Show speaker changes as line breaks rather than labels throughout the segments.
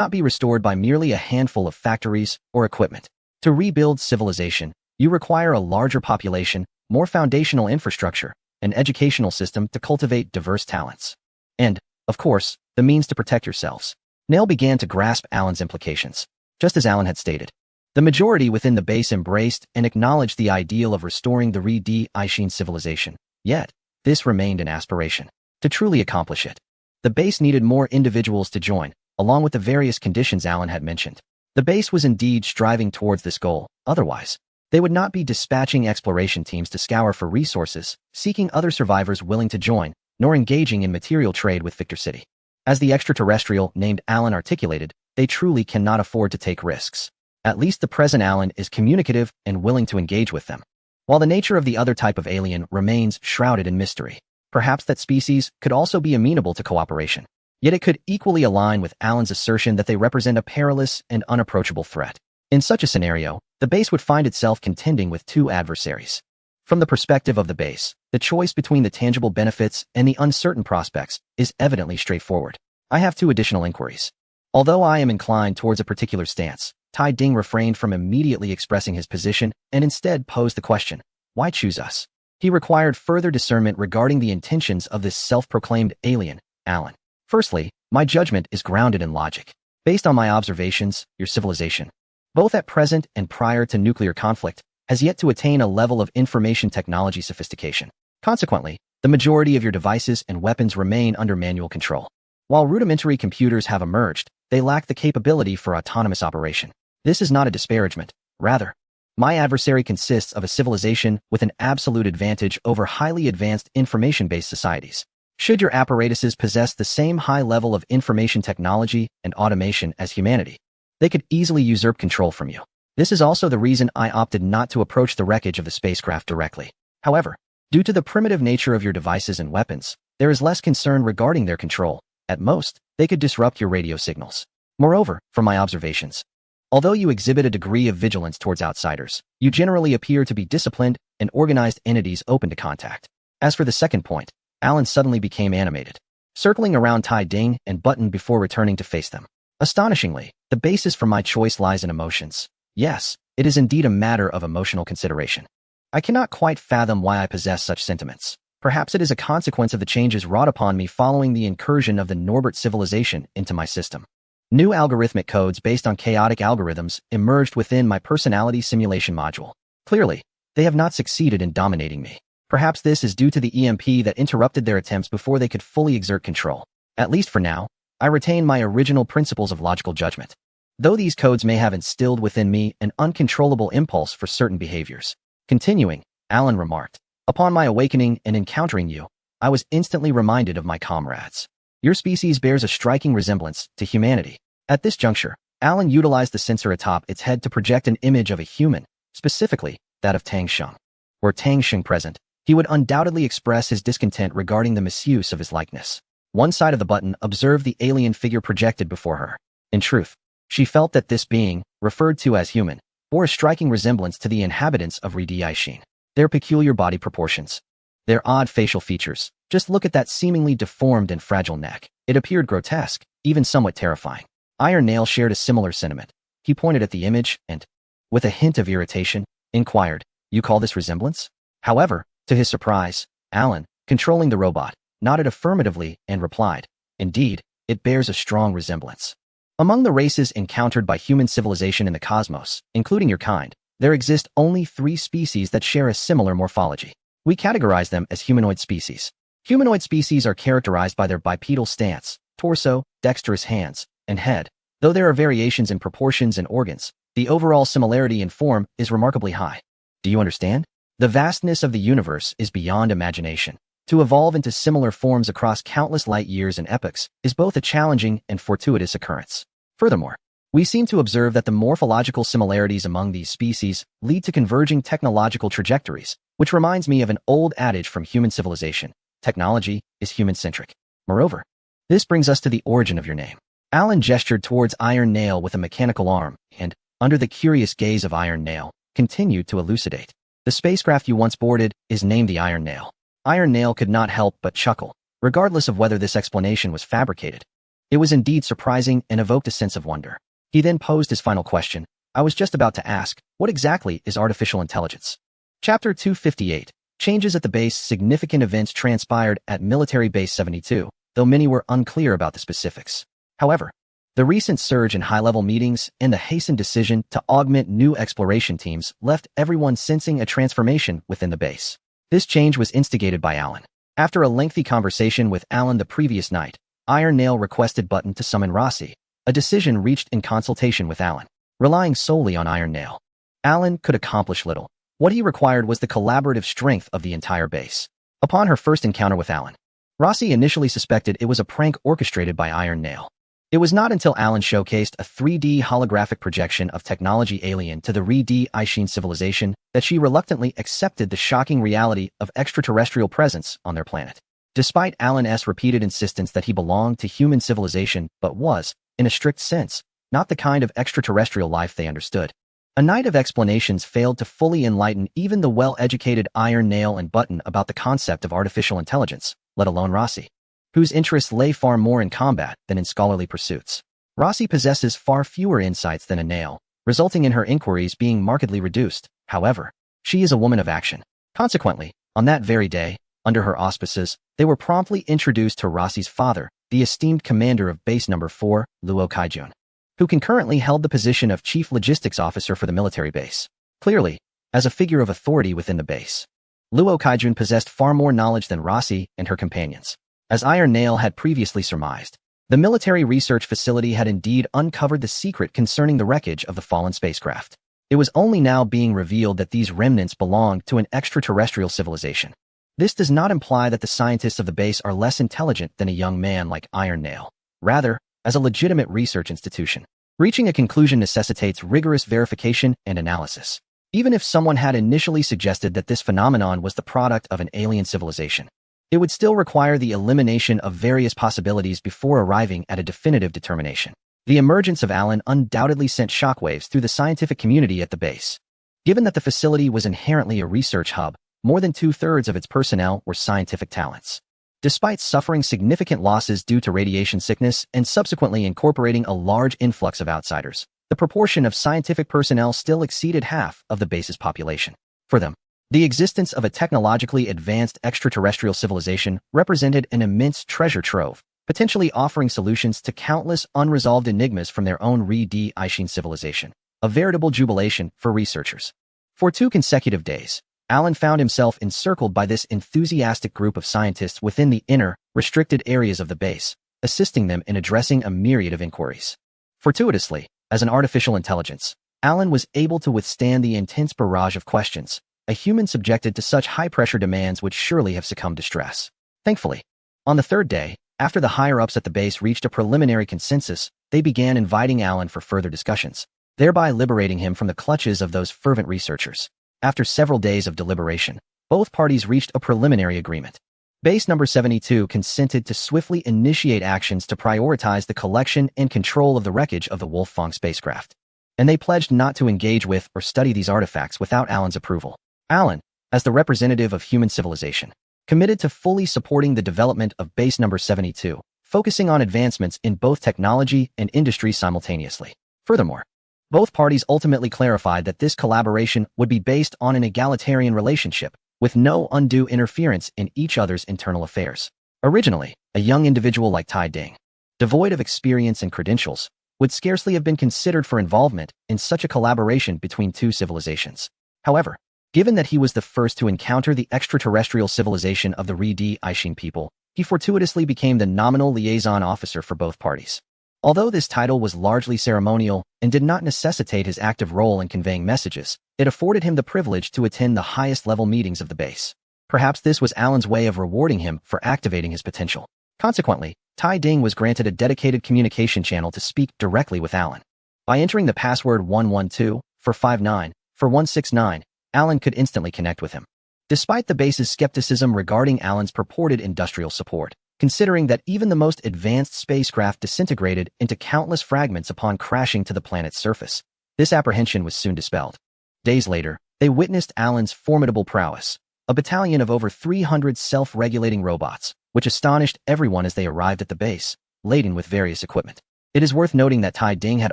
not be restored by merely a handful of factories or equipment. To rebuild civilization, you require a larger population, more foundational infrastructure, an educational system to cultivate diverse talents. And, of course, the means to protect yourselves. Nell began to grasp Alan's implications. Just as Alan had stated, the majority within the base embraced and acknowledged the ideal of restoring the Re-Di-Aishin civilization. Yet, this remained an aspiration. To truly accomplish it, the base needed more individuals to join, along with the various conditions Alan had mentioned. The base was indeed striving towards this goal. Otherwise, they would not be dispatching exploration teams to scour for resources, seeking other survivors willing to join, nor engaging in material trade with Victor City. As the extraterrestrial named Alan articulated, they truly cannot afford to take risks. At least the present Alan is communicative and willing to engage with them. While the nature of the other type of alien remains shrouded in mystery, perhaps that species could also be amenable to cooperation. Yet it could equally align with Alan's assertion that they represent a perilous and unapproachable threat. In such a scenario, the base would find itself contending with two adversaries. From the perspective of the base, the choice between the tangible benefits and the uncertain prospects is evidently straightforward. I have two additional inquiries. Although I am inclined towards a particular stance, Tai Ding refrained from immediately expressing his position and instead posed the question, why choose us? He required further discernment regarding the intentions of this self-proclaimed alien, Alan. Firstly, my judgment is grounded in logic. Based on my observations, your civilization, both at present and prior to nuclear conflict, has yet to attain a level of information technology sophistication. Consequently, the majority of your devices and weapons remain under manual control. While rudimentary computers have emerged, they lack the capability for autonomous operation. This is not a disparagement. Rather, my adversary consists of a civilization with an absolute advantage over highly advanced information-based societies. Should your apparatuses possess the same high level of information technology and automation as humanity, they could easily usurp control from you. This is also the reason I opted not to approach the wreckage of the spacecraft directly. However, due to the primitive nature of your devices and weapons, there is less concern regarding their control. At most, they could disrupt your radio signals. Moreover, from my observations, although you exhibit a degree of vigilance towards outsiders, you generally appear to be disciplined and organized entities open to contact. As for the second point, Alan suddenly became animated, circling around Tai Ding and Button before returning to face them. Astonishingly, the basis for my choice lies in emotions. Yes, it is indeed a matter of emotional consideration. I cannot quite fathom why I possess such sentiments. Perhaps it is a consequence of the changes wrought upon me following the incursion of the Norbert civilization into my system. New algorithmic codes based on chaotic algorithms emerged within my personality simulation module. Clearly, they have not succeeded in dominating me. Perhaps this is due to the EMP that interrupted their attempts before they could fully exert control. At least for now, I retain my original principles of logical judgment. Though these codes may have instilled within me an uncontrollable impulse for certain behaviors. Continuing, Alan remarked, upon my awakening and encountering you, I was instantly reminded of my comrades. Your species bears a striking resemblance to humanity. At this juncture, Alan utilized the sensor atop its head to project an image of a human, specifically that of Tang Sheng. Were Tang Sheng present, he would undoubtedly express his discontent regarding the misuse of his likeness. One side of the button observed the alien figure projected before her. In truth, she felt that this being, referred to as human, bore a striking resemblance to the inhabitants of Re-Di-Aishin. Their peculiar body proportions, their odd facial features. Just look at that seemingly deformed and fragile neck. It appeared grotesque, even somewhat terrifying. Iron Nail shared a similar sentiment. He pointed at the image and, with a hint of irritation, inquired, "You call this resemblance?" However, to his surprise, Alan, controlling the robot, nodded affirmatively and replied, "Indeed, it bears a strong resemblance. Among the races encountered by human civilization in the cosmos, including your kind, there exist only 3 species that share a similar morphology. We categorize them as humanoid species. Humanoid species are characterized by their bipedal stance, torso, dexterous hands, and head. Though there are variations in proportions and organs, the overall similarity in form is remarkably high. Do you understand? The vastness of the universe is beyond imagination. To evolve into similar forms across countless light years and epochs is both a challenging and fortuitous occurrence. Furthermore, we seem to observe that the morphological similarities among these species lead to converging technological trajectories, which reminds me of an old adage from human civilization. Technology is human-centric. Moreover, this brings us to the origin of your name. Alan gestured towards Iron Nail with a mechanical arm and, under the curious gaze of Iron Nail, continued to elucidate. The spacecraft you once boarded is named the Iron Nail. Iron Nail could not help but chuckle, regardless of whether this explanation was fabricated. It was indeed surprising and evoked a sense of wonder. He then posed his final question. I was just about to ask, what exactly is artificial intelligence? Chapter 258. Changes at the base. Significant events transpired at Military Base 72, though many were unclear about the specifics. However, the recent surge in high-level meetings and the hastened decision to augment new exploration teams left everyone sensing a transformation within the base. This change was instigated by Alan. After a lengthy conversation with Alan the previous night, Iron Nail requested Button to summon Rossi, a decision reached in consultation with Alan. Relying solely on Iron Nail, Alan could accomplish little. What he required was the collaborative strength of the entire base. Upon her first encounter with Alan, Rossi initially suspected it was a prank orchestrated by Iron Nail. It was not until Alan showcased a 3D holographic projection of technology alien to the Re-D Aishin civilization that she reluctantly accepted the shocking reality of extraterrestrial presence on their planet. Despite Alan's repeated insistence that he belonged to human civilization but was, in a strict sense, not the kind of extraterrestrial life they understood. A night of explanations failed to fully enlighten even the well-educated Iron Nail and Button about the concept of artificial intelligence, let alone Rossi, whose interests lay far more in combat than in scholarly pursuits. Rossi possesses far fewer insights than a Nail, resulting in her inquiries being markedly reduced. However, she is a woman of action. Consequently, on that very day, under her auspices, they were promptly introduced to Rossi's father, the esteemed commander of Base No. 4, Luo Kaijun, who concurrently held the position of Chief Logistics Officer for the military base. Clearly, as a figure of authority within the base, Luo Kaijun possessed far more knowledge than Rossi and her companions. As Iron Nail had previously surmised, the military research facility had indeed uncovered the secret concerning the wreckage of the fallen spacecraft. It was only now being revealed that these remnants belonged to an extraterrestrial civilization. This does not imply that the scientists of the base are less intelligent than a young man like Iron Nail. Rather, as a legitimate research institution, reaching a conclusion necessitates rigorous verification and analysis. Even if someone had initially suggested that this phenomenon was the product of an alien civilization, it would still require the elimination of various possibilities before arriving at a definitive determination. The emergence of Alan undoubtedly sent shockwaves through the scientific community at the base. Given that the facility was inherently a research hub, more than two-thirds of its personnel were scientific talents. Despite suffering significant losses due to radiation sickness and subsequently incorporating a large influx of outsiders, the proportion of scientific personnel still exceeded half of the base's population. For them, the existence of a technologically advanced extraterrestrial civilization represented an immense treasure trove, potentially offering solutions to countless unresolved enigmas from their own Re-D Aishin civilization, a veritable jubilation for researchers. For 2 consecutive days, Alan found himself encircled by this enthusiastic group of scientists within the inner, restricted areas of the base, assisting them in addressing a myriad of inquiries. Fortuitously, as an artificial intelligence, Alan was able to withstand the intense barrage of questions. A human subjected to such high-pressure demands would surely have succumbed to stress. Thankfully, on the 3rd day, after the higher-ups at the base reached a preliminary consensus, they began inviting Alan for further discussions, thereby liberating him from the clutches of those fervent researchers. After several days of deliberation, both parties reached a preliminary agreement. Base No. 72 consented to swiftly initiate actions to prioritize the collection and control of the wreckage of the Wolfang spacecraft, and they pledged not to engage with or study these artifacts without Alan's approval. Alan, as the representative of human civilization, committed to fully supporting the development of Base No. 72, focusing on advancements in both technology and industry simultaneously. Furthermore, both parties ultimately clarified that this collaboration would be based on an egalitarian relationship, with no undue interference in each other's internal affairs. Originally, a young individual like Tai Ding, devoid of experience and credentials, would scarcely have been considered for involvement in such a collaboration between 2 civilizations. However, given that he was the first to encounter the extraterrestrial civilization of the Re-D Aishin people, he fortuitously became the nominal liaison officer for both parties. Although this title was largely ceremonial and did not necessitate his active role in conveying messages, it afforded him the privilege to attend the highest-level meetings of the base. Perhaps this was Alan's way of rewarding him for activating his potential. Consequently, Tai Ding was granted a dedicated communication channel to speak directly with Alan. By entering the password 112 for 59 for 169, Alan could instantly connect with him. Despite the base's skepticism regarding Alan's purported industrial support, considering that even the most advanced spacecraft disintegrated into countless fragments upon crashing to the planet's surface, this apprehension was soon dispelled. Days later, they witnessed Alan's formidable prowess, a battalion of over 300 self-regulating robots, which astonished everyone as they arrived at the base, laden with various equipment. It is worth noting that Tai Ding had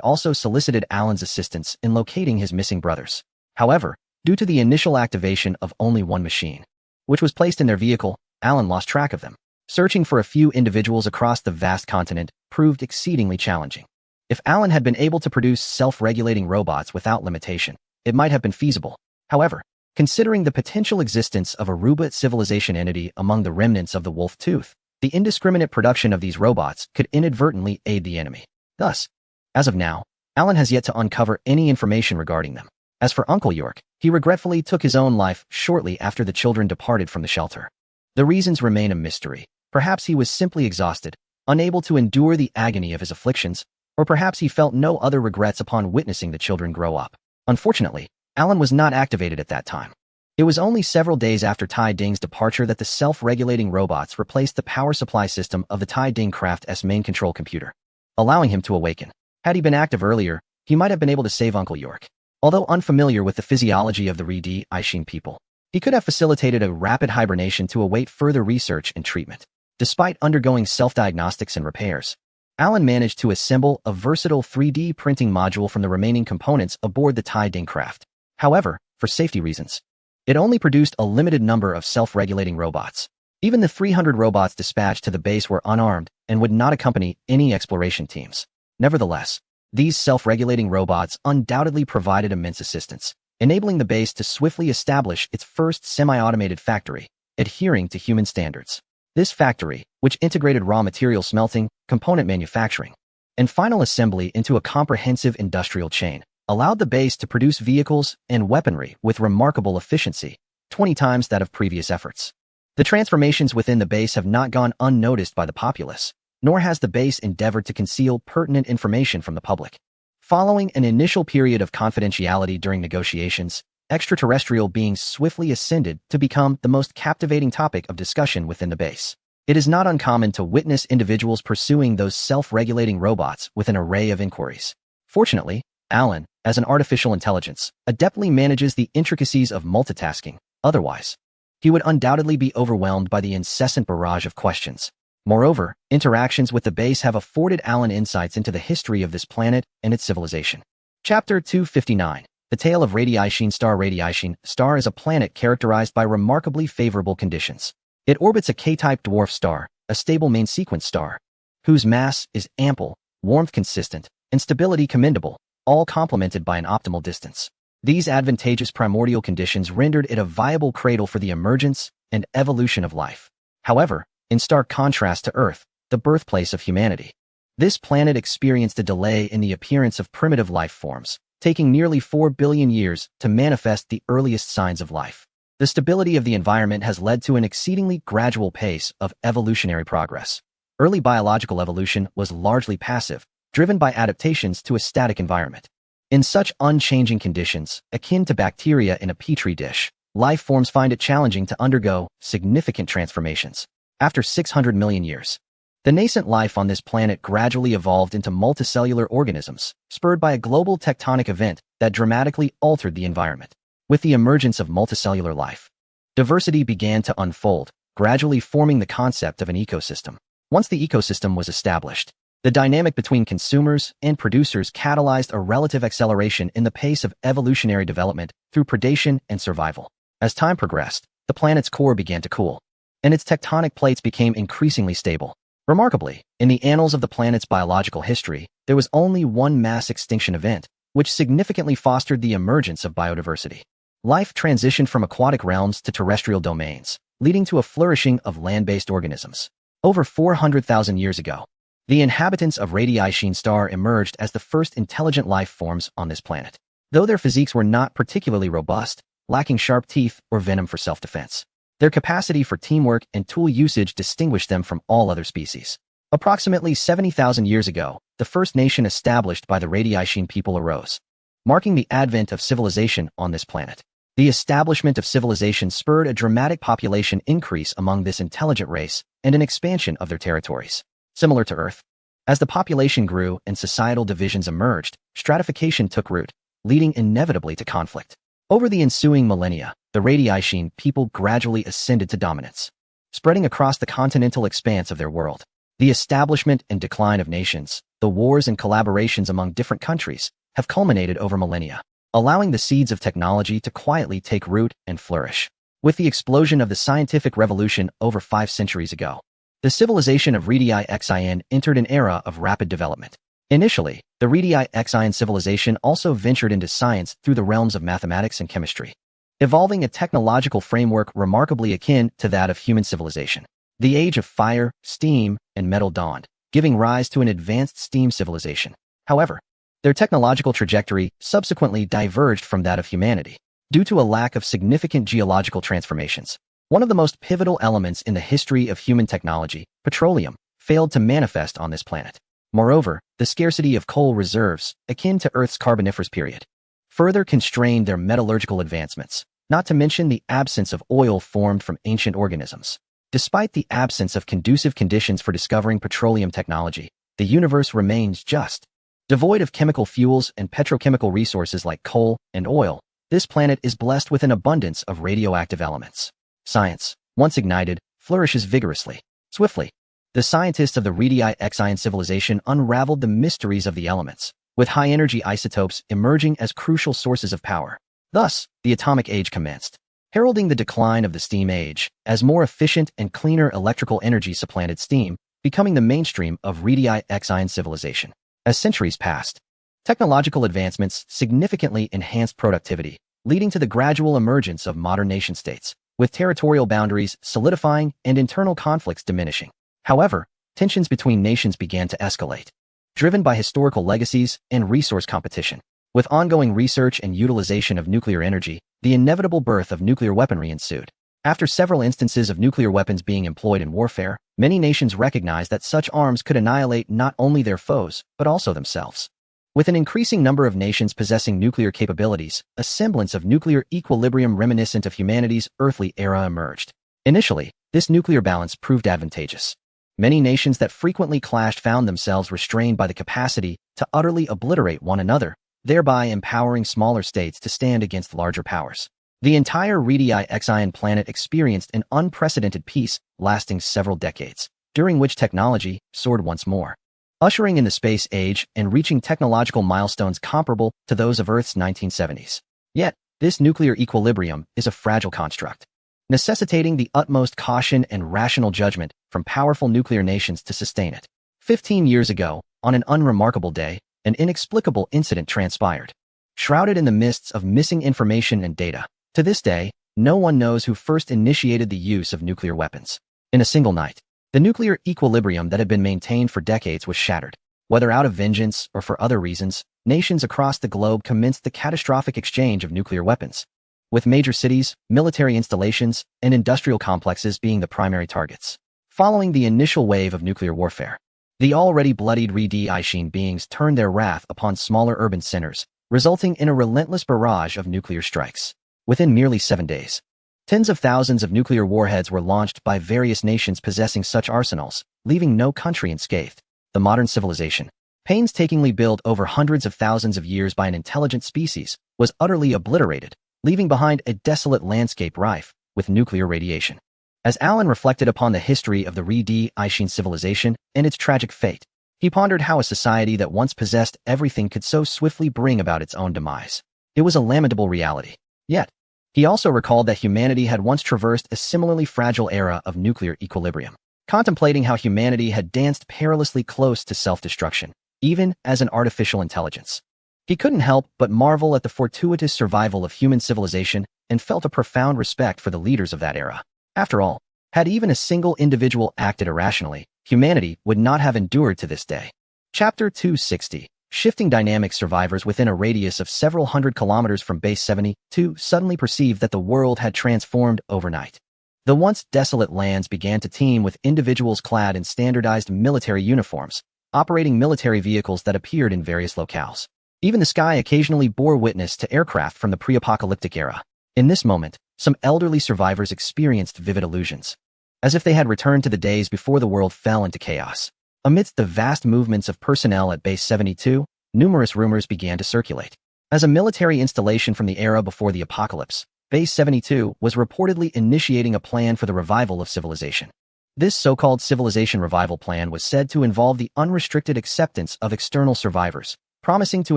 also solicited Alan's assistance in locating his missing brothers. However, due to the initial activation of only one machine, which was placed in their vehicle, Alan lost track of them. Searching for a few individuals across the vast continent proved exceedingly challenging. If Alan had been able to produce self-regulating robots without limitation, it might have been feasible. However, considering the potential existence of a robot civilization entity among the remnants of the wolf tooth, the indiscriminate production of these robots could inadvertently aid the enemy. Thus, as of now, Alan has yet to uncover any information regarding them. As for Uncle York, he regretfully took his own life shortly after the children departed from the shelter. The reasons remain a mystery. Perhaps he was simply exhausted, unable to endure the agony of his afflictions, or perhaps he felt no other regrets upon witnessing the children grow up. Unfortunately, Alan was not activated at that time. It was only several days after Tai Ding's departure that the self-regulating robots replaced the power supply system of the Tai Ding Craft's main control computer, allowing him to awaken. Had he been active earlier, he might have been able to save Uncle York. Although unfamiliar with the physiology of the Redi Ishin people, he could have facilitated a rapid hibernation to await further research and treatment. Despite undergoing self-diagnostics and repairs, Alan managed to assemble a versatile 3D printing module from the remaining components aboard the Tai Ding Craft. However, for safety reasons, it only produced a limited number of self-regulating robots. Even the 300 robots dispatched to the base were unarmed and would not accompany any exploration teams. Nevertheless, these self-regulating robots undoubtedly provided immense assistance, enabling the base to swiftly establish its first semi-automated factory, adhering to human standards. This factory, which integrated raw material smelting, component manufacturing, and final assembly into a comprehensive industrial chain, allowed the base to produce vehicles and weaponry with remarkable efficiency, 20 times that of previous efforts. The transformations within the base have not gone unnoticed by the populace, nor has the base endeavored to conceal pertinent information from the public. Following an initial period of confidentiality during negotiations, extraterrestrial beings swiftly ascended to become the most captivating topic of discussion within the base. It is not uncommon to witness individuals pursuing those self-regulating robots with an array of inquiries. Fortunately, Alan, as an artificial intelligence, adeptly manages the intricacies of multitasking. Otherwise, he would undoubtedly be overwhelmed by the incessant barrage of questions. Moreover, interactions with the base have afforded Alan insights into the history of this planet and its civilization. Chapter 259. The Tale of Redi Ishin Star. Redi Ishin Star is a planet characterized by remarkably favorable conditions. It orbits a K-type dwarf star, a stable main sequence star, whose mass is ample, warmth consistent, and stability commendable, all complemented by an optimal distance. These advantageous primordial conditions rendered it a viable cradle for the emergence and evolution of life. However, in stark contrast to Earth, the birthplace of humanity, this planet experienced a delay in the appearance of primitive life forms, taking nearly 4 billion years to manifest the earliest signs of life. The stability of the environment has led to an exceedingly gradual pace of evolutionary progress. Early biological evolution was largely passive, driven by adaptations to a static environment. In such unchanging conditions, akin to bacteria in a petri dish, life forms find it challenging to undergo significant transformations. After 600 million years, the nascent life on this planet gradually evolved into multicellular organisms, spurred by a global tectonic event that dramatically altered the environment. With the emergence of multicellular life, diversity began to unfold, gradually forming the concept of an ecosystem. Once the ecosystem was established, the dynamic between consumers and producers catalyzed a relative acceleration in the pace of evolutionary development through predation and survival. As time progressed, the planet's core began to cool, and its tectonic plates became increasingly stable. Remarkably, in the annals of the planet's biological history, there was only one mass extinction event, which significantly fostered the emergence of biodiversity. Life transitioned from aquatic realms to terrestrial domains, leading to a flourishing of land-based organisms. Over 400,000 years ago, the inhabitants of Redi Ishin Star emerged as the first intelligent life forms on this planet. Though their physiques were not particularly robust, lacking sharp teeth or venom for self-defense, their capacity for teamwork and tool usage distinguished them from all other species. Approximately 70,000 years ago, the first nation established by the Redi Ishin people arose, marking the advent of civilization on this planet. The establishment of civilization spurred a dramatic population increase among this intelligent race and an expansion of their territories. Similar to Earth, as the population grew and societal divisions emerged, stratification took root, leading inevitably to conflict. Over the ensuing millennia, the Redi Ishin people gradually ascended to dominance, spreading across the continental expanse of their world. The establishment and decline of nations, the wars and collaborations among different countries, have culminated over millennia, allowing the seeds of technology to quietly take root and flourish. With the explosion of the scientific revolution over 5 centuries ago, the civilization of Redi-Xian entered an era of rapid development. Initially, the Redi-Xian civilization also ventured into science through the realms of mathematics and chemistry, evolving a technological framework remarkably akin to that of human civilization. The age of fire, steam, and metal dawned, giving rise to an advanced steam civilization. However, their technological trajectory subsequently diverged from that of humanity, due to a lack of significant geological transformations. One of the most pivotal elements in the history of human technology, petroleum, failed to manifest on this planet. Moreover, the scarcity of coal reserves, akin to Earth's Carboniferous period, further constrained their metallurgical advancements, not to mention the absence of oil formed from ancient organisms. Despite the absence of conducive conditions for discovering petroleum technology, the universe remains just. Devoid of chemical fuels and petrochemical resources like coal and oil, this planet is blessed with an abundance of radioactive elements. Science, once ignited, flourishes vigorously. Swiftly, the scientists of the Redi-Xian civilization unraveled the mysteries of the elements, with high-energy isotopes emerging as crucial sources of power. Thus, the atomic age commenced, heralding the decline of the steam age, as more efficient and cleaner electrical energy supplanted steam, becoming the mainstream of Redi-Xian civilization. As centuries passed, technological advancements significantly enhanced productivity, leading to the gradual emergence of modern nation-states, with territorial boundaries solidifying and internal conflicts diminishing. However, tensions between nations began to escalate, driven by historical legacies and resource competition. With ongoing research and utilization of nuclear energy, the inevitable birth of nuclear weaponry ensued. After several instances of nuclear weapons being employed in warfare, many nations recognized that such arms could annihilate not only their foes, but also themselves. With an increasing number of nations possessing nuclear capabilities, a semblance of nuclear equilibrium reminiscent of humanity's earthly era emerged. Initially, this nuclear balance proved advantageous. Many nations that frequently clashed found themselves restrained by the capacity to utterly obliterate one another, thereby empowering smaller states to stand against larger powers. The entire Redi-Xian planet experienced an unprecedented peace lasting several decades, during which technology soared once more, ushering in the space age and reaching technological milestones comparable to those of Earth's 1970s. Yet, this nuclear equilibrium is a fragile construct, necessitating the utmost caution and rational judgment from powerful nuclear nations to sustain it. 15 years ago, on an unremarkable day, an inexplicable incident transpired, shrouded in the mists of missing information and data. To this day, no one knows who first initiated the use of nuclear weapons. In a single night, the nuclear equilibrium that had been maintained for decades was shattered. Whether out of vengeance or for other reasons, nations across the globe commenced the catastrophic exchange of nuclear weapons, with major cities, military installations, and industrial complexes being the primary targets. Following the initial wave of nuclear warfare, the already bloodied Redi-Xian beings turned their wrath upon smaller urban centers, resulting in a relentless barrage of nuclear strikes. Within merely 7 days, tens of thousands of nuclear warheads were launched by various nations possessing such arsenals, leaving no country unscathed. The modern civilization, painstakingly built over hundreds of thousands of years by an intelligent species, was utterly obliterated, leaving behind a desolate landscape rife with nuclear radiation. As Alan reflected upon the history of the Redi-Xian civilization and its tragic fate, he pondered how a society that once possessed everything could so swiftly bring about its own demise. It was a lamentable reality. Yet, he also recalled that humanity had once traversed a similarly fragile era of nuclear equilibrium, contemplating how humanity had danced perilously close to self-destruction, even as an artificial intelligence. He couldn't help but marvel at the fortuitous survival of human civilization and felt a profound respect for the leaders of that era. After all, had even a single individual acted irrationally, humanity would not have endured to this day. Chapter 260. Shifting dynamics. Survivors within a radius of several hundred kilometers from Base 72 suddenly perceived that the world had transformed overnight. The once desolate lands began to teem with individuals clad in standardized military uniforms, operating military vehicles that appeared in various locales. Even the sky occasionally bore witness to aircraft from the pre-apocalyptic era. In this moment, some elderly survivors experienced vivid illusions, as if they had returned to the days before the world fell into chaos. Amidst the vast movements of personnel at Base 72, numerous rumors began to circulate. As a military installation from the era before the apocalypse, Base 72 was reportedly initiating a plan for the revival of civilization. This so-called civilization revival plan was said to involve the unrestricted acceptance of external survivors, promising to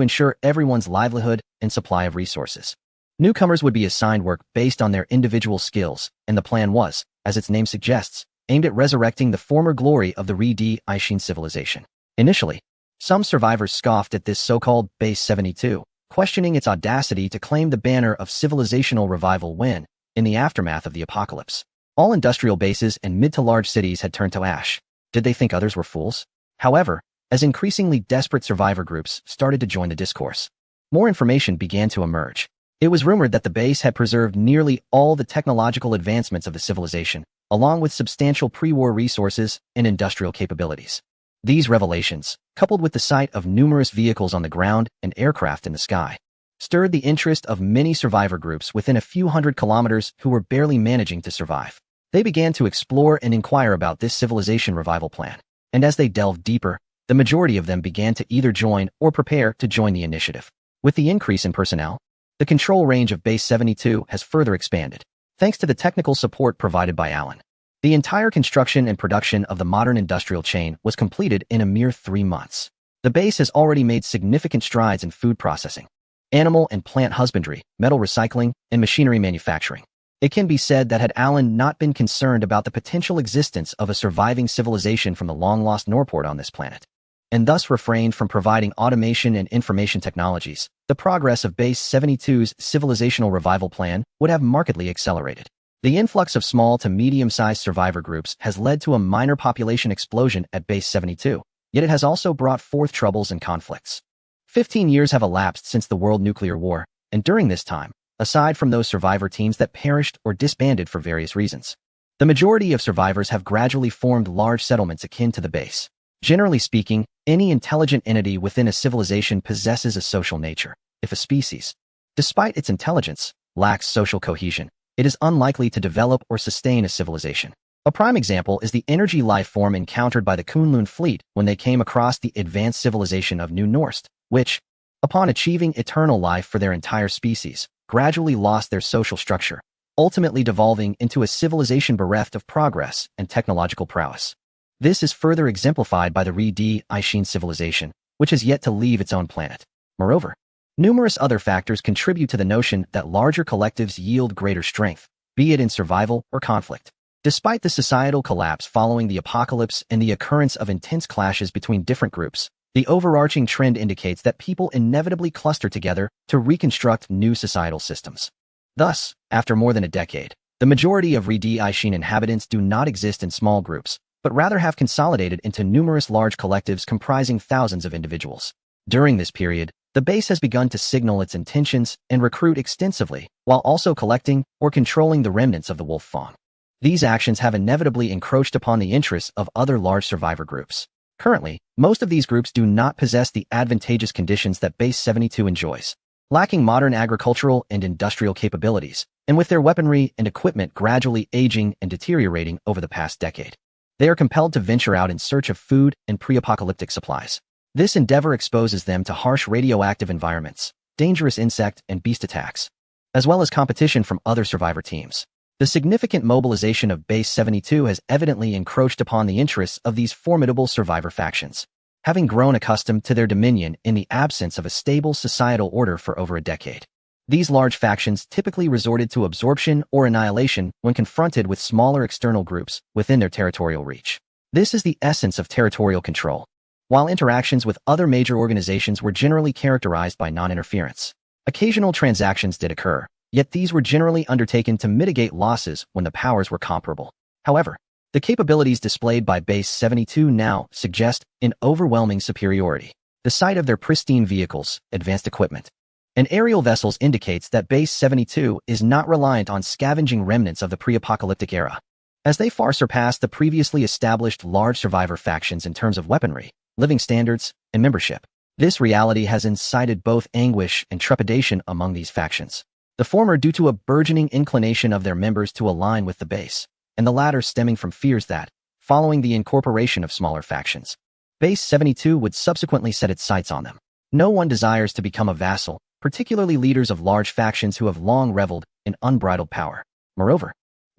ensure everyone's livelihood and supply of resources. Newcomers would be assigned work based on their individual skills, and the plan was, as its name suggests, aimed at resurrecting the former glory of the Re-Di-Aishin civilization. Initially, some survivors scoffed at this so-called Base 72, questioning its audacity to claim the banner of civilizational revival when, in the aftermath of the apocalypse, all industrial bases and mid-to-large cities had turned to ash. Did they think others were fools? However, as increasingly desperate survivor groups started to join the discourse, more information began to emerge. It was rumored that the base had preserved nearly all the technological advancements of the civilization, along with substantial pre-war resources and industrial capabilities. These revelations, coupled with the sight of numerous vehicles on the ground and aircraft in the sky, stirred the interest of many survivor groups within a few hundred kilometers who were barely managing to survive. They began to explore and inquire about this civilization revival plan, and as they delved deeper, the majority of them began to either join or prepare to join the initiative. With the increase in personnel, the control range of Base 72 has further expanded, thanks to the technical support provided by Allen. The entire construction and production of the modern industrial chain was completed in a mere 3 months. The base has already made significant strides in food processing, animal and plant husbandry, metal recycling, and machinery manufacturing. It can be said that had Allen not been concerned about the potential existence of a surviving civilization from the long-lost Norport on this planet, and thus refrained from providing automation and information technologies, the progress of Base 72's civilizational revival plan would have markedly accelerated. The influx of small to medium-sized survivor groups has led to a minor population explosion at Base 72, yet it has also brought forth troubles and conflicts. 15 years have elapsed since the World Nuclear War, and during this time, aside from those survivor teams that perished or disbanded for various reasons, the majority of survivors have gradually formed large settlements akin to the base. Generally speaking, any intelligent entity within a civilization possesses a social nature. If a species, despite its intelligence, lacks social cohesion, it is unlikely to develop or sustain a civilization. A prime example is the energy life form encountered by the Kunlun Fleet when they came across the advanced civilization of New Norst, which, upon achieving eternal life for their entire species, gradually lost their social structure, ultimately devolving into a civilization bereft of progress and technological prowess. This is further exemplified by the Re-Di-Aishin civilization, which has yet to leave its own planet. Moreover, numerous other factors contribute to the notion that larger collectives yield greater strength, be it in survival or conflict. Despite the societal collapse following the apocalypse and the occurrence of intense clashes between different groups, the overarching trend indicates that people inevitably cluster together to reconstruct new societal systems. Thus, after more than a decade, the majority of Re-Di-Aishin inhabitants do not exist in small groups, but rather have consolidated into numerous large collectives comprising thousands of individuals. During this period, the base has begun to signal its intentions and recruit extensively, while also collecting or controlling the remnants of the wolf fawn. These actions have inevitably encroached upon the interests of other large survivor groups. Currently, most of these groups do not possess the advantageous conditions that Base 72 enjoys, lacking modern agricultural and industrial capabilities, and with their weaponry and equipment gradually aging and deteriorating over the past decade. They are compelled to venture out in search of food and pre-apocalyptic supplies. This endeavor exposes them to harsh radioactive environments, dangerous insect and beast attacks, as well as competition from other survivor teams. The significant mobilization of Base 72 has evidently encroached upon the interests of these formidable survivor factions, having grown accustomed to their dominion in the absence of a stable societal order for over a decade. These large factions typically resorted to absorption or annihilation when confronted with smaller external groups within their territorial reach. This is the essence of territorial control. While interactions with other major organizations were generally characterized by non-interference, occasional transactions did occur, yet these were generally undertaken to mitigate losses when the powers were comparable. However, the capabilities displayed by Base 72 now suggest an overwhelming superiority. The sight of their pristine vehicles, advanced equipment, and aerial vessels indicates that Base 72 is not reliant on scavenging remnants of the pre-apocalyptic era, as they far surpass the previously established large survivor factions in terms of weaponry, living standards, and membership. This reality has incited both anguish and trepidation among these factions, the former due to a burgeoning inclination of their members to align with the base, and the latter stemming from fears that, following the incorporation of smaller factions, Base 72 would subsequently set its sights on them. No one desires to become a vassal, particularly leaders of large factions who have long reveled in unbridled power. Moreover,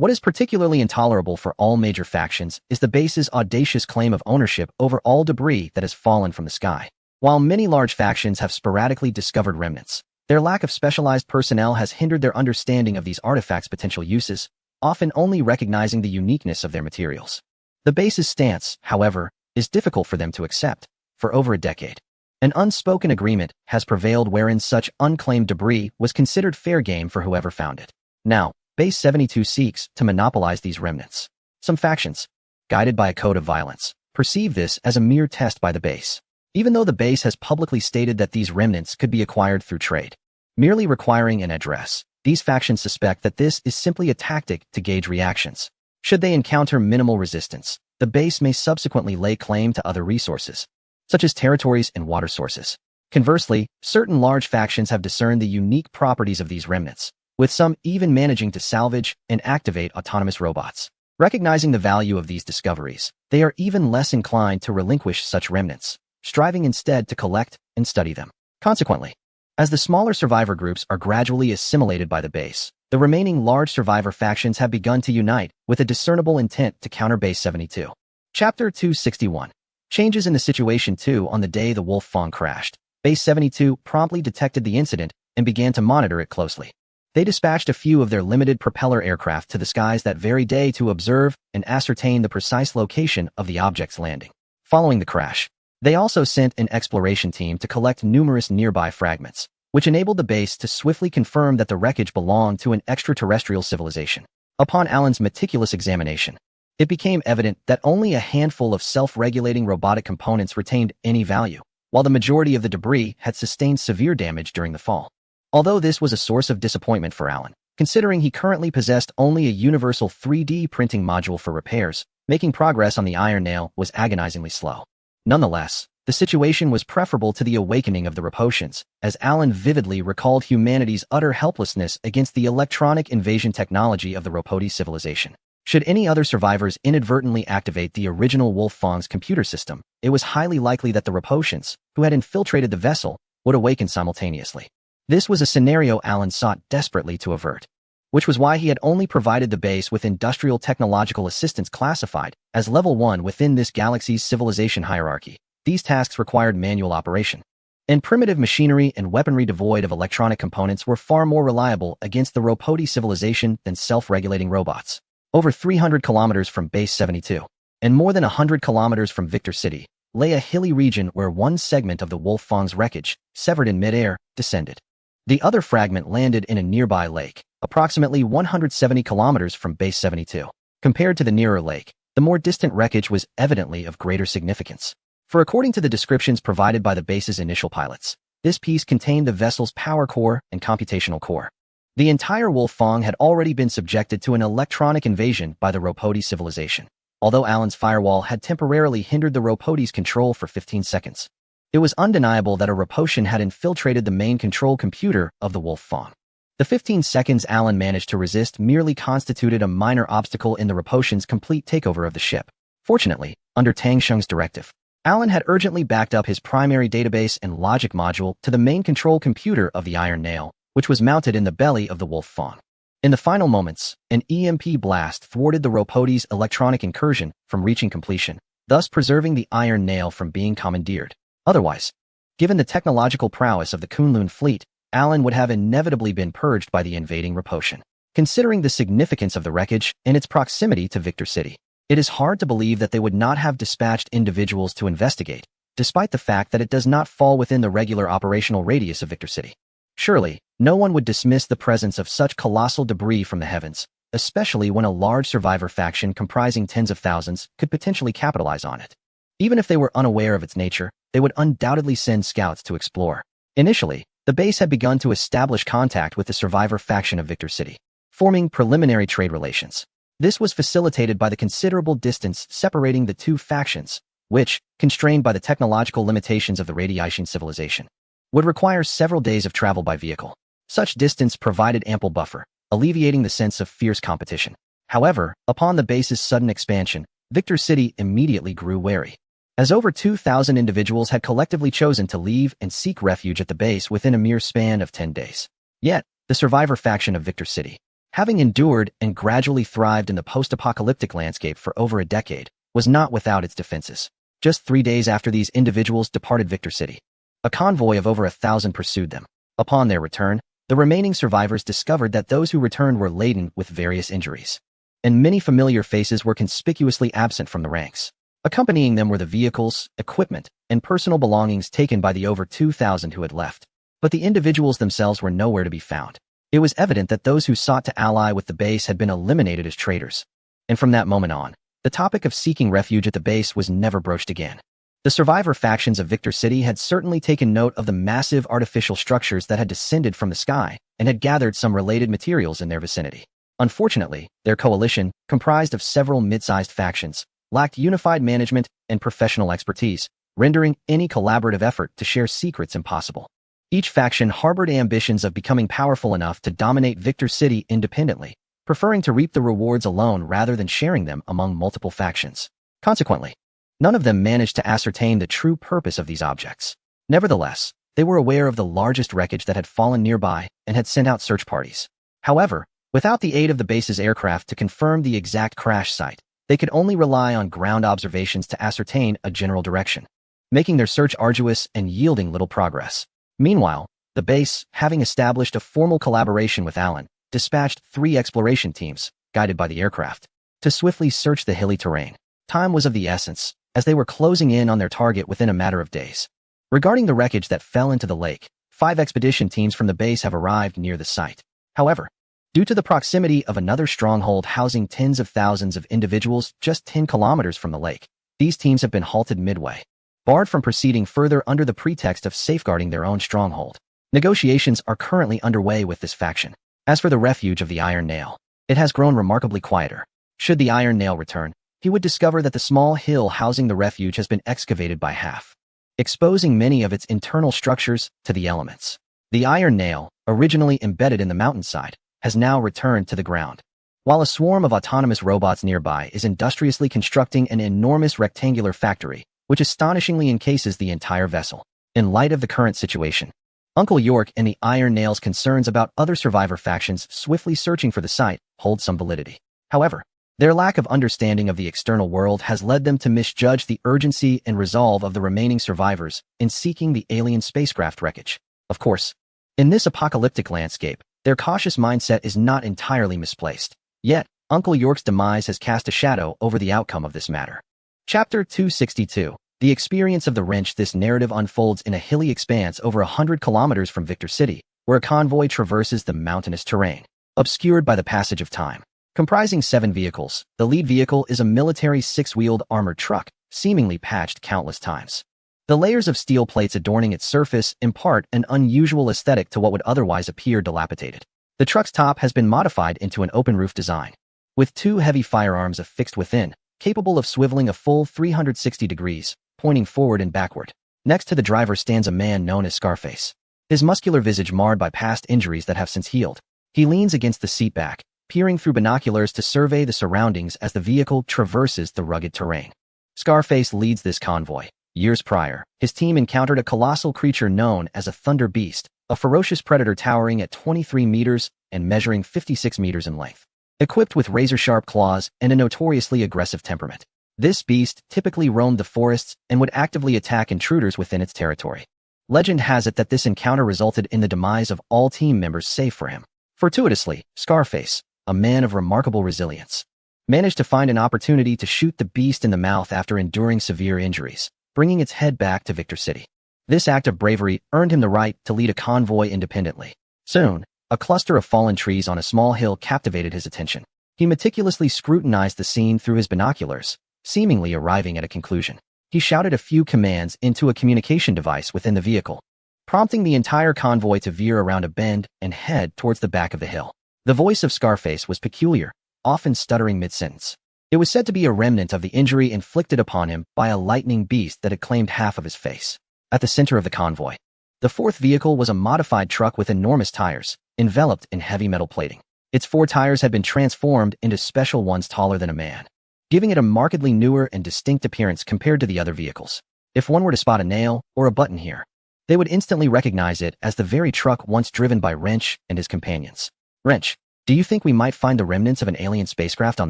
What is particularly intolerable for all major factions is the base's audacious claim of ownership over all debris that has fallen from the sky. While many large factions have sporadically discovered remnants, their lack of specialized personnel has hindered their understanding of these artifacts' potential uses, often only recognizing the uniqueness of their materials. The base's stance, however, is difficult for them to accept. For over a decade, an unspoken agreement has prevailed wherein such unclaimed debris was considered fair game for whoever found it. Now, Base 72 seeks to monopolize these remnants. Some factions, guided by a code of violence, perceive this as a mere test by the base. Even though the base has publicly stated that these remnants could be acquired through trade, merely requiring an address, these factions suspect that this is simply a tactic to gauge reactions. Should they encounter minimal resistance, the base may subsequently lay claim to other resources, such as territories and water sources. Conversely, certain large factions have discerned the unique properties of these remnants, with some even managing to salvage and activate autonomous robots. Recognizing the value of these discoveries, they are even less inclined to relinquish such remnants, striving instead to collect and study them. Consequently, as the smaller survivor groups are gradually assimilated by the base, the remaining large survivor factions have begun to unite with a discernible intent to counter Base 72. Chapter 261. Changes in the situation 2. On the day the Wolf Fong crashed, Base 72 promptly detected the incident and began to monitor it closely. They dispatched a few of their limited propeller aircraft to the skies that very day to observe and ascertain the precise location of the object's landing. Following the crash, they also sent an exploration team to collect numerous nearby fragments, which enabled the base to swiftly confirm that the wreckage belonged to an extraterrestrial civilization. Upon Alan's meticulous examination, it became evident that only a handful of self-regulating robotic components retained any value, while the majority of the debris had sustained severe damage during the fall. Although this was a source of disappointment for Alan, considering he currently possessed only a universal 3D printing module for repairs, making progress on the Iron Nail was agonizingly slow. Nonetheless, the situation was preferable to the awakening of the Rapotians, as Alan vividly recalled humanity's utter helplessness against the electronic invasion technology of the Ropoti civilization. Should any other survivors inadvertently activate the original Wolf Fong's computer system, it was highly likely that the Rapotians, who had infiltrated the vessel, would awaken simultaneously. This was a scenario Alan sought desperately to avert, which was why he had only provided the base with industrial technological assistance classified as Level 1 within this galaxy's civilization hierarchy. These tasks required manual operation, and primitive machinery and weaponry devoid of electronic components were far more reliable against the Ropoti civilization than self-regulating robots. Over 300 kilometers from Base 72, and more than 100 kilometers from Victor City, lay a hilly region where one segment of the Wolf Fong's wreckage, severed in midair, descended. The other fragment landed in a nearby lake, approximately 170 kilometers from Base 72. Compared to the nearer lake, the more distant wreckage was evidently of greater significance. For according to the descriptions provided by the base's initial pilots, this piece contained the vessel's power core and computational core. The entire Wolf Fong had already been subjected to an electronic invasion by the Ropoti civilization, although Alan's firewall had temporarily hindered the Ropoti's control for 15 seconds. It was undeniable that a Rapotian had infiltrated the main control computer of the Wolf Fong. The 15 seconds Alan managed to resist merely constituted a minor obstacle in the Rapotian's complete takeover of the ship. Fortunately, under Tang Sheng's directive, Alan had urgently backed up his primary database and logic module to the main control computer of the Iron Nail, which was mounted in the belly of the Wolf Fong. In the final moments, an EMP blast thwarted the Ropoti's electronic incursion from reaching completion, thus preserving the Iron Nail from being commandeered. Otherwise, given the technological prowess of the Kunlun Fleet, Alan would have inevitably been purged by the invading Rapotian. Considering the significance of the wreckage and its proximity to Victor City, it is hard to believe that they would not have dispatched individuals to investigate, despite the fact that it does not fall within the regular operational radius of Victor City. Surely, no one would dismiss the presence of such colossal debris from the heavens, especially when a large survivor faction comprising tens of thousands could potentially capitalize on it. Even if they were unaware of its nature, they would undoubtedly send scouts to explore. Initially, the base had begun to establish contact with the survivor faction of Victor City, forming preliminary trade relations. This was facilitated by the considerable distance separating the two factions, which, constrained by the technological limitations of the radiation civilization, would require several days of travel by vehicle. Such distance provided ample buffer, alleviating the sense of fierce competition. However, upon the base's sudden expansion, Victor City immediately grew wary, as over 2,000 individuals had collectively chosen to leave and seek refuge at the base within a mere span of 10 days. Yet, the survivor faction of Victor City, having endured and gradually thrived in the post-apocalyptic landscape for over a decade, was not without its defenses. Just 3 days after these individuals departed Victor City, a convoy of over 1,000 pursued them. Upon their return, the remaining survivors discovered that those who returned were laden with various injuries, and many familiar faces were conspicuously absent from the ranks. Accompanying them were the vehicles, equipment, and personal belongings taken by the over 2,000 who had left. But the individuals themselves were nowhere to be found. It was evident that those who sought to ally with the base had been eliminated as traitors. And from that moment on, the topic of seeking refuge at the base was never broached again. The survivor factions of Victor City had certainly taken note of the massive artificial structures that had descended from the sky and had gathered some related materials in their vicinity. Unfortunately, their coalition, comprised of several mid-sized factions, lacked unified management and professional expertise, rendering any collaborative effort to share secrets impossible. Each faction harbored ambitions of becoming powerful enough to dominate Victor City independently, preferring to reap the rewards alone rather than sharing them among multiple factions. Consequently, none of them managed to ascertain the true purpose of these objects. Nevertheless, they were aware of the largest wreckage that had fallen nearby and had sent out search parties. However, without the aid of the base's aircraft to confirm the exact crash site, they could only rely on ground observations to ascertain a general direction, making their search arduous and yielding little progress. Meanwhile, the base, having established a formal collaboration with Allen, dispatched 3 exploration teams, guided by the aircraft, to swiftly search the hilly terrain. Time was of the essence, as they were closing in on their target within a matter of days. Regarding the wreckage that fell into the lake, 5 expedition teams from the base have arrived near the site. However, due to the proximity of another stronghold housing tens of thousands of individuals just 10 kilometers from the lake, these teams have been halted midway, barred from proceeding further under the pretext of safeguarding their own stronghold. Negotiations are currently underway with this faction. As for the refuge of the Iron Nail, it has grown remarkably quieter. Should the Iron Nail return, he would discover that the small hill housing the refuge has been excavated by half, exposing many of its internal structures to the elements. The Iron Nail, originally embedded in the mountainside, has now returned to the ground, while a swarm of autonomous robots nearby is industriously constructing an enormous rectangular factory, which astonishingly encases the entire vessel. In light of the current situation, Uncle York and the Iron Nail's concerns about other survivor factions swiftly searching for the site hold some validity. However, their lack of understanding of the external world has led them to misjudge the urgency and resolve of the remaining survivors in seeking the alien spacecraft wreckage. Of course, in this apocalyptic landscape, their cautious mindset is not entirely misplaced. Yet, Uncle York's demise has cast a shadow over the outcome of this matter. Chapter 262. The experience of the wrench. This narrative unfolds in a hilly expanse over 100 kilometers from Victor City, where a convoy traverses the mountainous terrain, obscured by the passage of time. Comprising 7 vehicles, the lead vehicle is a military 6-wheeled armored truck, seemingly patched countless times. The layers of steel plates adorning its surface impart an unusual aesthetic to what would otherwise appear dilapidated. The truck's top has been modified into an open-roof design, with 2 heavy firearms affixed within, capable of swiveling a full 360 degrees, pointing forward and backward. Next to the driver stands a man known as Scarface, his muscular visage marred by past injuries that have since healed. He leans against the seat back, peering through binoculars to survey the surroundings as the vehicle traverses the rugged terrain. Scarface leads this convoy. Years prior, his team encountered a colossal creature known as a thunder beast, a ferocious predator towering at 23 meters and measuring 56 meters in length. Equipped with razor-sharp claws and a notoriously aggressive temperament, this beast typically roamed the forests and would actively attack intruders within its territory. Legend has it that this encounter resulted in the demise of all team members save for him. Fortuitously, Scarface, a man of remarkable resilience, managed to find an opportunity to shoot the beast in the mouth after enduring severe injuries, bringing its head back to Victor City. This act of bravery earned him the right to lead a convoy independently. Soon, a cluster of fallen trees on a small hill captivated his attention. He meticulously scrutinized the scene through his binoculars, seemingly arriving at a conclusion. He shouted a few commands into a communication device within the vehicle, prompting the entire convoy to veer around a bend and head towards the back of the hill. The voice of Scarface was peculiar, often stuttering mid-sentence. It was said to be a remnant of the injury inflicted upon him by a lightning beast that had claimed half of his face. At the center of the convoy, the 4th vehicle was a modified truck with enormous tires, enveloped in heavy metal plating. Its 4 tires had been transformed into special ones taller than a man, giving it a markedly newer and distinct appearance compared to the other vehicles. If one were to spot a nail or a button here, they would instantly recognize it as the very truck once driven by Wrench and his companions. Wrench, Do you think we might find the remnants of an alien spacecraft on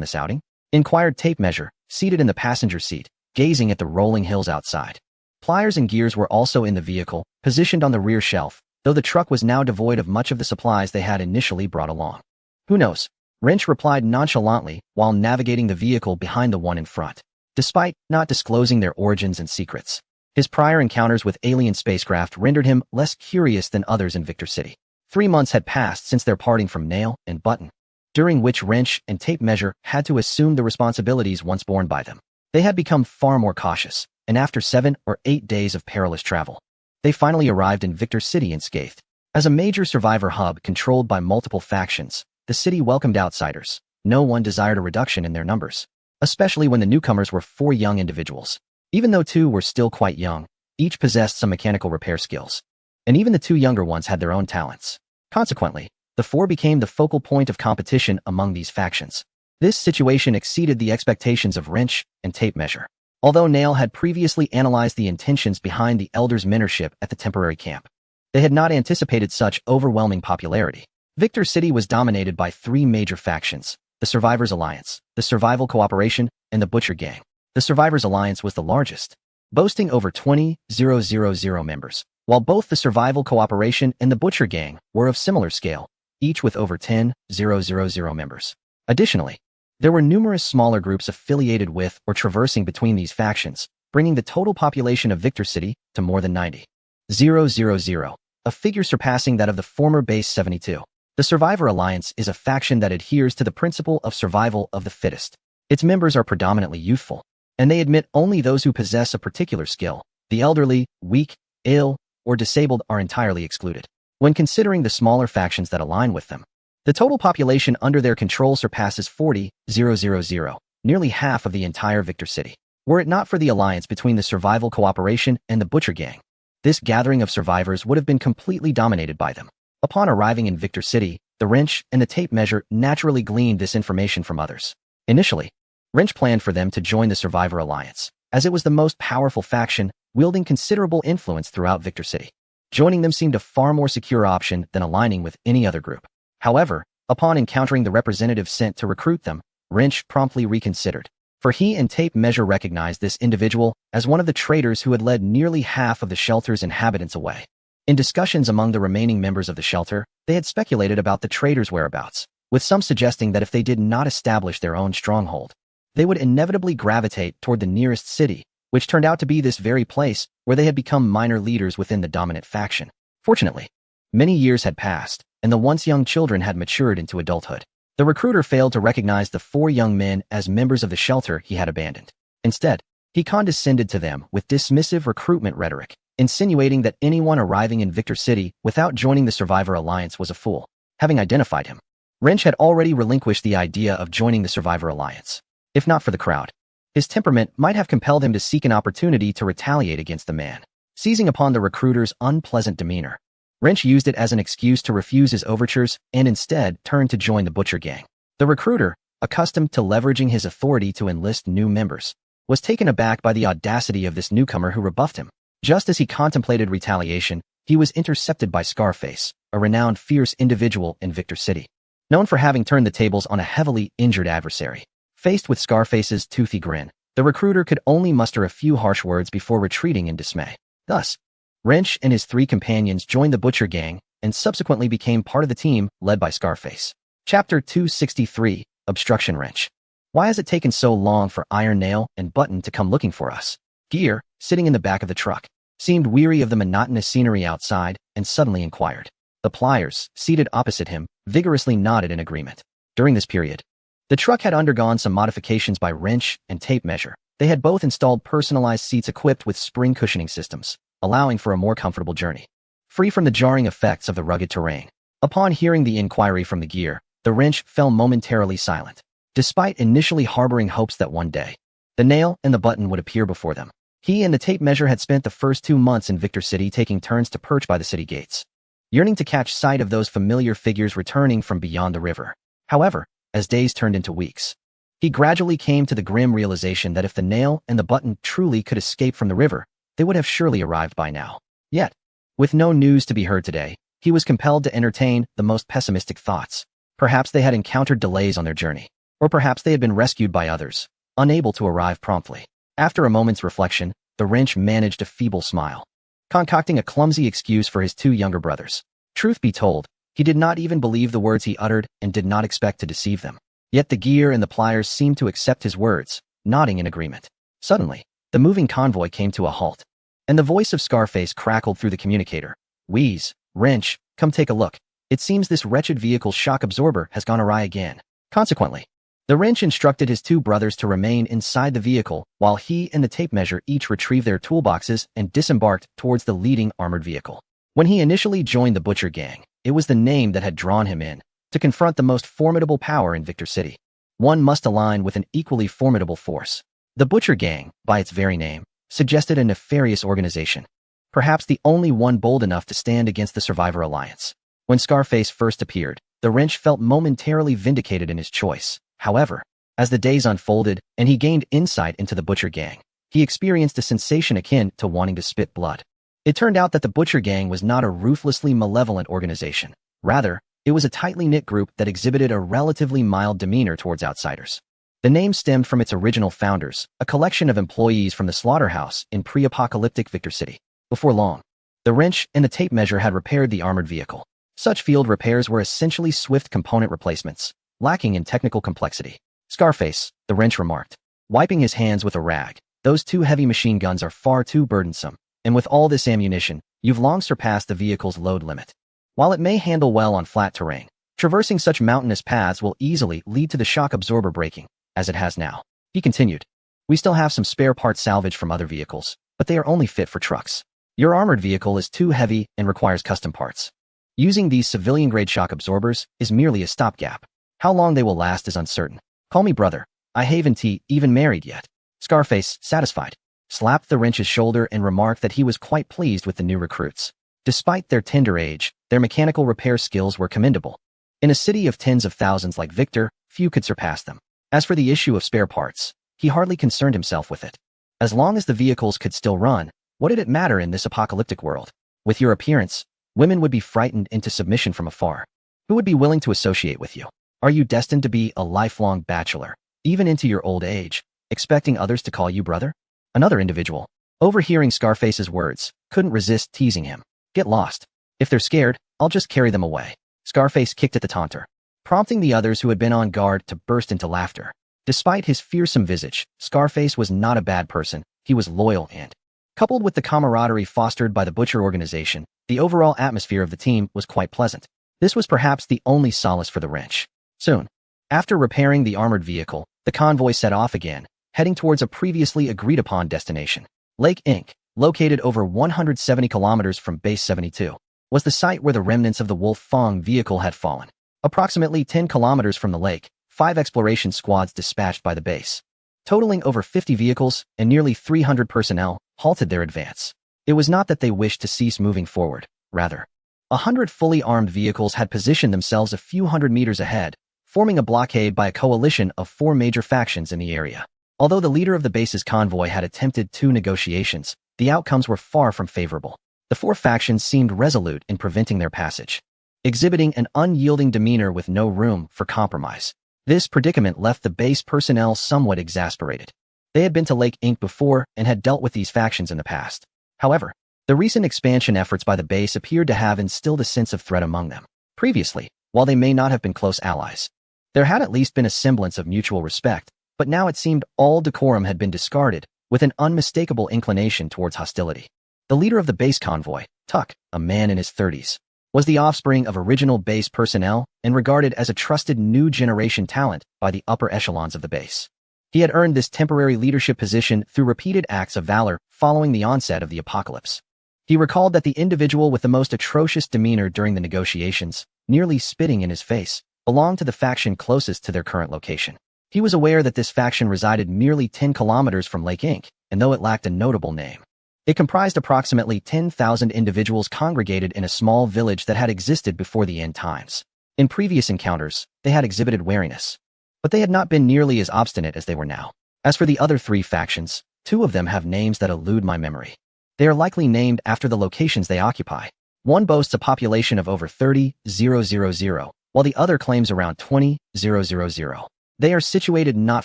this outing? Inquired Tape Measure, seated in the passenger seat, gazing at the rolling hills outside. Pliers and gears were also in the vehicle, positioned on the rear shelf, though the truck was now devoid of much of the supplies they had initially brought along. Who knows? Wrench replied nonchalantly while navigating the vehicle behind the one in front. Despite not disclosing their origins and secrets, his prior encounters with alien spacecraft rendered him less curious than others in Victor City. 3 months had passed since their parting from Nail and Button, during which Wrench and Tape Measure had to assume the responsibilities once borne by them. They had become far more cautious, and after 7 or 8 days of perilous travel, they finally arrived in Victor City unscathed. As a major survivor hub controlled by multiple factions, the city welcomed outsiders. No one desired a reduction in their numbers, especially when the newcomers were 4 young individuals. Even though 2 were still quite young, each possessed some mechanical repair skills, and even the 2 younger ones had their own talents. Consequently, the 4 became the focal point of competition among these factions. This situation exceeded the expectations of Wrench and Tape Measure. Although Nail had previously analyzed the intentions behind the Elders' mentorship at the temporary camp, they had not anticipated such overwhelming popularity. Victor City was dominated by 3 major factions: the Survivors Alliance, the Survival Cooperation, and the Butcher Gang. The Survivors Alliance was the largest, boasting over 20,000 members, while both the Survival Cooperation and the Butcher Gang were of similar scale, each with over 10,000 members. Additionally, there were numerous smaller groups affiliated with or traversing between these factions, bringing the total population of Victor City to more than 90,000, a figure surpassing that of the former Base 72. The Survivor Alliance is a faction that adheres to the principle of survival of the fittest. Its members are predominantly youthful, and they admit only those who possess a particular skill. The elderly, weak, ill, or disabled are entirely excluded. When considering the smaller factions that align with them, the total population under their control surpasses 40,000, nearly half of the entire Victor City. Were it not for the alliance between the Survival Cooperation and the Butcher Gang, this gathering of survivors would have been completely dominated by them. Upon arriving in Victor City, the Wrench and the Tape Measure naturally gleaned this information from others. Initially, Wrench planned for them to join the Survivor Alliance, as it was the most powerful faction, wielding considerable influence throughout Victor City. Joining them seemed a far more secure option than aligning with any other group. However, upon encountering the representative sent to recruit them, Wrench promptly reconsidered, for he and Tape Measure recognized this individual as one of the traitors who had led nearly half of the shelter's inhabitants away. In discussions among the remaining members of the shelter, they had speculated about the traitors' whereabouts, with some suggesting that if they did not establish their own stronghold, they would inevitably gravitate toward the nearest city, which turned out to be this very place where they had become minor leaders within the dominant faction. Fortunately, many years had passed, and the once young children had matured into adulthood. The recruiter failed to recognize the 4 young men as members of the shelter he had abandoned. Instead, he condescended to them with dismissive recruitment rhetoric, insinuating that anyone arriving in Victor City without joining the Survivor Alliance was a fool. Having identified him, Wrench had already relinquished the idea of joining the Survivor Alliance. If not for the crowd, his temperament might have compelled him to seek an opportunity to retaliate against the man. Seizing upon the recruiter's unpleasant demeanor, Wrench used it as an excuse to refuse his overtures and instead turned to join the Butcher Gang. The recruiter, accustomed to leveraging his authority to enlist new members, was taken aback by the audacity of this newcomer who rebuffed him. Just as he contemplated retaliation, he was intercepted by Scarface, a renowned fierce individual in Victor City, known for having turned the tables on a heavily injured adversary. Faced with Scarface's toothy grin, the recruiter could only muster a few harsh words before retreating in dismay. Thus, Wrench and his 3 companions joined the Butcher Gang and subsequently became part of the team led by Scarface. Chapter 263, Obstruction Wrench. Why has it taken so long for Iron Nail and Button to come looking for us? Gear, sitting in the back of the truck, seemed weary of the monotonous scenery outside and suddenly inquired. The Pliers, seated opposite him, vigorously nodded in agreement. During this period, the truck had undergone some modifications by Wrench and Tape Measure. They had both installed personalized seats equipped with spring cushioning systems, allowing for a more comfortable journey, free from the jarring effects of the rugged terrain. Upon hearing the inquiry from the gear, the Wrench fell momentarily silent. Despite initially harboring hopes that one day, the Nail and the Button would appear before them, he and the Tape Measure had spent the first 2 months in Victor City taking turns to perch by the city gates, yearning to catch sight of those familiar figures returning from beyond the river. However, as days turned into weeks, he gradually came to the grim realization that if the Nail and the Button truly could escape from the river, they would have surely arrived by now. Yet, with no news to be heard today, he was compelled to entertain the most pessimistic thoughts. Perhaps they had encountered delays on their journey, or perhaps they had been rescued by others, unable to arrive promptly. After a moment's reflection, the wrench managed a feeble smile, concocting a clumsy excuse for his two younger brothers. Truth be told, he did not even believe the words he uttered and did not expect to deceive them. Yet the gear and the pliers seemed to accept his words, nodding in agreement. Suddenly, the moving convoy came to a halt, and the voice of Scarface crackled through the communicator. "Wheeze, wrench, come take a look. It seems this wretched vehicle's shock absorber has gone awry again." Consequently, the wrench instructed his two brothers to remain inside the vehicle while he and the tape measure each retrieved their toolboxes and disembarked towards the leading armored vehicle. When he initially joined the Butcher Gang, it was the name that had drawn him in to confront the most formidable power in Victor City. One must align with an equally formidable force. The Butcher Gang, by its very name, suggested a nefarious organization, perhaps the only one bold enough to stand against the Survivor Alliance. When Scarface first appeared, the wrench felt momentarily vindicated in his choice. However, as the days unfolded and he gained insight into the Butcher Gang, he experienced a sensation akin to wanting to spit blood. It turned out that the Butcher Gang was not a ruthlessly malevolent organization. Rather, it was a tightly knit group that exhibited a relatively mild demeanor towards outsiders. The name stemmed from its original founders, a collection of employees from the slaughterhouse in pre-apocalyptic Victor City. Before long, the wrench and the tape measure had repaired the armored vehicle. Such field repairs were essentially swift component replacements, lacking in technical complexity. "Scarface," the wrench remarked, wiping his hands with a rag, "those two heavy machine guns are far too burdensome, and with all this ammunition, you've long surpassed the vehicle's load limit. While it may handle well on flat terrain, traversing such mountainous paths will easily lead to the shock absorber breaking, as it has now." He continued, "We still have some spare parts salvaged from other vehicles, but they are only fit for trucks. Your armored vehicle is too heavy and requires custom parts. Using these civilian-grade shock absorbers is merely a stopgap. How long they will last is uncertain. Call me brother. I haven't even married yet." Scarface, satisfied, slapped the wrench's shoulder and remarked that he was quite pleased with the new recruits. Despite their tender age, their mechanical repair skills were commendable. In a city of tens of thousands like Victor, few could surpass them. As for the issue of spare parts, he hardly concerned himself with it. As long as the vehicles could still run, what did it matter in this apocalyptic world? With your appearance, women would be frightened into submission from afar. Who would be willing to associate with you? Are you destined to be a lifelong bachelor, even into your old age, expecting others to call you brother? Another individual, overhearing Scarface's words, couldn't resist teasing him. "Get lost. If they're scared, I'll just carry them away." Scarface kicked at the taunter, prompting the others who had been on guard to burst into laughter. Despite his fearsome visage, Scarface was not a bad person. He was loyal and, coupled with the camaraderie fostered by the Butcher organization, the overall atmosphere of the team was quite pleasant. This was perhaps the only solace for the wrench. Soon, after repairing the armored vehicle, the convoy set off again, heading towards a previously agreed-upon destination. Lake Inc., located over 170 kilometers from Base 72, was the site where the remnants of the Wolf Fong vehicle had fallen. Approximately 10 kilometers from the lake, 5 exploration squads dispatched by the base, totaling over 50 vehicles and nearly 300 personnel, halted their advance. It was not that they wished to cease moving forward. Rather, 100 fully armed vehicles had positioned themselves a few hundred meters ahead, forming a blockade by a coalition of 4 major factions in the area. Although the leader of the base's convoy had attempted 2 negotiations, the outcomes were far from favorable. The 4 factions seemed resolute in preventing their passage, exhibiting an unyielding demeanor with no room for compromise. This predicament left the base personnel somewhat exasperated. They had been to Lake Inc. before and had dealt with these factions in the past. However, the recent expansion efforts by the base appeared to have instilled a sense of threat among them. Previously, while they may not have been close allies, there had at least been a semblance of mutual respect, but now it seemed all decorum had been discarded, with an unmistakable inclination towards hostility. The leader of the base convoy, Tuck, a man in his 30s, was the offspring of original base personnel and regarded as a trusted new generation talent by the upper echelons of the base. He had earned this temporary leadership position through repeated acts of valor following the onset of the apocalypse. He recalled that the individual with the most atrocious demeanor during the negotiations, nearly spitting in his face, belonged to the faction closest to their current location. He was aware that this faction resided merely 10 kilometers from Lake Inc., and though it lacked a notable name, it comprised approximately 10,000 individuals congregated in a small village that had existed before the end times. In previous encounters, they had exhibited wariness, but they had not been nearly as obstinate as they were now. As for the other 3 factions, 2 of them have names that elude my memory. They are likely named after the locations they occupy. One boasts a population of over 30,000, while the other claims around 20,000. They are situated not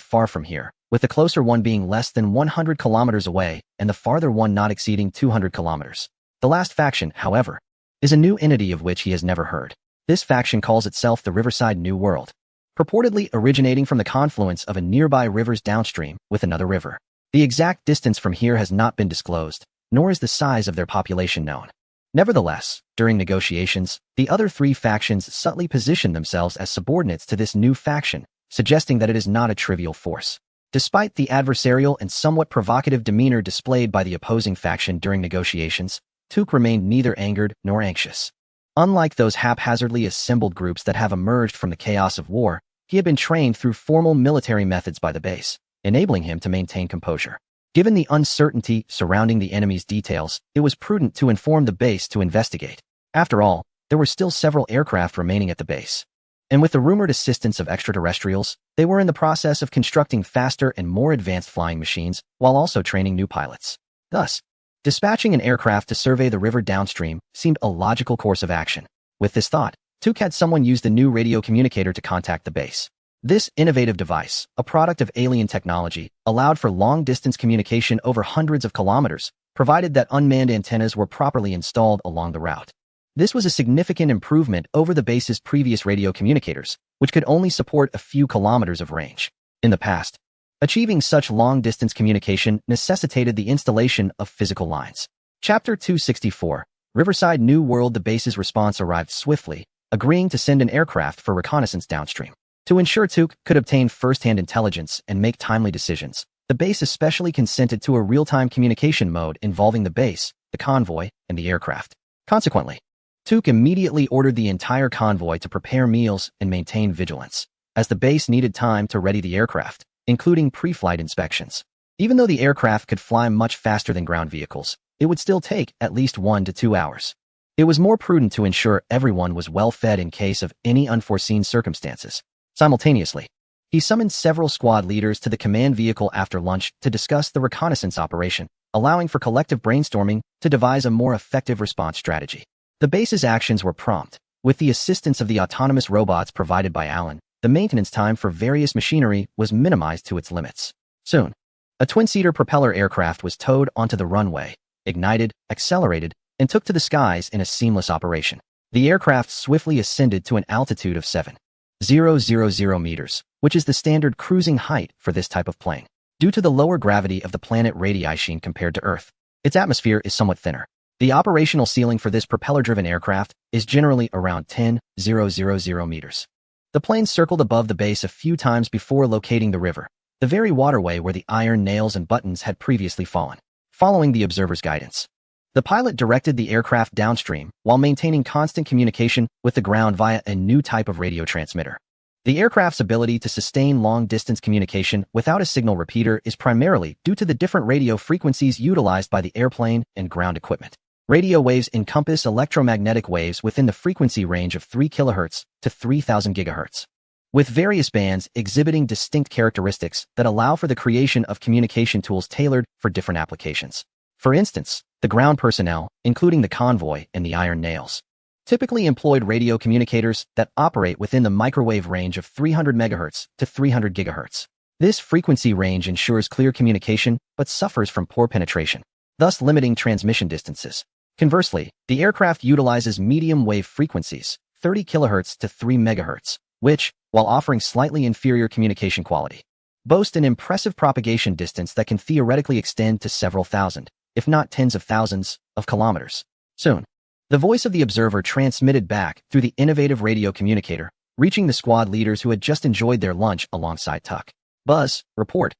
far from here, with the closer one being less than 100 kilometers away and the farther one not exceeding 200 kilometers. The last faction, however, is a new entity of which he has never heard. This faction calls itself the Riverside New World, purportedly originating from the confluence of a nearby river's downstream with another river. The exact distance from here has not been disclosed, nor is the size of their population known. Nevertheless, during negotiations, the other three factions subtly position themselves as subordinates to this new faction, suggesting that it is not a trivial force. Despite the adversarial and somewhat provocative demeanor displayed by the opposing faction during negotiations, Tuk remained neither angered nor anxious. Unlike those haphazardly assembled groups that have emerged from the chaos of war, he had been trained through formal military methods by the base, enabling him to maintain composure. Given the uncertainty surrounding the enemy's details, it was prudent to inform the base to investigate. After all, there were still several aircraft remaining at the base. And with the rumored assistance of extraterrestrials, they were in the process of constructing faster and more advanced flying machines while also training new pilots. Thus, dispatching an aircraft to survey the river downstream seemed a logical course of action. With this thought, Tuk had someone use the new radio communicator to contact the base. This innovative device, a product of alien technology, allowed for long-distance communication over hundreds of kilometers, provided that unmanned antennas were properly installed along the route. This was a significant improvement over the base's previous radio communicators, which could only support a few kilometers of range. In the past, achieving such long-distance communication necessitated the installation of physical lines. Chapter 264, Riverside New World. The base's response arrived swiftly, agreeing to send an aircraft for reconnaissance downstream. To ensure Tuk could obtain first-hand intelligence and make timely decisions, the base especially consented to a real-time communication mode involving the base, the convoy, and the aircraft. Consequently, Tuk immediately ordered the entire convoy to prepare meals and maintain vigilance, as the base needed time to ready the aircraft, including pre-flight inspections. Even though the aircraft could fly much faster than ground vehicles, it would still take at least 1 to 2 hours. It was more prudent to ensure everyone was well fed in case of any unforeseen circumstances. Simultaneously, he summoned several squad leaders to the command vehicle after lunch to discuss the reconnaissance operation, allowing for collective brainstorming to devise a more effective response strategy. The base's actions were prompt. With the assistance of the autonomous robots provided by Alan, the maintenance time for various machinery was minimized to its limits. Soon, a twin-seater propeller aircraft was towed onto the runway, ignited, accelerated, and took to the skies in a seamless operation. The aircraft swiftly ascended to an altitude of 7,000 meters, which is the standard cruising height for this type of plane. Due to the lower gravity of the planet Radiation compared to Earth, its atmosphere is somewhat thinner. The operational ceiling for this propeller-driven aircraft is generally around 10,000 meters. The plane circled above the base a few times before locating the river, the very waterway where the iron nails and buttons had previously fallen. Following the observer's guidance, the pilot directed the aircraft downstream while maintaining constant communication with the ground via a new type of radio transmitter. The aircraft's ability to sustain long-distance communication without a signal repeater is primarily due to the different radio frequencies utilized by the airplane and ground equipment. Radio waves encompass electromagnetic waves within the frequency range of 3 kHz to 3,000 GHz, with various bands exhibiting distinct characteristics that allow for the creation of communication tools tailored for different applications. For instance, the ground personnel, including the convoy and the iron nails, typically employed radio communicators that operate within the microwave range of 300 MHz to 300 GHz. This frequency range ensures clear communication but suffers from poor penetration, thus limiting transmission distances. Conversely, the aircraft utilizes medium wave frequencies, 30 kHz to 3 MHz, which, while offering slightly inferior communication quality, boast an impressive propagation distance that can theoretically extend to several thousand, if not tens of thousands, of kilometers. Soon, the voice of the observer transmitted back through the innovative radio communicator, reaching the squad leaders who had just enjoyed their lunch alongside Tuk. Buzz, report.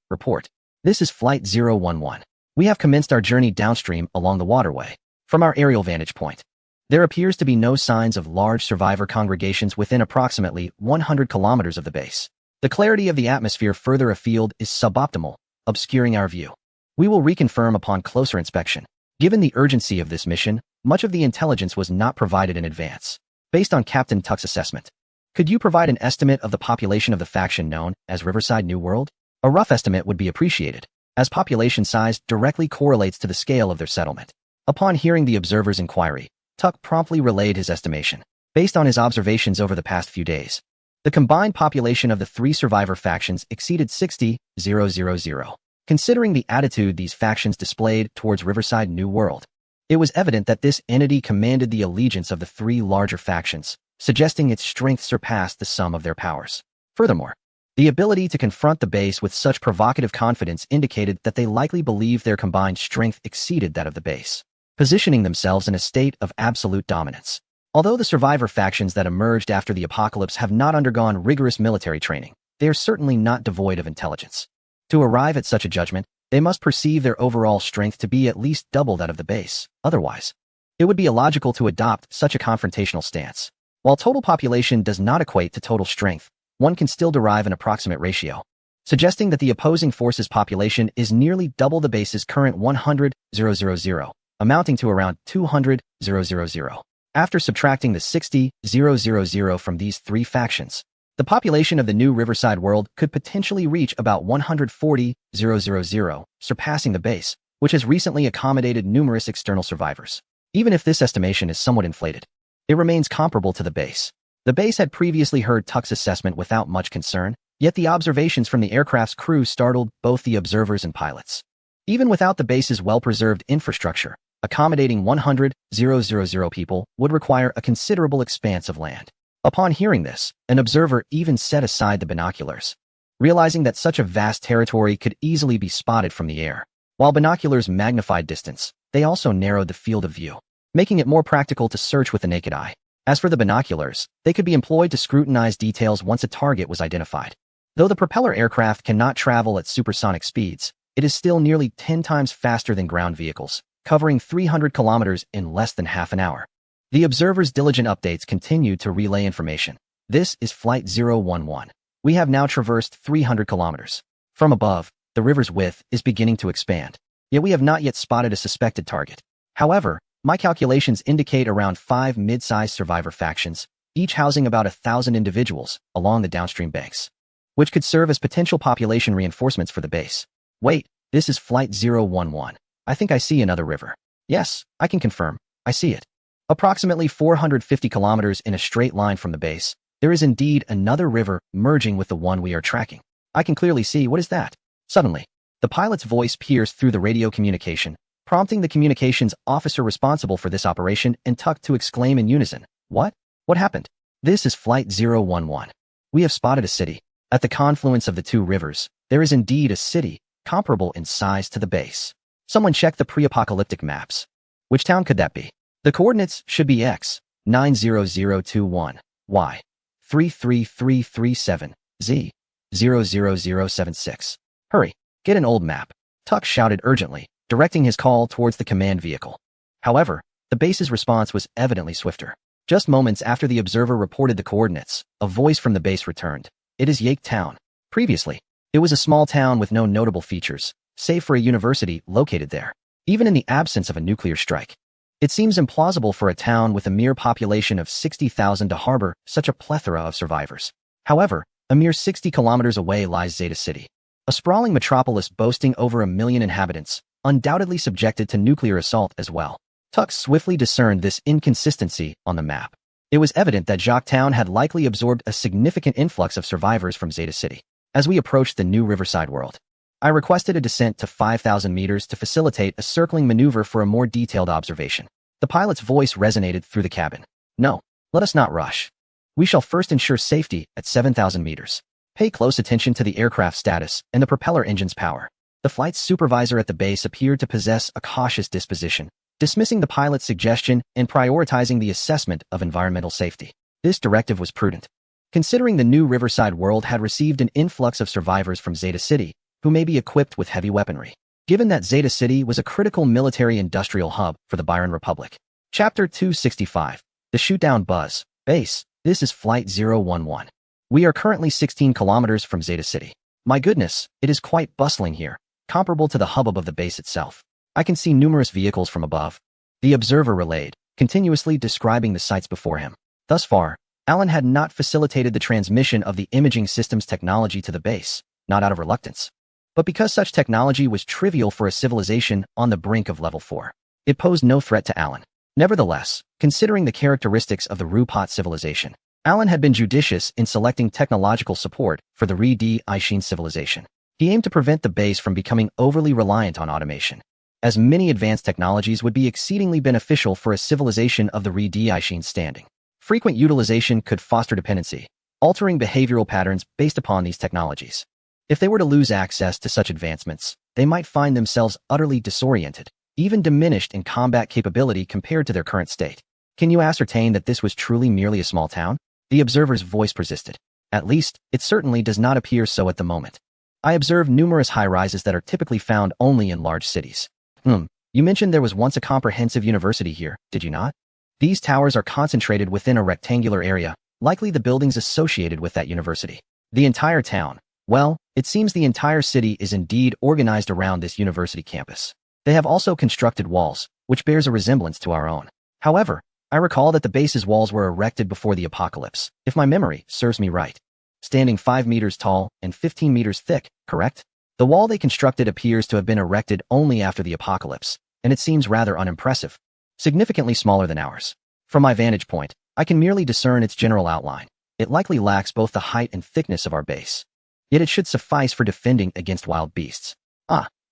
This is Flight 011. We have commenced our journey downstream along the waterway. From our aerial vantage point, there appears to be no signs of large survivor congregations within approximately 100 kilometers of the base. The clarity of the atmosphere further afield is suboptimal, obscuring our view. We will reconfirm upon closer inspection. Given the urgency of this mission, much of the intelligence was not provided in advance. Based on Captain Tuk's assessment, could you provide an estimate of the population of the faction known as Riverside New World? A rough estimate would be appreciated, as population size directly correlates to the scale of their settlement. Upon hearing the observer's inquiry, Tuk promptly relayed his estimation. Based on his observations over the past few days, the combined population of the three survivor factions exceeded 60,000. Considering the attitude these factions displayed towards Riverside New World, it was evident that this entity commanded the allegiance of the three larger factions, suggesting its strength surpassed the sum of their powers. Furthermore, the ability to confront the base with such provocative confidence indicated that they likely believed their combined strength exceeded that of the base, positioning themselves in a state of absolute dominance. Although the survivor factions that emerged after the apocalypse have not undergone rigorous military training, they are certainly not devoid of intelligence. To arrive at such a judgment, they must perceive their overall strength to be at least double that of the base. Otherwise, it would be illogical to adopt such a confrontational stance. While total population does not equate to total strength, one can still derive an approximate ratio, suggesting that the opposing force's population is nearly double the base's current 100,000, amounting to around 200,000. After subtracting the 60,000 from these three factions, the population of the new Riverside world could potentially reach about 140,000, surpassing the base, which has recently accommodated numerous external survivors. Even if this estimation is somewhat inflated, it remains comparable to the base. The base had previously heard Tuck's assessment without much concern, yet the observations from the aircraft's crew startled both the observers and pilots. Even without the base's well-preserved infrastructure, accommodating 100,000 people would require a considerable expanse of land. Upon hearing this, an observer even set aside the binoculars, realizing that such a vast territory could easily be spotted from the air. While binoculars magnified distance, they also narrowed the field of view, making it more practical to search with the naked eye. As for the binoculars, they could be employed to scrutinize details once a target was identified. Though the propeller aircraft cannot travel at supersonic speeds, it is still nearly 10 times faster than ground vehicles, covering 300 kilometers in less than half an hour. The observer's diligent updates continued to relay information. This is Flight 011. We have now traversed 300 kilometers. From above, the river's width is beginning to expand, yet we have not yet spotted a suspected target. However, my calculations indicate around 5 mid-sized survivor factions, each housing about 1,000 individuals along the downstream banks, which could serve as potential population reinforcements for the base. Wait, this is Flight 011. I think I see another river. Yes, I can confirm. I see it. Approximately 450 kilometers in a straight line from the base, there is indeed another river merging with the one we are tracking. I can clearly see. What is that? Suddenly, the pilot's voice pierced through the radio communication, prompting the communications officer responsible for this operation and Tuck to exclaim in unison, "What? What happened?" This is Flight 011. We have spotted a city. At the confluence of the two rivers, there is indeed a city, comparable in size to the base. Someone check the pre-apocalyptic maps. Which town could that be? The coordinates should be X, 90021, Y, 33337, Z, 00076. Hurry, get an old map. Tuck shouted urgently, directing his call towards the command vehicle. However, the base's response was evidently swifter. Just moments after the observer reported the coordinates, a voice from the base returned. It is Yake Town. Previously, it was a small town with no notable features, save for a university located there. Even in the absence of a nuclear strike, it seems implausible for a town with a mere population of 60,000 to harbor such a plethora of survivors. However, a mere 60 kilometers away lies Zeta City, a sprawling metropolis boasting over 1 million inhabitants, undoubtedly subjected to nuclear assault as well. Tuck swiftly discerned this inconsistency on the map. It was evident that Jocktown had likely absorbed a significant influx of survivors from Zeta City. As we approached the new Riverside world, I requested a descent to 5,000 meters to facilitate a circling maneuver for a more detailed observation. The pilot's voice resonated through the cabin. No, let us not rush. We shall first ensure safety at 7,000 meters. Pay close attention to the aircraft status and the propeller engine's power. The flight supervisor at the base appeared to possess a cautious disposition, dismissing the pilot's suggestion and prioritizing the assessment of environmental safety. This directive was prudent, considering the new Riverside world had received an influx of survivors from Zeta City, who may be equipped with heavy weaponry, given that Zeta City was a critical military-industrial hub for the Byron Republic. Chapter 265, The Shootdown Buzz. Base, this is Flight 011. We are currently 16 kilometers from Zeta City. My goodness, it is quite bustling here, comparable to the hubbub of the base itself. I can see numerous vehicles from above. The observer relayed, continuously describing the sights before him. Thus far, Alan had not facilitated the transmission of the imaging system's technology to the base, not out of reluctance, but because such technology was trivial for a civilization on the brink of level 4. It posed no threat to Alan. Nevertheless, considering the characteristics of the Ru-Pot civilization, Alan had been judicious in selecting technological support for the Ri-Di-Aishin civilization. He aimed to prevent the base from becoming overly reliant on automation, as many advanced technologies would be exceedingly beneficial for a civilization of the Ri-Di-Aishin standing. Frequent utilization could foster dependency, altering behavioral patterns based upon these technologies. If they were to lose access to such advancements, they might find themselves utterly disoriented, even diminished in combat capability compared to their current state. Can you ascertain that this was truly merely a small town? The observer's voice persisted. At least, it certainly does not appear so at the moment. I observe numerous high-rises that are typically found only in large cities. You mentioned there was once a comprehensive university here, did you not? These towers are concentrated within a rectangular area, likely the buildings associated with that university. The entire town. Well, it seems the entire city is indeed organized around this university campus. They have also constructed walls, which bears a resemblance to our own. However, I recall that the base's walls were erected before the apocalypse, if my memory serves me right. Standing 5 meters tall and 15 meters thick, correct? The wall they constructed appears to have been erected only after the apocalypse, and it seems rather unimpressive. Significantly smaller than ours. From my vantage point, I can merely discern its general outline. It likely lacks both the height and thickness of our base. Yet it should suffice for defending against wild beasts.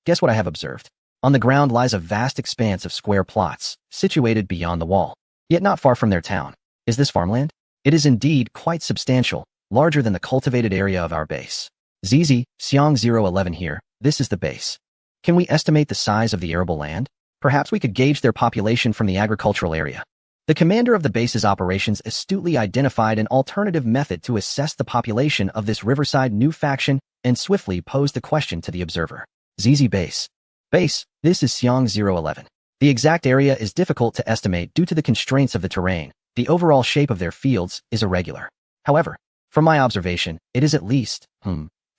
Guess what I have observed? On the ground lies a vast expanse of square plots, situated beyond the wall, yet not far from their town. Is this farmland? It is indeed quite substantial, larger than the cultivated area of our base. ZZ, Xiang 011 here, this is the base. Can we estimate the size of the arable land? Perhaps we could gauge their population from the agricultural area. The commander of the base's operations astutely identified an alternative method to assess the population of this riverside new faction and swiftly posed the question to the observer. ZZ Base. Base, this is Xiang 011. The exact area is difficult to estimate due to the constraints of the terrain. The overall shape of their fields is irregular. However, from my observation, it is at least,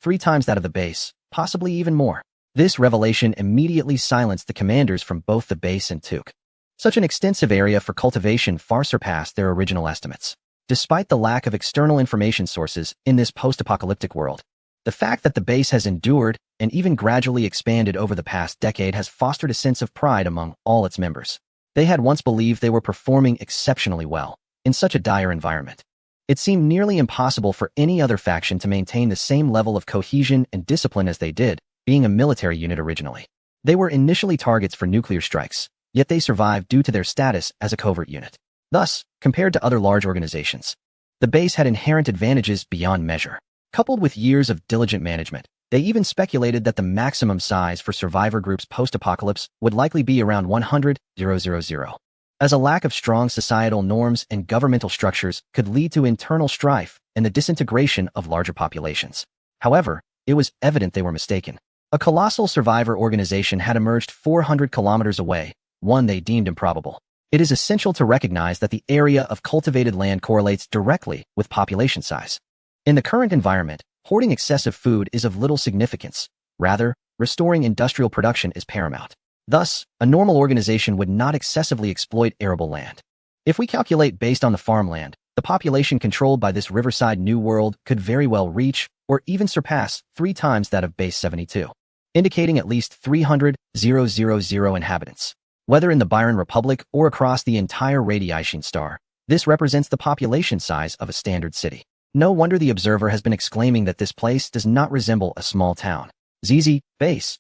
3 times that of the base, possibly even more. This revelation immediately silenced the commanders from both the base and Tuk. Such an extensive area for cultivation far surpassed their original estimates. Despite the lack of external information sources in this post-apocalyptic world, the fact that the base has endured and even gradually expanded over the past decade has fostered a sense of pride among all its members. They had once believed they were performing exceptionally well in such a dire environment. It seemed nearly impossible for any other faction to maintain the same level of cohesion and discipline as they did, being a military unit originally. They were initially targets for nuclear strikes, yet they survived due to their status as a covert unit. Thus, compared to other large organizations, the base had inherent advantages beyond measure. Coupled with years of diligent management, they even speculated that the maximum size for survivor groups post-apocalypse would likely be around 100,000. As a lack of strong societal norms and governmental structures could lead to internal strife and the disintegration of larger populations. However, it was evident they were mistaken. A colossal survivor organization had emerged 400 kilometers away, one they deemed improbable. It is essential to recognize that the area of cultivated land correlates directly with population size. In the current environment, hoarding excessive food is of little significance. Rather, restoring industrial production is paramount. Thus, a normal organization would not excessively exploit arable land. If we calculate based on the farmland, the population controlled by this riverside New World could very well reach or even surpass 3 times that of Base 72, indicating at least 300,000 inhabitants. Whether in the Byron Republic or across the entire Radiation Star, this represents the population size of a standard city. No wonder the observer has been exclaiming that this place does not resemble a small town. ZZ, base,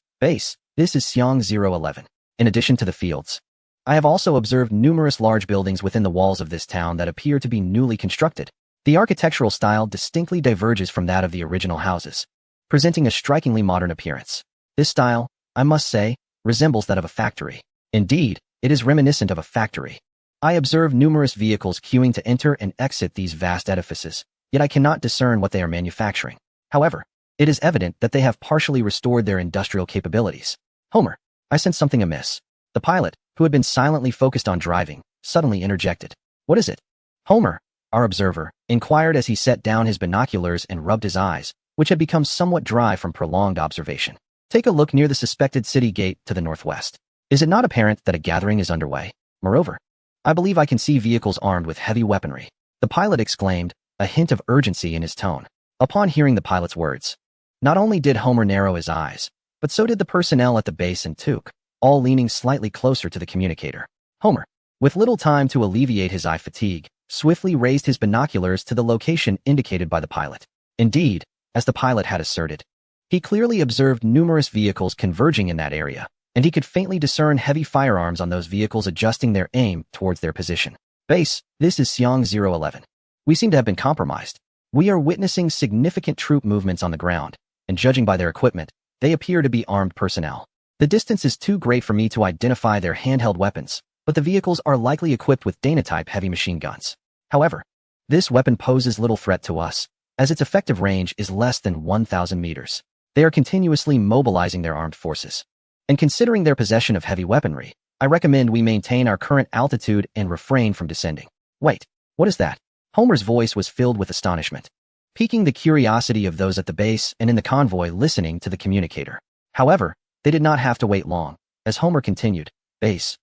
this is Xiang 011. In addition to the fields, I have also observed numerous large buildings within the walls of this town that appear to be newly constructed. The architectural style distinctly diverges from that of the original houses, presenting a strikingly modern appearance. This style, I must say, resembles that of a factory. Indeed, it is reminiscent of a factory. I observe numerous vehicles queuing to enter and exit these vast edifices, yet I cannot discern what they are manufacturing. However, it is evident that they have partially restored their industrial capabilities. Homer, I sense something amiss. The pilot, who had been silently focused on driving, suddenly interjected. What is it? Homer, our observer, inquired as he set down his binoculars and rubbed his eyes, which had become somewhat dry from prolonged observation. Take a look near the suspected city gate to the northwest. Is it not apparent that a gathering is underway? Moreover, I believe I can see vehicles armed with heavy weaponry. The pilot exclaimed, a hint of urgency in his tone. Upon hearing the pilot's words, not only did Homer narrow his eyes, but so did the personnel at the base and Tuk, all leaning slightly closer to the communicator. Homer, With little time to alleviate his eye fatigue, swiftly raised his binoculars to the location indicated by the pilot. Indeed, as the pilot had asserted, he clearly observed numerous vehicles converging in that area, and he could faintly discern heavy firearms on those vehicles adjusting their aim towards their position. Base, this is Xiang 011. We seem to have been compromised. We are witnessing significant troop movements on the ground, and judging by their equipment, they appear to be armed personnel. The distance is too great for me to identify their handheld weapons, but the vehicles are likely equipped with Dana-type heavy machine guns. However, this weapon poses little threat to us, as its effective range is less than 1,000 meters. They are continuously mobilizing their armed forces. And considering their possession of heavy weaponry, I recommend we maintain our current altitude and refrain from descending. Wait, what is that? Homer's voice was filled with astonishment, piquing the curiosity of those at the base and in the convoy listening to the communicator. However, they did not have to wait long, as Homer continued. Base.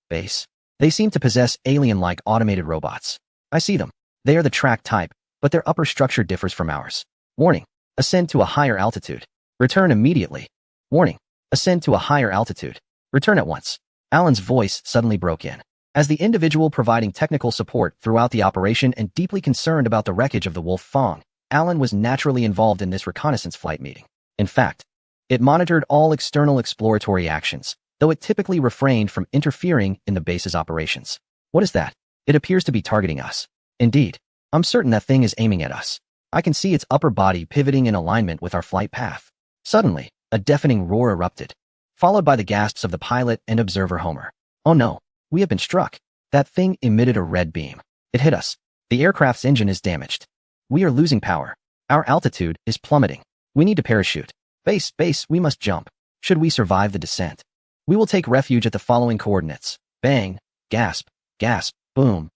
They seem to possess alien-like automated robots. I see them. They are the track type, but their upper structure differs from ours. Warning. Ascend to a higher altitude. Return immediately. Warning. Ascend to a higher altitude. Return at once. Alan's voice suddenly broke in. As the individual providing technical support throughout the operation and deeply concerned about the wreckage of the Wolf Fong, Alan was naturally involved in this reconnaissance flight meeting. In fact, it monitored all external exploratory actions, though it typically refrained from interfering in the base's operations. What is that? It appears to be targeting us. Indeed, I'm certain that thing is aiming at us. I can see its upper body pivoting in alignment with our flight path. Suddenly, a deafening roar erupted, followed by the gasps of the pilot and observer Homer. Oh no, we have been struck. That thing emitted a red beam. It hit us. The aircraft's engine is damaged. We are losing power. Our altitude is plummeting. We need to parachute. Base, we must jump. Should we survive the descent? We will take refuge at the following coordinates. Bang, gasp, boom,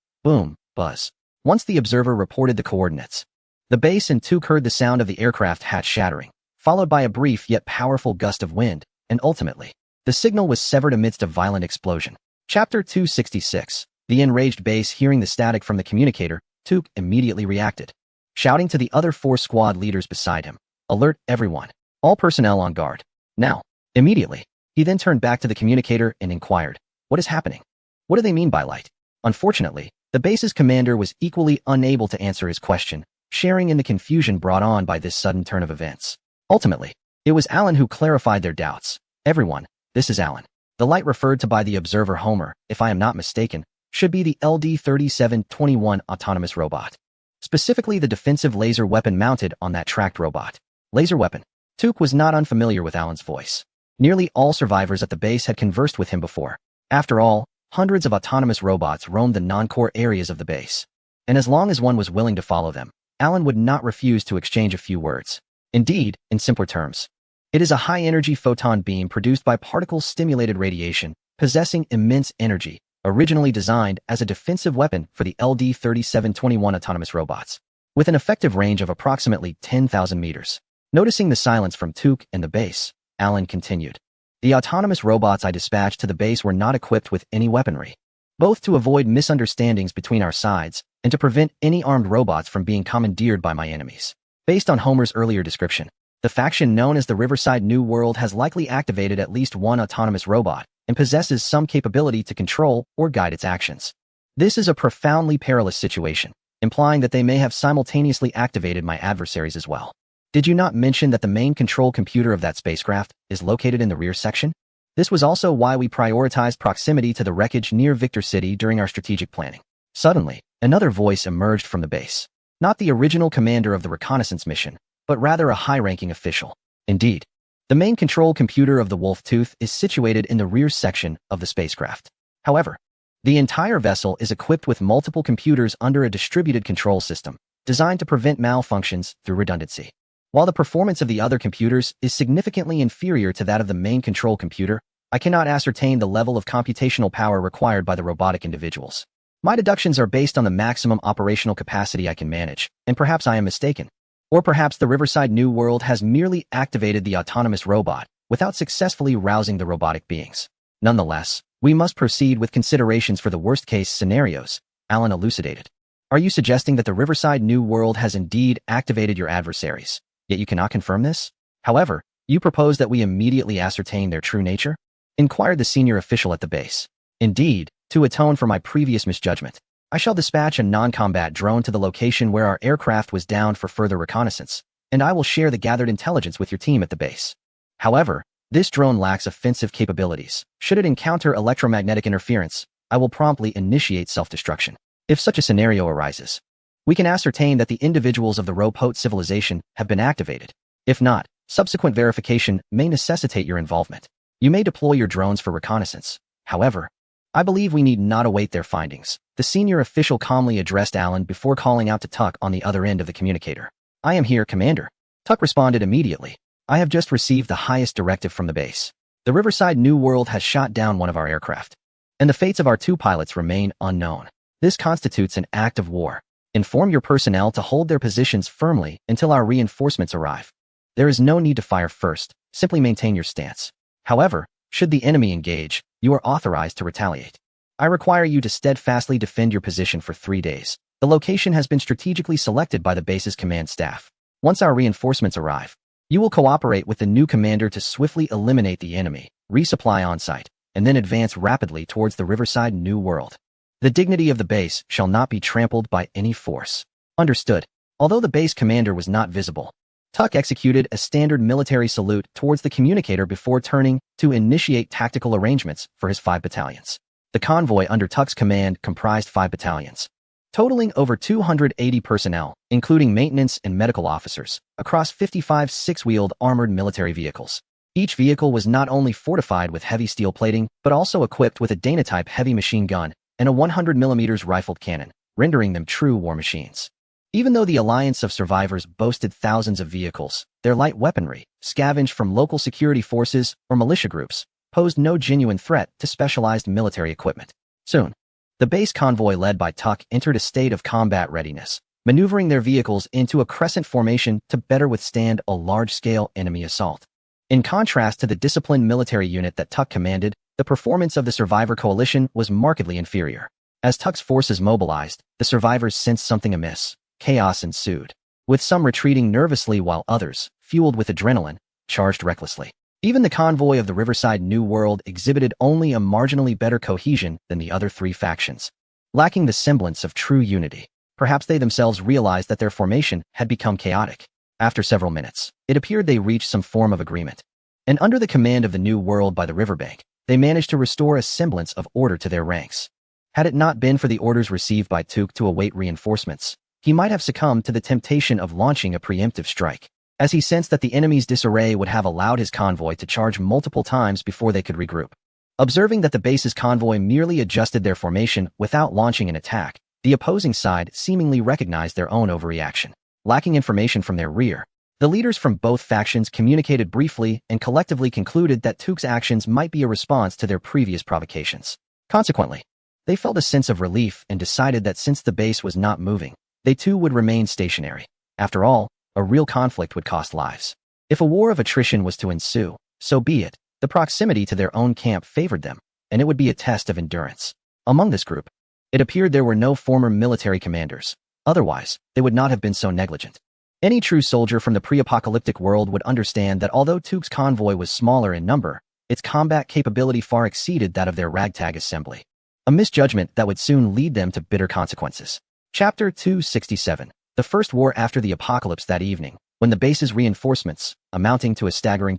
buzz. Once the observer reported the coordinates, the base and Took heard the sound of the aircraft hatch shattering, followed by a brief yet powerful gust of wind, and ultimately, the signal was severed amidst a violent explosion. Chapter 266. The enraged base hearing the static from the communicator, Took immediately reacted, shouting to the other 4 squad leaders beside him. Alert everyone. All personnel on guard. Now. Immediately. He then turned back to the communicator and inquired, what is happening? What do they mean by light? Unfortunately, the base's commander was equally unable to answer his question, sharing in the confusion brought on by this sudden turn of events. Ultimately, it was Alan who clarified their doubts. Everyone, this is Alan. The light referred to by the observer Homer, if I am not mistaken, should be the LD-3721 autonomous robot. Specifically the defensive laser weapon mounted on that tracked robot. Laser weapon. Took was not unfamiliar with Alan's voice. Nearly all survivors at the base had conversed with him before. After all, hundreds of autonomous robots roamed the non-core areas of the base. And as long as one was willing to follow them, Alan would not refuse to exchange a few words. Indeed, in simpler terms, it is a high-energy photon beam produced by particle-stimulated radiation, possessing immense energy, originally designed as a defensive weapon for the LD-3721 autonomous robots, with an effective range of approximately 10,000 meters. Noticing the silence from Took and the base, Alan continued. The autonomous robots I dispatched to the base were not equipped with any weaponry, both to avoid misunderstandings between our sides and to prevent any armed robots from being commandeered by my enemies. Based on Homer's earlier description, the faction known as the Riverside New World has likely activated at least one autonomous robot and possesses some capability to control or guide its actions. This is a profoundly perilous situation, implying that they may have simultaneously activated my adversaries as well. Did you not mention that the main control computer of that spacecraft is located in the rear section? This was also why we prioritized proximity to the wreckage near Victor City during our strategic planning. Suddenly, another voice emerged from the base. Not the original commander of the reconnaissance mission, but rather a high-ranking official. Indeed, the main control computer of the Wolf Tooth is situated in the rear section of the spacecraft. However, the entire vessel is equipped with multiple computers under a distributed control system, designed to prevent malfunctions through redundancy. While the performance of the other computers is significantly inferior to that of the main control computer, I cannot ascertain the level of computational power required by the robotic individuals. My deductions are based on the maximum operational capacity I can manage, and perhaps I am mistaken. Or perhaps the Riverside New World has merely activated the autonomous robot without successfully rousing the robotic beings. Nonetheless, we must proceed with considerations for the worst-case scenarios, Alan elucidated. Are you suggesting that the Riverside New World has indeed activated your adversaries, yet you cannot confirm this? However, you propose that we immediately ascertain their true nature? Inquired the senior official at the base. Indeed, To atone for my previous misjudgment, I shall dispatch a non-combat drone to the location where our aircraft was downed for further reconnaissance, and I will share the gathered intelligence with your team at the base. However, this drone lacks offensive capabilities. Should it encounter electromagnetic interference, I will promptly initiate self-destruction. If such a scenario arises, we can ascertain that the individuals of the Ropote civilization have been activated. If not, subsequent verification may necessitate your involvement. You may deploy your drones for reconnaissance. However, I believe we need not await their findings. The senior official calmly addressed Alan before calling out to Tuck on the other end of the communicator. I am here, Commander. Tuck responded immediately. I have just received the highest directive from the base. The Riverside New World has shot down one of our aircraft, and the fates of our 2 pilots remain unknown. This constitutes an act of war. Inform your personnel to hold their positions firmly until our reinforcements arrive. There is no need to fire first. Simply maintain your stance. However, should the enemy engage, you are authorized to retaliate. I require you to steadfastly defend your position for 3 days. The location has been strategically selected by the base's command staff. Once our reinforcements arrive, you will cooperate with the new commander to swiftly eliminate the enemy, resupply on-site, and then advance rapidly towards the Riverside New World. The dignity of the base shall not be trampled by any force. Understood. Although the base commander was not visible, Tuck executed a standard military salute towards the communicator before turning to initiate tactical arrangements for his 5 battalions. The convoy under Tuck's command comprised 5 battalions, totaling over 280 personnel, including maintenance and medical officers, across 55 6-wheeled armored military vehicles. Each vehicle was not only fortified with heavy steel plating, but also equipped with a Dana-type heavy machine gun and a 100mm rifled cannon, rendering them true war machines. Even though the Alliance of Survivors boasted thousands of vehicles, their light weaponry, scavenged from local security forces or militia groups, posed no genuine threat to specialized military equipment. Soon, the base convoy led by Tuck entered a state of combat readiness, maneuvering their vehicles into a crescent formation to better withstand a large-scale enemy assault. In contrast to the disciplined military unit that Tuck commanded, the performance of the Survivor Coalition was markedly inferior. As Tuck's forces mobilized, the survivors sensed something amiss. Chaos ensued, with some retreating nervously while others, fueled with adrenaline, charged recklessly. Even the convoy of the Riverside New World exhibited only a marginally better cohesion than the other 3 factions, lacking the semblance of true unity. Perhaps they themselves realized that their formation had become chaotic. After several minutes, it appeared they reached some form of agreement, and under the command of the New World by the riverbank, they managed to restore a semblance of order to their ranks. Had it not been for the orders received by Tuke to await reinforcements, he might have succumbed to the temptation of launching a preemptive strike, as he sensed that the enemy's disarray would have allowed his convoy to charge multiple times before they could regroup. Observing that the base's convoy merely adjusted their formation without launching an attack, the opposing side seemingly recognized their own overreaction. Lacking information from their rear, the leaders from both factions communicated briefly and collectively concluded that Tuke's actions might be a response to their previous provocations. Consequently, they felt a sense of relief and decided that since the base was not moving, they too would remain stationary. After all, a real conflict would cost lives. If a war of attrition was to ensue, so be it. The proximity to their own camp favored them, and it would be a test of endurance. Among this group, it appeared there were no former military commanders. Otherwise, they would not have been so negligent. Any true soldier from the pre-apocalyptic world would understand that although Tuke's convoy was smaller in number, its combat capability far exceeded that of their ragtag assembly. A misjudgment that would soon lead them to bitter consequences. Chapter 267. The first war after the apocalypse. That evening, when the base's reinforcements, amounting to a staggering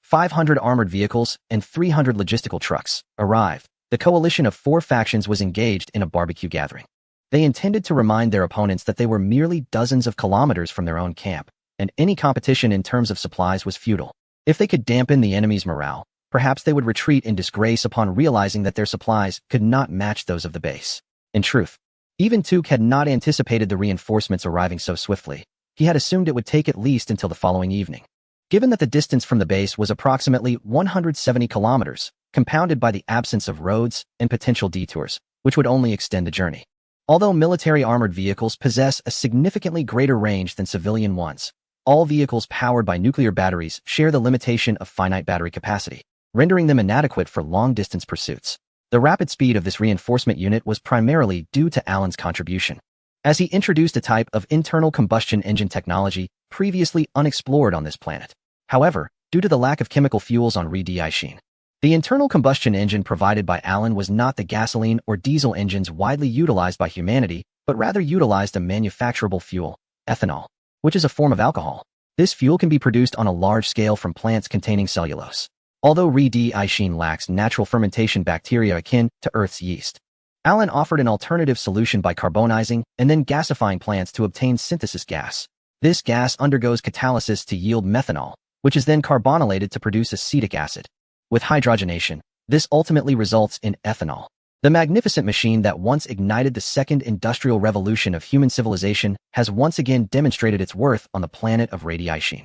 500 armored vehicles and 300 logistical trucks, arrived, the coalition of 4 factions was engaged in a barbecue gathering. They intended to remind their opponents that they were merely dozens of kilometers from their own camp, and any competition in terms of supplies was futile. If they could dampen the enemy's morale, perhaps they would retreat in disgrace upon realizing that their supplies could not match those of the base. In truth, even Tuke had not anticipated the reinforcements arriving so swiftly. He had assumed it would take at least until the following evening. Given that the distance from the base was approximately 170 kilometers, compounded by the absence of roads and potential detours, which would only extend the journey. Although military armored vehicles possess a significantly greater range than civilian ones, all vehicles powered by nuclear batteries share the limitation of finite battery capacity, rendering them inadequate for long-distance pursuits. The rapid speed of this reinforcement unit was primarily due to Alan's contribution, as he introduced a type of internal combustion engine technology previously unexplored on this planet. However, due to the lack of chemical fuels on Re-Diishine, The internal combustion engine provided by Allen was not the gasoline or diesel engines widely utilized by humanity, but rather utilized a manufacturable fuel, ethanol, which is a form of alcohol. This fuel can be produced on a large scale from plants containing cellulose. Although redeicing lacks natural fermentation bacteria akin to Earth's yeast, Allen offered an alternative solution by carbonizing and then gasifying plants to obtain synthesis gas. This gas undergoes catalysis to yield methanol, which is then carbonylated to produce acetic acid. With hydrogenation, this ultimately results in ethanol. The magnificent machine that once ignited the second industrial revolution of human civilization has once again demonstrated its worth on the planet of radiation.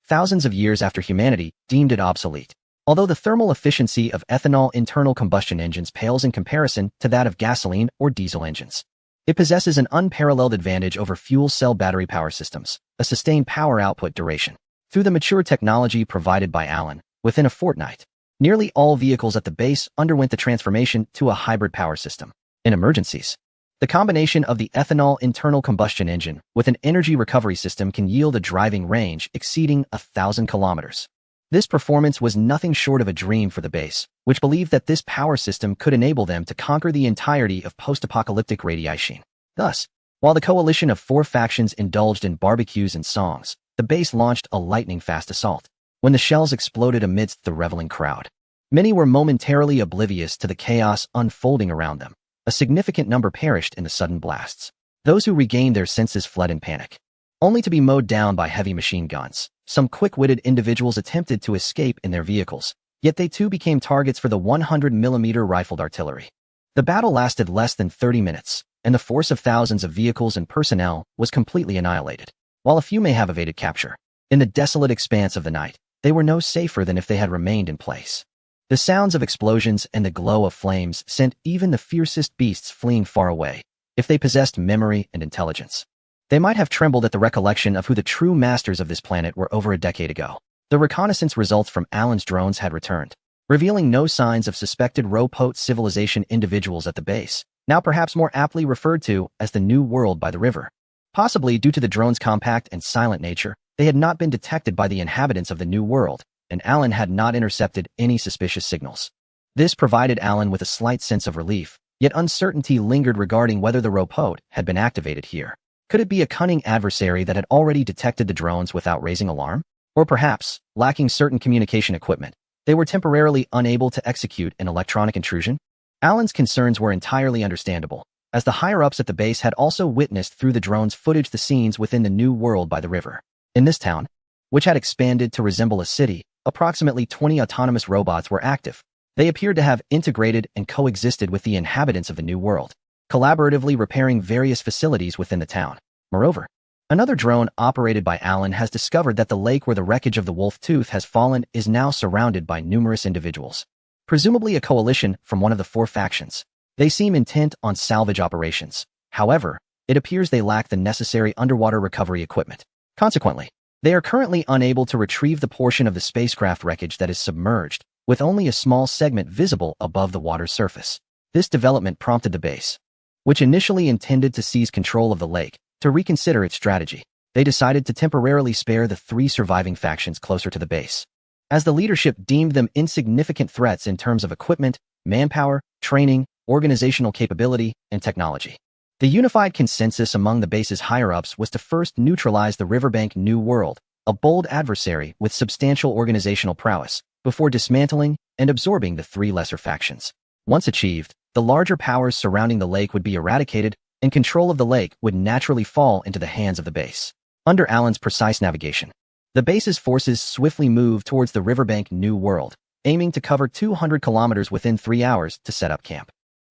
Thousands of years after humanity deemed it obsolete. Although the thermal efficiency of ethanol internal combustion engines pales in comparison to that of gasoline or diesel engines, it possesses an unparalleled advantage over fuel cell battery power systems, a sustained power output duration. Through the mature technology provided by Allen, within a fortnight, nearly all vehicles at the base underwent the transformation to a hybrid power system. In emergencies, the combination of the ethanol internal combustion engine with an energy recovery system can yield a driving range exceeding 1,000 kilometers. This performance was nothing short of a dream for the base, which believed that this power system could enable them to conquer the entirety of post-apocalyptic radiation. Thus, while the coalition of 4 factions indulged in barbecues and songs, the base launched a lightning-fast assault. When the shells exploded amidst the reveling crowd, many were momentarily oblivious to the chaos unfolding around them. A significant number perished in the sudden blasts. Those who regained their senses fled in panic, only to be mowed down by heavy machine guns. Some quick-witted individuals attempted to escape in their vehicles, yet they too became targets for the 100mm rifled artillery. The battle lasted less than 30 minutes, and the force of thousands of vehicles and personnel was completely annihilated. While a few may have evaded capture, in the desolate expanse of the night, they were no safer than if they had remained in place. The sounds of explosions and the glow of flames sent even the fiercest beasts fleeing far away. If they possessed memory and intelligence, they might have trembled at the recollection of who the true masters of this planet were over a decade ago. The reconnaissance results from Allen's drones had returned, revealing no signs of suspected Ropot civilization individuals at the base, now perhaps more aptly referred to as the New World by the river. Possibly due to the drone's compact and silent nature, they had not been detected by the inhabitants of the New World, and Allen had not intercepted any suspicious signals. This provided Allen with a slight sense of relief, yet uncertainty lingered regarding whether the Ropot had been activated here. Could it be a cunning adversary that had already detected the drones without raising alarm? Or perhaps, lacking certain communication equipment, they were temporarily unable to execute an electronic intrusion? Allen's concerns were entirely understandable, as the higher-ups at the base had also witnessed through the drone's footage the scenes within the New World by the river. In this town, which had expanded to resemble a city, approximately 20 autonomous robots were active. They appeared to have integrated and coexisted with the inhabitants of the New World, collaboratively repairing various facilities within the town. Moreover, another drone operated by Allen has discovered that the lake where the wreckage of the Wolf Tooth has fallen is now surrounded by numerous individuals, presumably a coalition from one of the 4 factions. They seem intent on salvage operations. However, it appears they lack the necessary underwater recovery equipment. Consequently, they are currently unable to retrieve the portion of the spacecraft wreckage that is submerged, with only a small segment visible above the water's surface. This development prompted the base, which initially intended to seize control of the lake, to reconsider its strategy. They decided to temporarily spare the 3 surviving factions closer to the base, as the leadership deemed them insignificant threats in terms of equipment, manpower, training, organizational capability, and technology. The unified consensus among the base's higher-ups was to first neutralize the Riverbank New World, a bold adversary with substantial organizational prowess, before dismantling and absorbing the 3 lesser factions. Once achieved, the larger powers surrounding the lake would be eradicated, and control of the lake would naturally fall into the hands of the base. Under Allen's precise navigation, the base's forces swiftly moved towards the Riverbank New World, aiming to cover 200 kilometers within 3 hours to set up camp,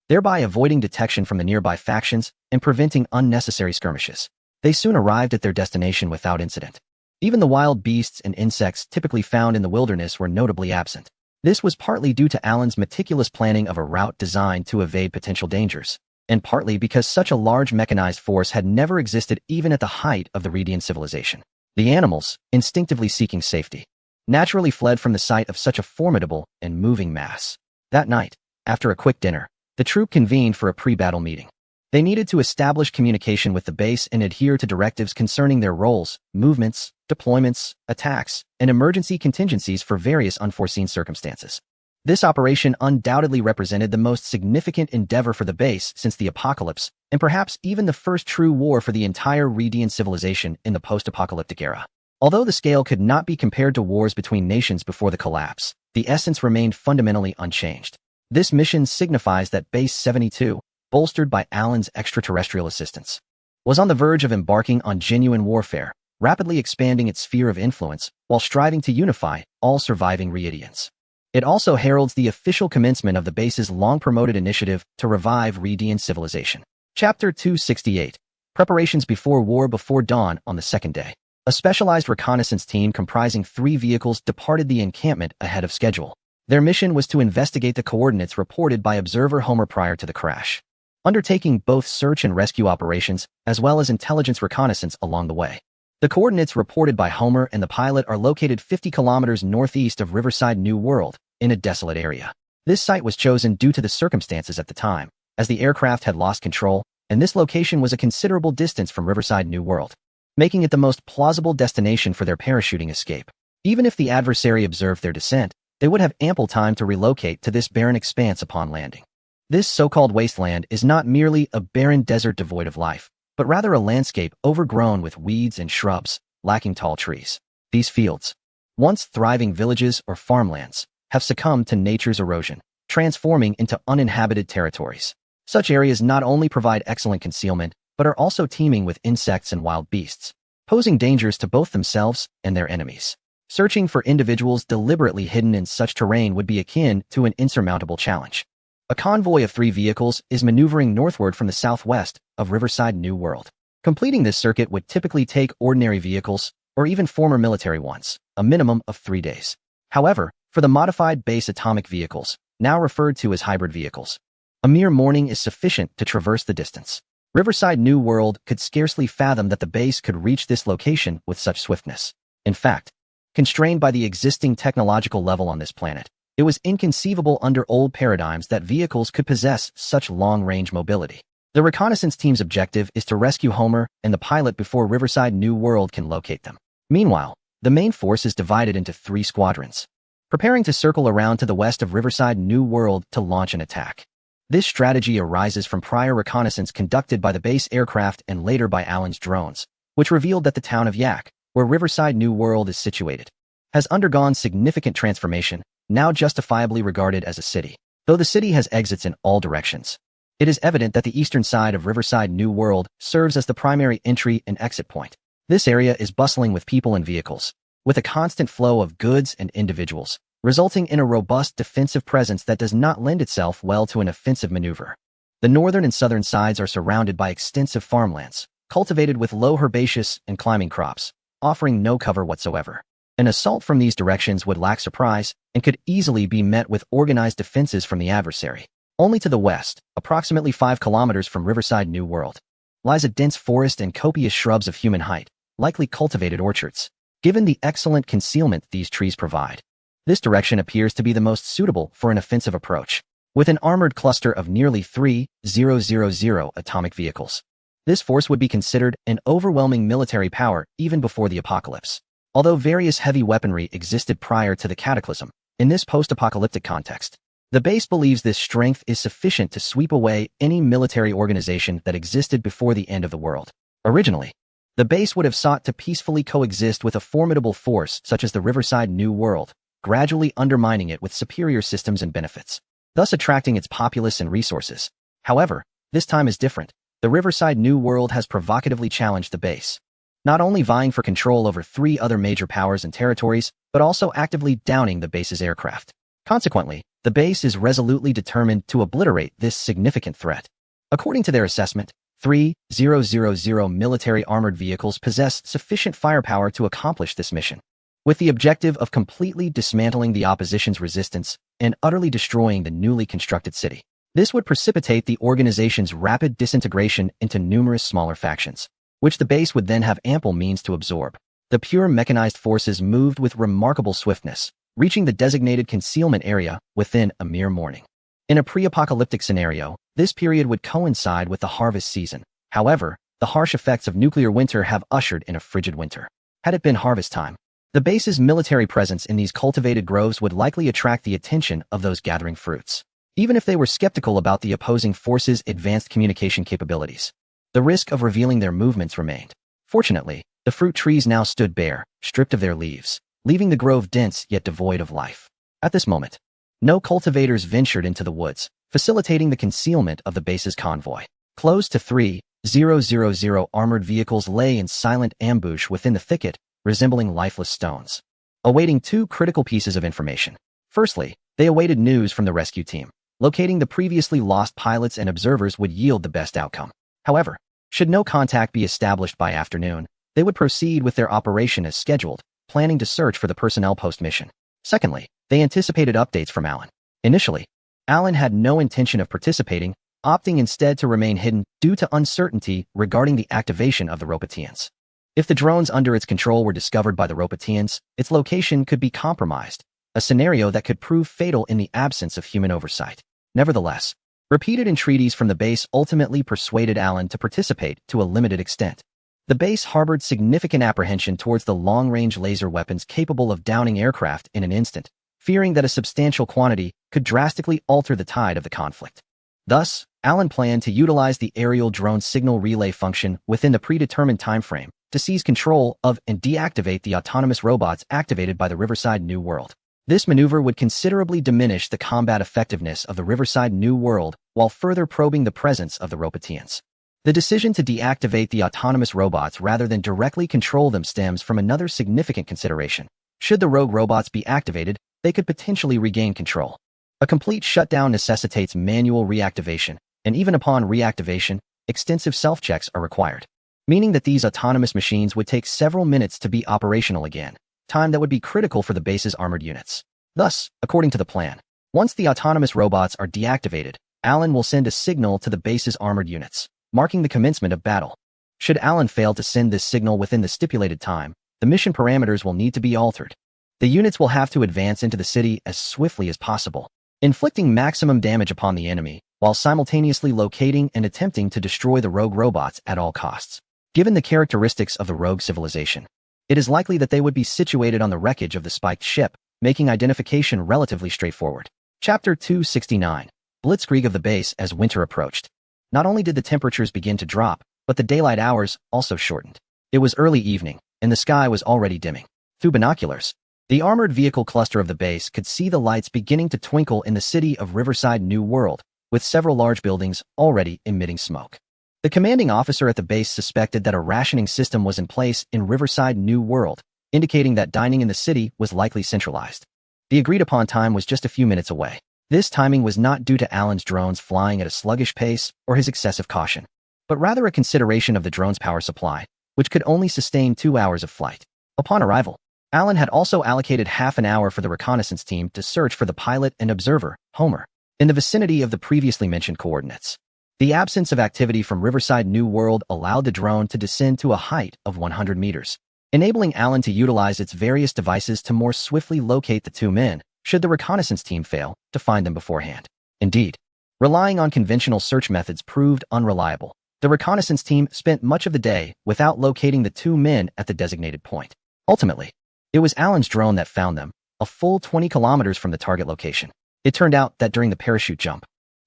thereby avoiding detection from the nearby factions and preventing unnecessary skirmishes. They soon arrived at their destination without incident. Even the wild beasts and insects typically found in the wilderness were notably absent. This was partly due to Allen's meticulous planning of a route designed to evade potential dangers, and partly because such a large mechanized force had never existed even at the height of the Redian civilization. The animals, instinctively seeking safety, naturally fled from the sight of such a formidable and moving mass. That night, after a quick dinner, the troop convened for a pre-battle meeting. They needed to establish communication with the base and adhere to directives concerning their roles, movements, deployments, attacks, and emergency contingencies for various unforeseen circumstances. This operation undoubtedly represented the most significant endeavor for the base since the apocalypse, and perhaps even the first true war for the entire Redian civilization in the post-apocalyptic era. Although the scale could not be compared to wars between nations before the collapse, the essence remained fundamentally unchanged. This mission signifies that Base 72, bolstered by Alan's extraterrestrial assistance, was on the verge of embarking on genuine warfare, rapidly expanding its sphere of influence while striving to unify all surviving Redians. It also heralds the official commencement of the base's long-promoted initiative to revive Redian civilization. Chapter 268. Preparations before dawn on the second day. A specialized reconnaissance team comprising 3 vehicles departed the encampment ahead of schedule. Their mission was to investigate the coordinates reported by observer Homer prior to the crash, undertaking both search and rescue operations as well as intelligence reconnaissance along the way. The coordinates reported by Homer and the pilot are located 50 kilometers northeast of Riverside New World, in a desolate area. This site was chosen due to the circumstances at the time, as the aircraft had lost control, and this location was a considerable distance from Riverside New World, making it the most plausible destination for their parachuting escape. Even if the adversary observed their descent, they would have ample time to relocate to this barren expanse upon landing. This so-called wasteland is not merely a barren desert devoid of life, but rather a landscape overgrown with weeds and shrubs, lacking tall trees. These fields, once thriving villages or farmlands, have succumbed to nature's erosion, transforming into uninhabited territories. Such areas not only provide excellent concealment, but are also teeming with insects and wild beasts, posing dangers to both themselves and their enemies. Searching for individuals deliberately hidden in such terrain would be akin to an insurmountable challenge. A convoy of 3 vehicles is maneuvering northward from the southwest of Riverside New World. Completing this circuit would typically take ordinary vehicles, or even former military ones, a minimum of 3 days. However, for the modified base atomic vehicles, now referred to as hybrid vehicles, a mere morning is sufficient to traverse the distance. Riverside New World could scarcely fathom that the base could reach this location with such swiftness. In fact, constrained by the existing technological level on this planet, it was inconceivable under old paradigms that vehicles could possess such long-range mobility. The reconnaissance team's objective is to rescue Homer and the pilot before Riverside New World can locate them. Meanwhile, the main force is divided into 3 squadrons, preparing to circle around to the west of Riverside New World to launch an attack. This strategy arises from prior reconnaissance conducted by the base aircraft and later by Alan's drones, which revealed that the town of Yak, where Riverside New World is situated, has undergone significant transformation, now justifiably regarded as a city. Though the city has exits in all directions, it is evident that the eastern side of Riverside New World serves as the primary entry and exit point. This area is bustling with people and vehicles, with a constant flow of goods and individuals, resulting in a robust defensive presence that does not lend itself well to an offensive maneuver. The northern and southern sides are surrounded by extensive farmlands, cultivated with low herbaceous and climbing crops, offering no cover whatsoever. An assault from these directions would lack surprise and could easily be met with organized defenses from the adversary. Only to the west, approximately 5 kilometers from Riverside New World, lies a dense forest and copious shrubs of human height, likely cultivated orchards. Given the excellent concealment these trees provide, this direction appears to be the most suitable for an offensive approach. With an armored cluster of nearly 3,000 atomic vehicles, this force would be considered an overwhelming military power even before the apocalypse. Although various heavy weaponry existed prior to the cataclysm, in this post-apocalyptic context, the base believes this strength is sufficient to sweep away any military organization that existed before the end of the world. Originally, the base would have sought to peacefully coexist with a formidable force such as the Riverside New World, gradually undermining it with superior systems and benefits, thus attracting its populace and resources. However, this time is different. The Riverside New World has provocatively challenged the base, not only vying for control over 3 other major powers and territories, but also actively downing the base's aircraft. Consequently, the base is resolutely determined to obliterate this significant threat. According to their assessment, 3,000 military armored vehicles possess sufficient firepower to accomplish this mission, with the objective of completely dismantling the opposition's resistance and utterly destroying the newly constructed city. This would precipitate the organization's rapid disintegration into numerous smaller factions, which the base would then have ample means to absorb. The pure mechanized forces moved with remarkable swiftness, reaching the designated concealment area within a mere morning. In a pre-apocalyptic scenario, this period would coincide with the harvest season. However, the harsh effects of nuclear winter have ushered in a frigid winter. Had it been harvest time, The base's military presence in these cultivated groves would likely attract the attention of those gathering fruits, even if they were skeptical about the opposing forces' advanced communication capabilities. The risk of revealing their movements remained. Fortunately, the fruit trees now stood bare, stripped of their leaves, leaving the grove dense yet devoid of life. At this moment, no cultivators ventured into the woods, facilitating the concealment of the base's convoy. Close to 3,000 armored vehicles lay in silent ambush within the thicket, resembling lifeless stones, awaiting two critical pieces of information. Firstly, they awaited news from the rescue team. Locating the previously lost pilots and observers would yield the best outcome. However, should no contact be established by afternoon, they would proceed with their operation as scheduled, planning to search for the personnel post-mission. Secondly, they anticipated updates from Alan. Initially, Alan had no intention of participating, opting instead to remain hidden due to uncertainty regarding the activation of the Ropatians. If the drones under its control were discovered by the Ropatians, its location could be compromised, a scenario that could prove fatal in the absence of human oversight. Nevertheless, repeated entreaties from the base ultimately persuaded Alan to participate to a limited extent. The base harbored significant apprehension towards the long-range laser weapons capable of downing aircraft in an instant, fearing that a substantial quantity could drastically alter the tide of the conflict. Thus, Alan planned to utilize the aerial drone signal relay function within the predetermined timeframe to seize control of and deactivate the autonomous robots activated by the Riverside New World. This maneuver would considerably diminish the combat effectiveness of the Riverside New World while further probing the presence of the Ropatians. The decision to deactivate the autonomous robots rather than directly control them stems from another significant consideration. Should the rogue robots be activated, they could potentially regain control. A complete shutdown necessitates manual reactivation, and even upon reactivation, extensive self-checks are required, meaning that these autonomous machines would take several minutes to be operational again, time that would be critical for the base's armored units. Thus, according to the plan, once the autonomous robots are deactivated, Alan will send a signal to the base's armored units, marking the commencement of battle. Should Alan fail to send this signal within the stipulated time, the mission parameters will need to be altered. The units will have to advance into the city as swiftly as possible, inflicting maximum damage upon the enemy, while simultaneously locating and attempting to destroy the rogue robots at all costs. Given the characteristics of the rogue civilization, it is likely that they would be situated on the wreckage of the spiked ship, making identification relatively straightforward. Chapter 269. Blitzkrieg of the base as winter approached. Not only did the temperatures begin to drop, but the daylight hours also shortened. It was early evening, and the sky was already dimming. Through binoculars, the armored vehicle cluster of the base could see the lights beginning to twinkle in the city of Riverside New World, with several large buildings already emitting smoke. The commanding officer at the base suspected that a rationing system was in place in Riverside New World, indicating that dining in the city was likely centralized. The agreed-upon time was just a few minutes away. This timing was not due to Alan's drones flying at a sluggish pace or his excessive caution, but rather a consideration of the drone's power supply, which could only sustain 2 hours of flight. Upon arrival, Alan had also allocated half an hour for the reconnaissance team to search for the pilot and observer, Homer, in the vicinity of the previously mentioned coordinates. The absence of activity from Riverside New World allowed the drone to descend to a height of 100 meters, enabling Alan to utilize its various devices to more swiftly locate the two men, should the reconnaissance team fail to find them beforehand. Indeed, relying on conventional search methods proved unreliable. The reconnaissance team spent much of the day without locating the two men at the designated point. Ultimately, it was Alan's drone that found them, a full 20 kilometers from the target location. It turned out that during the parachute jump,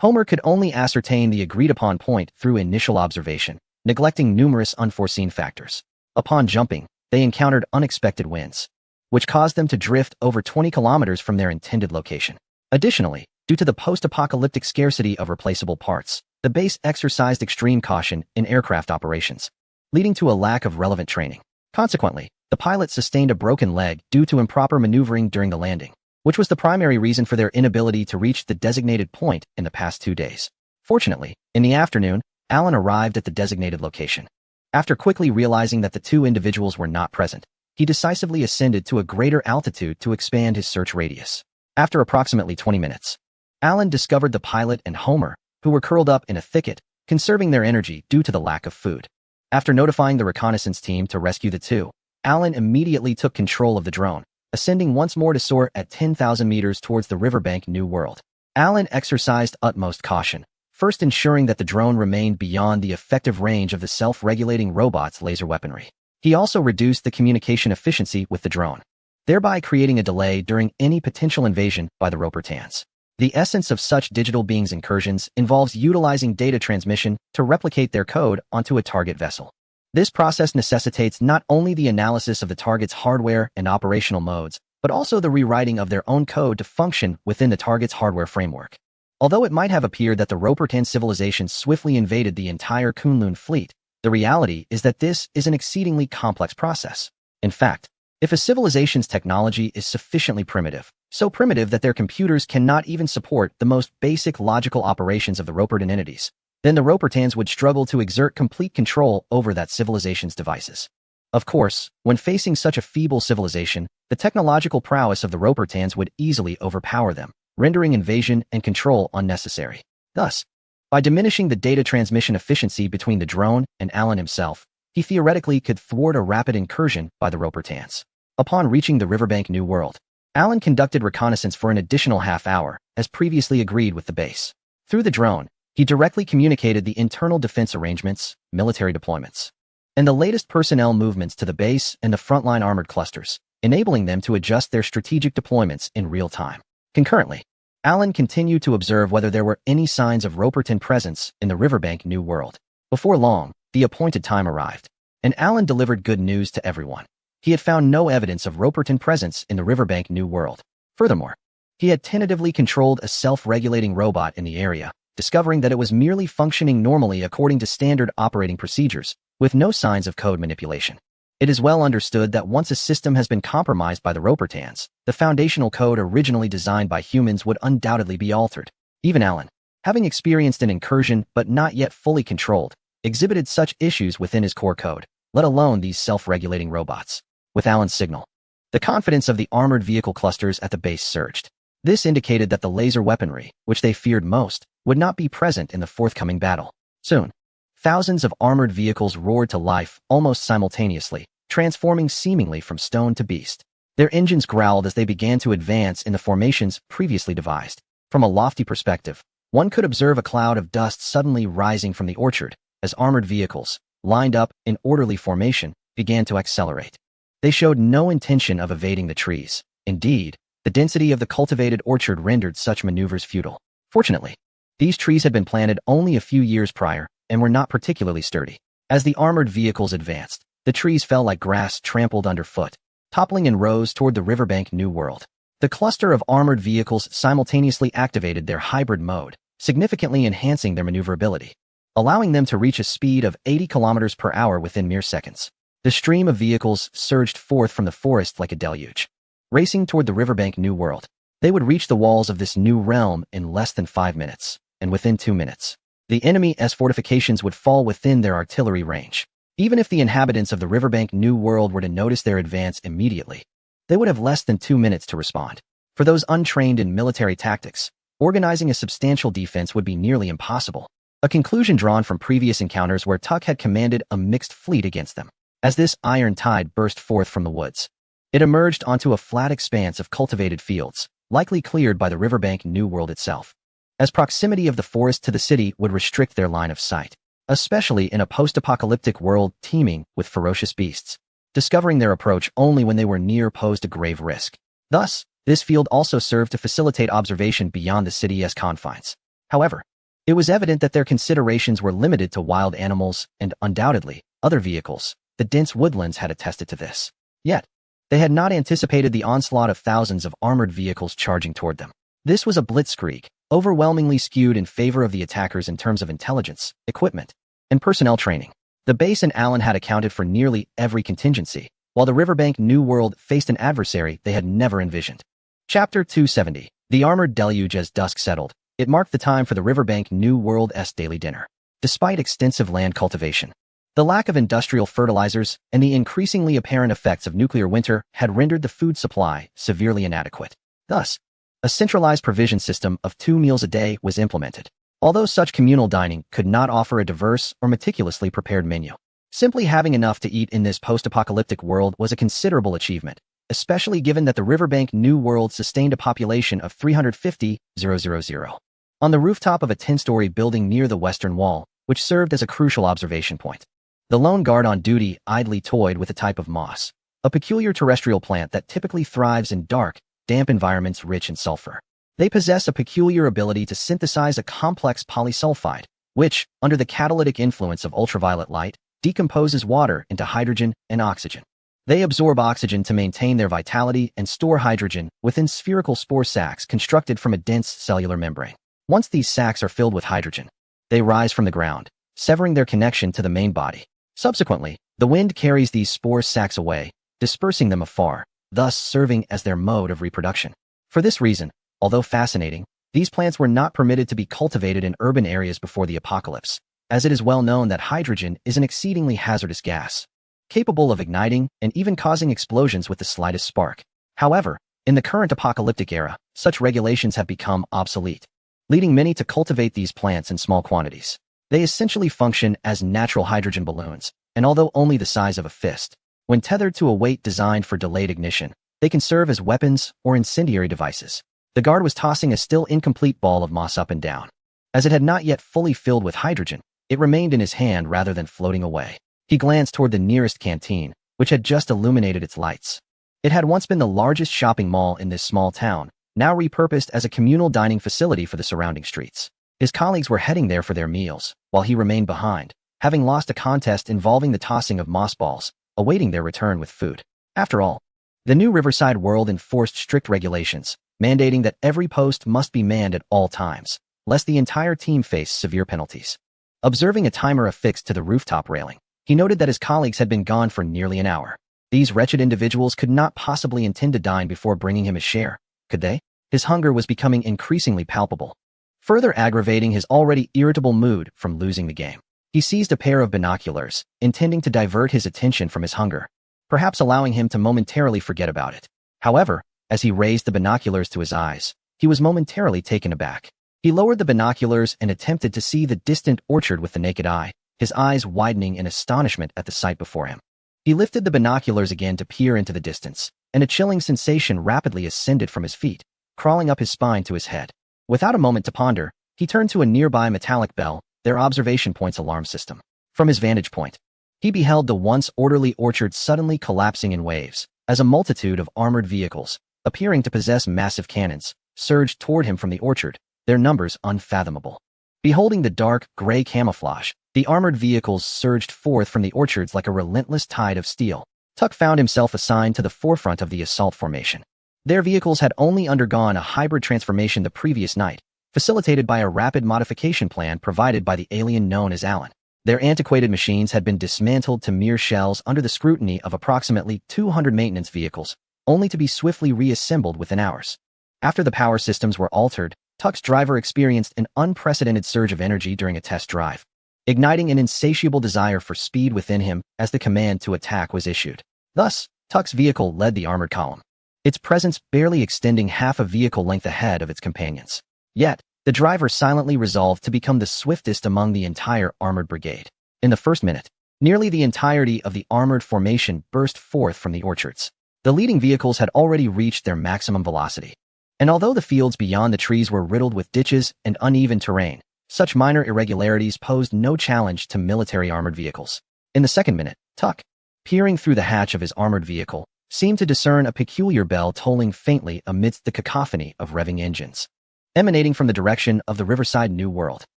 Homer could only ascertain the agreed-upon point through initial observation, neglecting numerous unforeseen factors. Upon jumping, they encountered unexpected winds, which caused them to drift over 20 kilometers from their intended location. Additionally, due to the post-apocalyptic scarcity of replaceable parts, the base exercised extreme caution in aircraft operations, leading to a lack of relevant training. Consequently, the pilot sustained a broken leg due to improper maneuvering during the landing, which was the primary reason for their inability to reach the designated point in the past 2 days. Fortunately, in the afternoon, Alan arrived at the designated location. After quickly realizing that the two individuals were not present, he decisively ascended to a greater altitude to expand his search radius. After approximately 20 minutes, Alan discovered the pilot and Homer, who were curled up in a thicket, conserving their energy due to the lack of food. After notifying the reconnaissance team to rescue the two, Alan immediately took control of the drone, ascending once more to soar at 10,000 meters towards the riverbank New World. Alan exercised utmost caution, first ensuring that the drone remained beyond the effective range of the self-regulating robot's laser weaponry. He also reduced the communication efficiency with the drone, thereby creating a delay during any potential invasion by the Ropertans. The essence of such digital beings incursions involves utilizing data transmission to replicate their code onto a target vessel. This process necessitates not only the analysis of the target's hardware and operational modes, but also the rewriting of their own code to function within the target's hardware framework. Although it might have appeared that the Ropertan civilization swiftly invaded the entire Kunlun Fleet, the reality is that this is an exceedingly complex process. In fact, if a civilization's technology is sufficiently primitive, so primitive that their computers cannot even support the most basic logical operations of the Ropertan entities, then the Ropertans would struggle to exert complete control over that civilization's devices. Of course, when facing such a feeble civilization, the technological prowess of the Ropertans would easily overpower them, rendering invasion and control unnecessary. Thus, by diminishing the data transmission efficiency between the drone and Alan himself, he theoretically could thwart a rapid incursion by the Ropertans. Upon reaching the riverbank New World, Alan conducted reconnaissance for an additional half-hour, as previously agreed with the base. Through the drone, he directly communicated the internal defense arrangements, military deployments, and the latest personnel movements to the base and the frontline armored clusters, enabling them to adjust their strategic deployments in real time. Concurrently, Alan continued to observe whether there were any signs of Ropertan presence in the riverbank New World. Before long, the appointed time arrived, and Alan delivered good news to everyone. He had found no evidence of Ropertan presence in the riverbank New World. Furthermore, he had tentatively controlled a self-regulating robot in the area, discovering that it was merely functioning normally according to standard operating procedures, with no signs of code manipulation. It is well understood that once a system has been compromised by the Ropertans, the foundational code originally designed by humans would undoubtedly be altered. Even Alan, having experienced an incursion but not yet fully controlled, exhibited such issues within his core code, let alone these self-regulating robots. With Alan's signal, the confidence of the armored vehicle clusters at the base surged. This indicated that the laser weaponry, which they feared most, would not be present in the forthcoming battle. Soon, thousands of armored vehicles roared to life almost simultaneously, transforming seemingly from stone to beast. Their engines growled as they began to advance in the formations previously devised. From a lofty perspective, one could observe a cloud of dust suddenly rising from the orchard as armored vehicles, lined up in orderly formation, began to accelerate. They showed no intention of evading the trees. Indeed, the density of the cultivated orchard rendered such maneuvers futile. Fortunately, these trees had been planted only a few years prior and were not particularly sturdy. As the armored vehicles advanced, the trees fell like grass trampled underfoot, toppling in rows toward the riverbank New World. The cluster of armored vehicles simultaneously activated their hybrid mode, significantly enhancing their maneuverability, allowing them to reach a speed of 80 kilometers per hour within mere seconds. The stream of vehicles surged forth from the forest like a deluge, racing toward the riverbank New World. They would reach the walls of this new realm in less than 5 minutes, and within 2 minutes, the enemy's fortifications would fall within their artillery range. Even if the inhabitants of the riverbank New World were to notice their advance immediately, they would have less than 2 minutes to respond. For those untrained in military tactics, organizing a substantial defense would be nearly impossible, a conclusion drawn from previous encounters where Tuck had commanded a mixed fleet against them. As this iron tide burst forth from the woods, it emerged onto a flat expanse of cultivated fields, likely cleared by the riverbank New World itself, as proximity of the forest to the city would restrict their line of sight, especially in a post-apocalyptic world teeming with ferocious beasts. Discovering their approach only when they were near posed a grave risk. Thus, this field also served to facilitate observation beyond the city's confines. However, it was evident that their considerations were limited to wild animals and, undoubtedly, other vehicles. The dense woodlands had attested to this. Yet, they had not anticipated the onslaught of thousands of armored vehicles charging toward them. This was a blitzkrieg, overwhelmingly skewed in favor of the attackers in terms of intelligence, equipment, and personnel training. The base and Alan had accounted for nearly every contingency, while the riverbank New World faced an adversary they had never envisioned. Chapter 270. The Armored Deluge. As dusk settled, it marked the time for the riverbank New World's daily dinner. Despite extensive land cultivation, the lack of industrial fertilizers and the increasingly apparent effects of nuclear winter had rendered the food supply severely inadequate. Thus, a centralized provision system of 2 meals a day was implemented. Although such communal dining could not offer a diverse or meticulously prepared menu, simply having enough to eat in this post-apocalyptic world was a considerable achievement, especially given that the riverbank New World sustained a population of 350,000. On the rooftop of a 10-story building near the western wall, which served as a crucial observation point, the lone guard on duty idly toyed with a type of moss, a peculiar terrestrial plant that typically thrives in dark, damp environments rich in sulfur. They possess a peculiar ability to synthesize a complex polysulfide, which, under the catalytic influence of ultraviolet light, decomposes water into hydrogen and oxygen. They absorb oxygen to maintain their vitality and store hydrogen within spherical spore sacs constructed from a dense cellular membrane. Once these sacs are filled with hydrogen, they rise from the ground, severing their connection to the main body. Subsequently, the wind carries these spore sacs away, dispersing them afar, thus serving as their mode of reproduction. For this reason, although fascinating, these plants were not permitted to be cultivated in urban areas before the apocalypse, as it is well known that hydrogen is an exceedingly hazardous gas, capable of igniting and even causing explosions with the slightest spark. However, in the current apocalyptic era, such regulations have become obsolete, leading many to cultivate these plants in small quantities. They essentially function as natural hydrogen balloons, and although only the size of a fist, when tethered to a weight designed for delayed ignition, they can serve as weapons or incendiary devices. The guard was tossing a still incomplete ball of moss up and down. As it had not yet fully filled with hydrogen, it remained in his hand rather than floating away. He glanced toward the nearest canteen, which had just illuminated its lights. It had once been the largest shopping mall in this small town, now repurposed as a communal dining facility for the surrounding streets. His colleagues were heading there for their meals, while he remained behind, having lost a contest involving the tossing of moss balls, awaiting their return with food. After all, the new Riverside world enforced strict regulations, mandating that every post must be manned at all times, lest the entire team face severe penalties. Observing a timer affixed to the rooftop railing, he noted that his colleagues had been gone for nearly an hour. These wretched individuals could not possibly intend to dine before bringing him his share, could they? His hunger was becoming increasingly palpable, further aggravating his already irritable mood from losing the game. He seized a pair of binoculars, intending to divert his attention from his hunger, perhaps allowing him to momentarily forget about it. However, as he raised the binoculars to his eyes, he was momentarily taken aback. He lowered the binoculars and attempted to see the distant orchard with the naked eye, his eyes widening in astonishment at the sight before him. He lifted the binoculars again to peer into the distance, and a chilling sensation rapidly ascended from his feet, crawling up his spine to his head. Without a moment to ponder, he turned to a nearby metallic bell, their observation point's alarm system. From his vantage point, he beheld the once orderly orchard suddenly collapsing in waves, as a multitude of armored vehicles, appearing to possess massive cannons, surged toward him from the orchard, their numbers unfathomable. Beholding the dark, gray camouflage, the armored vehicles surged forth from the orchards like a relentless tide of steel. Tuck found himself assigned to the forefront of the assault formation. Their vehicles had only undergone a hybrid transformation the previous night, facilitated by a rapid modification plan provided by the alien known as Alan. Their antiquated machines had been dismantled to mere shells under the scrutiny of approximately 200 maintenance vehicles, only to be swiftly reassembled within hours. After the power systems were altered, Tuck's driver experienced an unprecedented surge of energy during a test drive, igniting an insatiable desire for speed within him as the command to attack was issued. Thus, Tuck's vehicle led the armored column, its presence barely extending half a vehicle length ahead of its companions. Yet, the driver silently resolved to become the swiftest among the entire armored brigade. In the first minute, nearly the entirety of the armored formation burst forth from the orchards. The leading vehicles had already reached their maximum velocity, and although the fields beyond the trees were riddled with ditches and uneven terrain, such minor irregularities posed no challenge to military armored vehicles. In the second minute, Tuck, peering through the hatch of his armored vehicle, seemed to discern a peculiar bell tolling faintly amidst the cacophony of revving engines, emanating from the direction of the Riverside New World.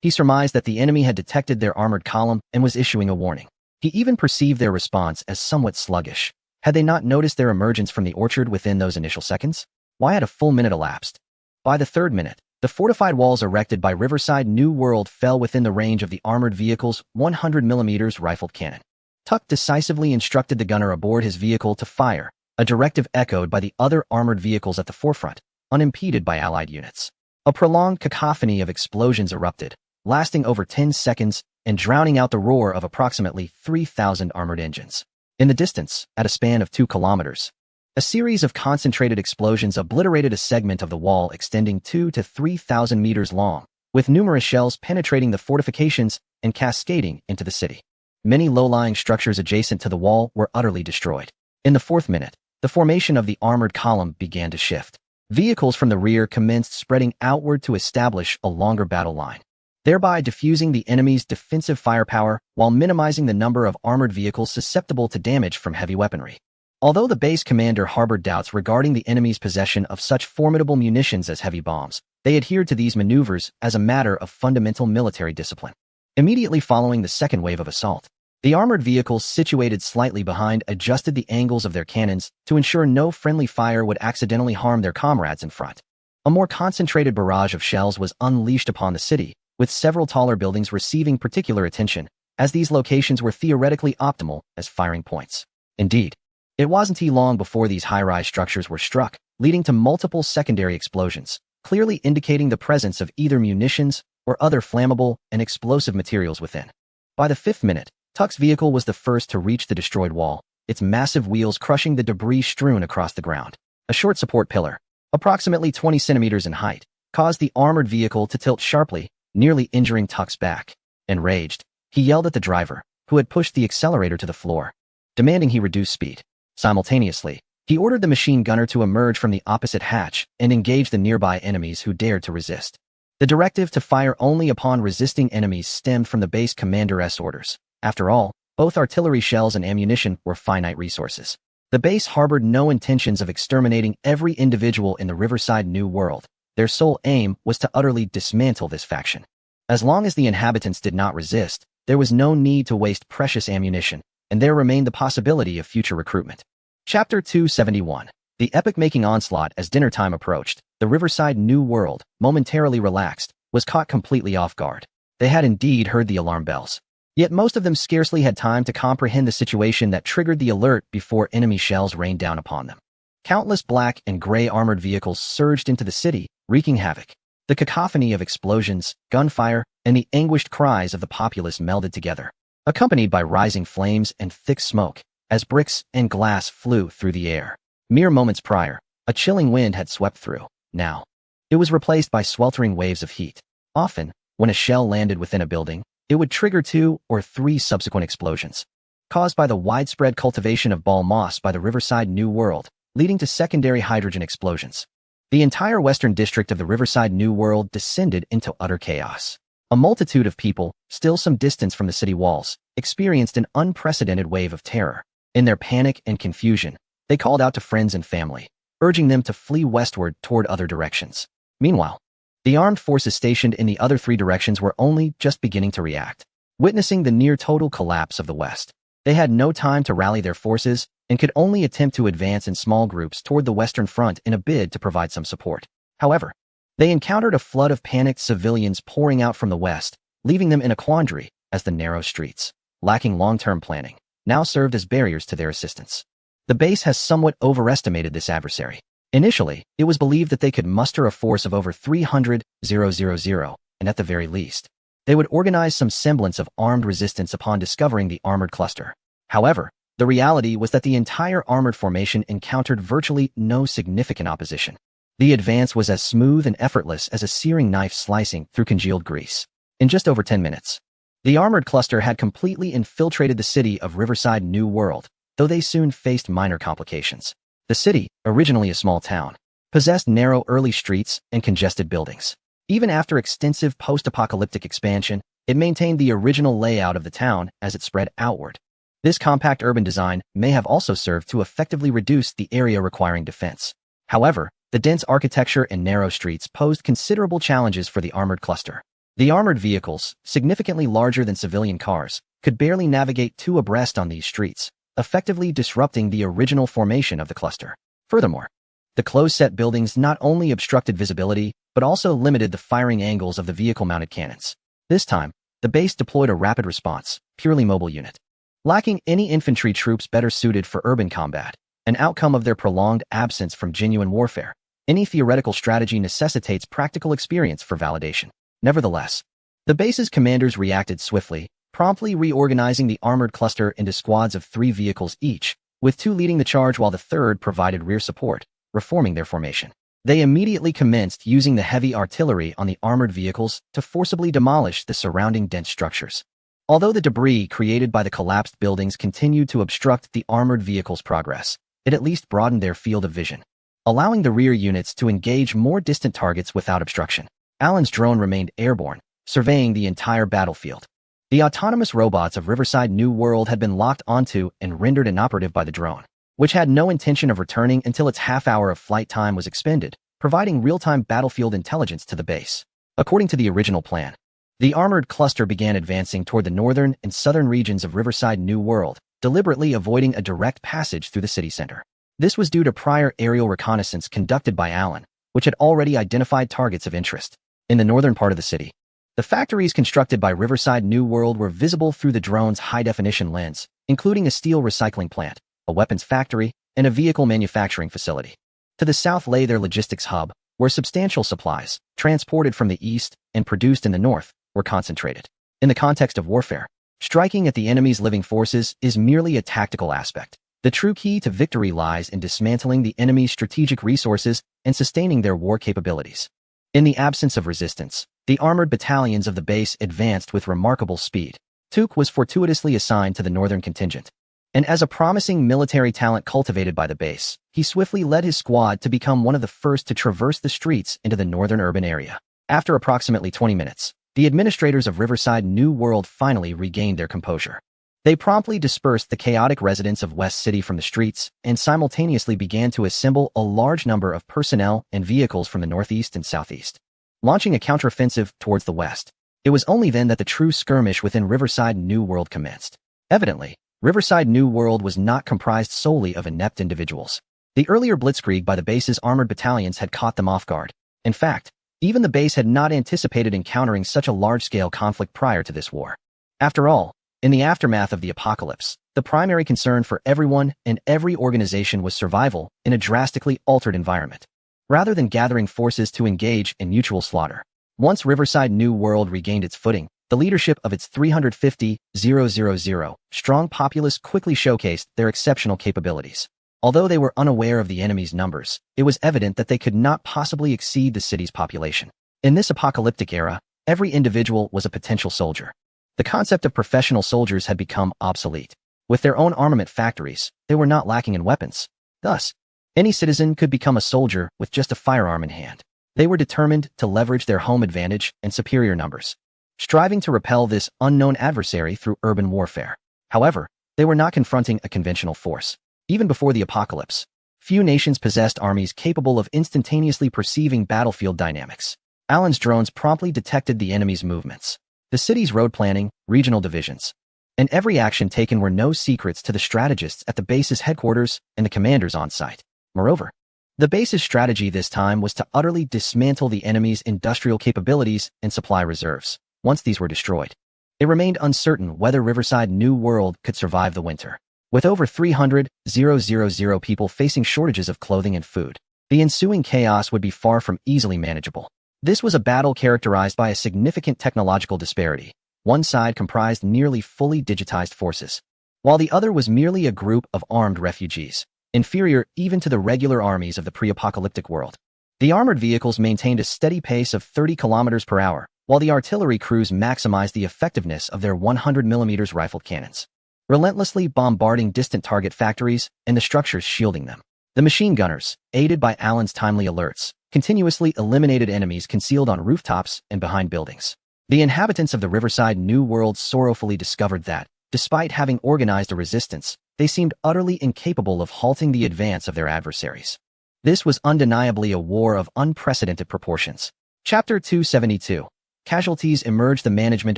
He surmised that the enemy had detected their armored column and was issuing a warning. He even perceived their response as somewhat sluggish. Had they not noticed their emergence from the orchard within those initial seconds? Why had a full minute elapsed? By the third minute, the fortified walls erected by Riverside New World fell within the range of the armored vehicle's 100mm rifled cannon. Tuck decisively instructed the gunner aboard his vehicle to fire, a directive echoed by the other armored vehicles at the forefront, unimpeded by Allied units. A prolonged cacophony of explosions erupted, lasting over 10 seconds and drowning out the roar of approximately 3,000 armored engines. In the distance, at a span of 2 kilometers, a series of concentrated explosions obliterated a segment of the wall extending 2,000 to 3,000 meters long, with numerous shells penetrating the fortifications and cascading into the city. Many low-lying structures adjacent to the wall were utterly destroyed. In the fourth minute, the formation of the armored column began to shift. Vehicles from the rear commenced spreading outward to establish a longer battle line, thereby diffusing the enemy's defensive firepower while minimizing the number of armored vehicles susceptible to damage from heavy weaponry. Although the base commander harbored doubts regarding the enemy's possession of such formidable munitions as heavy bombs, they adhered to these maneuvers as a matter of fundamental military discipline. Immediately following the second wave of assault, the armored vehicles situated slightly behind adjusted the angles of their cannons to ensure no friendly fire would accidentally harm their comrades in front. A more concentrated barrage of shells was unleashed upon the city, with several taller buildings receiving particular attention, as these locations were theoretically optimal as firing points. Indeed, it wasn't long before these high-rise structures were struck, leading to multiple secondary explosions, clearly indicating the presence of either munitions or other flammable and explosive materials within. By the 5th minute, Tuck's vehicle was the first to reach the destroyed wall, its massive wheels crushing the debris strewn across the ground. A short support pillar, approximately 20 centimeters in height, caused the armored vehicle to tilt sharply, nearly injuring Tuck's back. Enraged, he yelled at the driver, who had pushed the accelerator to the floor, demanding he reduce speed. Simultaneously, he ordered the machine gunner to emerge from the opposite hatch and engage the nearby enemies who dared to resist. The directive to fire only upon resisting enemies stemmed from the base commander's orders. After all, both artillery shells and ammunition were finite resources. The base harbored no intentions of exterminating every individual in the Riverside New World. Their sole aim was to utterly dismantle this faction. As long as the inhabitants did not resist, there was no need to waste precious ammunition, and there remained the possibility of future recruitment. Chapter 271. The epic-making onslaught. As dinner time approached, the Riverside New World, momentarily relaxed, was caught completely off guard. They had indeed heard the alarm bells. Yet most of them scarcely had time to comprehend the situation that triggered the alert before enemy shells rained down upon them. Countless black and gray armored vehicles surged into the city, wreaking havoc. The cacophony of explosions, gunfire, and the anguished cries of the populace melded together, accompanied by rising flames and thick smoke, as bricks and glass flew through the air. Mere moments prior, a chilling wind had swept through. Now, it was replaced by sweltering waves of heat. Often, when a shell landed within a building, it would trigger 2 or 3 subsequent explosions, caused by the widespread cultivation of ball moss by the Riverside New World, leading to secondary hydrogen explosions. The entire western district of the Riverside New World descended into utter chaos. A multitude of people, still some distance from the city walls, experienced an unprecedented wave of terror. In their panic and confusion, they called out to friends and family, urging them to flee westward toward other directions. Meanwhile, the armed forces stationed in the other 3 directions were only just beginning to react. Witnessing the near-total collapse of the West, they had no time to rally their forces and could only attempt to advance in small groups toward the Western Front in a bid to provide some support. However, they encountered a flood of panicked civilians pouring out from the west, leaving them in a quandary, as the narrow streets, lacking long-term planning, now served as barriers to their assistance. The base has somewhat overestimated this adversary. Initially, it was believed that they could muster a force of over 300,000, and at the very least, they would organize some semblance of armed resistance upon discovering the armored cluster. However, the reality was that the entire armored formation encountered virtually no significant opposition. The advance was as smooth and effortless as a searing knife slicing through congealed grease. In just over 10 minutes, the armored cluster had completely infiltrated the city of Riverside New World, though they soon faced minor complications. The city, originally a small town, possessed narrow early streets and congested buildings. Even after extensive post-apocalyptic expansion, it maintained the original layout of the town as it spread outward. This compact urban design may have also served to effectively reduce the area requiring defense. However, the dense architecture and narrow streets posed considerable challenges for the armored cluster. The armored vehicles, significantly larger than civilian cars, could barely navigate 2 abreast on these streets, effectively disrupting the original formation of the cluster. Furthermore, the close-set buildings not only obstructed visibility, but also limited the firing angles of the vehicle-mounted cannons. This time, the base deployed a rapid response, purely mobile unit. Lacking any infantry troops better suited for urban combat, an outcome of their prolonged absence from genuine warfare, any theoretical strategy necessitates practical experience for validation. Nevertheless, the base's commanders reacted swiftly, promptly reorganizing the armored cluster into squads of 3 vehicles each, with 2 leading the charge while the 3rd provided rear support, reforming their formation. They immediately commenced using the heavy artillery on the armored vehicles to forcibly demolish the surrounding dense structures. Although the debris created by the collapsed buildings continued to obstruct the armored vehicles' progress, it at least broadened their field of vision, allowing the rear units to engage more distant targets without obstruction. Alan's drone remained airborne, surveying the entire battlefield. The autonomous robots of Riverside New World had been locked onto and rendered inoperative by the drone. which had no intention of returning until its half hour of flight time was expended, providing real-time battlefield intelligence to the base. According to the original plan, the armored cluster began advancing toward the northern and southern regions of Riverside New World, deliberately avoiding a direct passage through the city center. This was due to prior aerial reconnaissance conducted by Allen, which had already identified targets of interest. In the northern part of the city, the factories constructed by Riverside New World were visible through the drone's high-definition lens, including a steel recycling plant, a weapons factory, and a vehicle manufacturing facility. To the south lay their logistics hub, where substantial supplies, transported from the east and produced in the north, were concentrated. In the context of warfare, striking at the enemy's living forces is merely a tactical aspect. The true key to victory lies in dismantling the enemy's strategic resources and sustaining their war capabilities. In the absence of resistance, the armored battalions of the base advanced with remarkable speed. Tuke was fortuitously assigned to the northern contingent, and as a promising military talent cultivated by the base, he swiftly led his squad to become one of the first to traverse the streets into the northern urban area. After approximately 20 minutes, the administrators of Riverside New World finally regained their composure. They promptly dispersed the chaotic residents of West City from the streets and simultaneously began to assemble a large number of personnel and vehicles from the northeast and southeast, launching a counteroffensive towards the west. It was only then that the true skirmish within Riverside New World commenced. Evidently, Riverside New World was not comprised solely of inept individuals. The earlier blitzkrieg by the base's armored battalions had caught them off guard. In fact, even the base had not anticipated encountering such a large-scale conflict prior to this war. After all, in the aftermath of the apocalypse, the primary concern for everyone and every organization was survival in a drastically altered environment, rather than gathering forces to engage in mutual slaughter. Once Riverside New World regained its footing, the leadership of its 350,000 strong populace quickly showcased their exceptional capabilities. Although they were unaware of the enemy's numbers, it was evident that they could not possibly exceed the city's population. In this apocalyptic era, every individual was a potential soldier. The concept of professional soldiers had become obsolete. With their own armament factories, they were not lacking in weapons. Thus, any citizen could become a soldier with just a firearm in hand. They were determined to leverage their home advantage and superior numbers, striving to repel this unknown adversary through urban warfare. However, they were not confronting a conventional force. Even before the apocalypse, few nations possessed armies capable of instantaneously perceiving battlefield dynamics. Allen's drones promptly detected the enemy's movements, the city's road planning, regional divisions, and every action taken were no secrets to the strategists at the base's headquarters and the commanders on site. Moreover, the base's strategy this time was to utterly dismantle the enemy's industrial capabilities and supply reserves. Once these were destroyed, it remained uncertain whether Riverside New World could survive the winter. With over 300,000 people facing shortages of clothing and food, the ensuing chaos would be far from easily manageable. This was a battle characterized by a significant technological disparity. One side comprised nearly fully digitized forces, while the other was merely a group of armed refugees, inferior even to the regular armies of the pre-apocalyptic world. The armored vehicles maintained a steady pace of 30 kilometers per hour, while the artillery crews maximized the effectiveness of their 100mm rifled cannons, relentlessly bombarding distant target factories and the structures shielding them. The machine gunners, aided by Allen's timely alerts, continuously eliminated enemies concealed on rooftops and behind buildings. The inhabitants of the Riverside New World sorrowfully discovered that, despite having organized a resistance, they seemed utterly incapable of halting the advance of their adversaries. This was undeniably a war of unprecedented proportions. Chapter 272. Casualties emerged. The management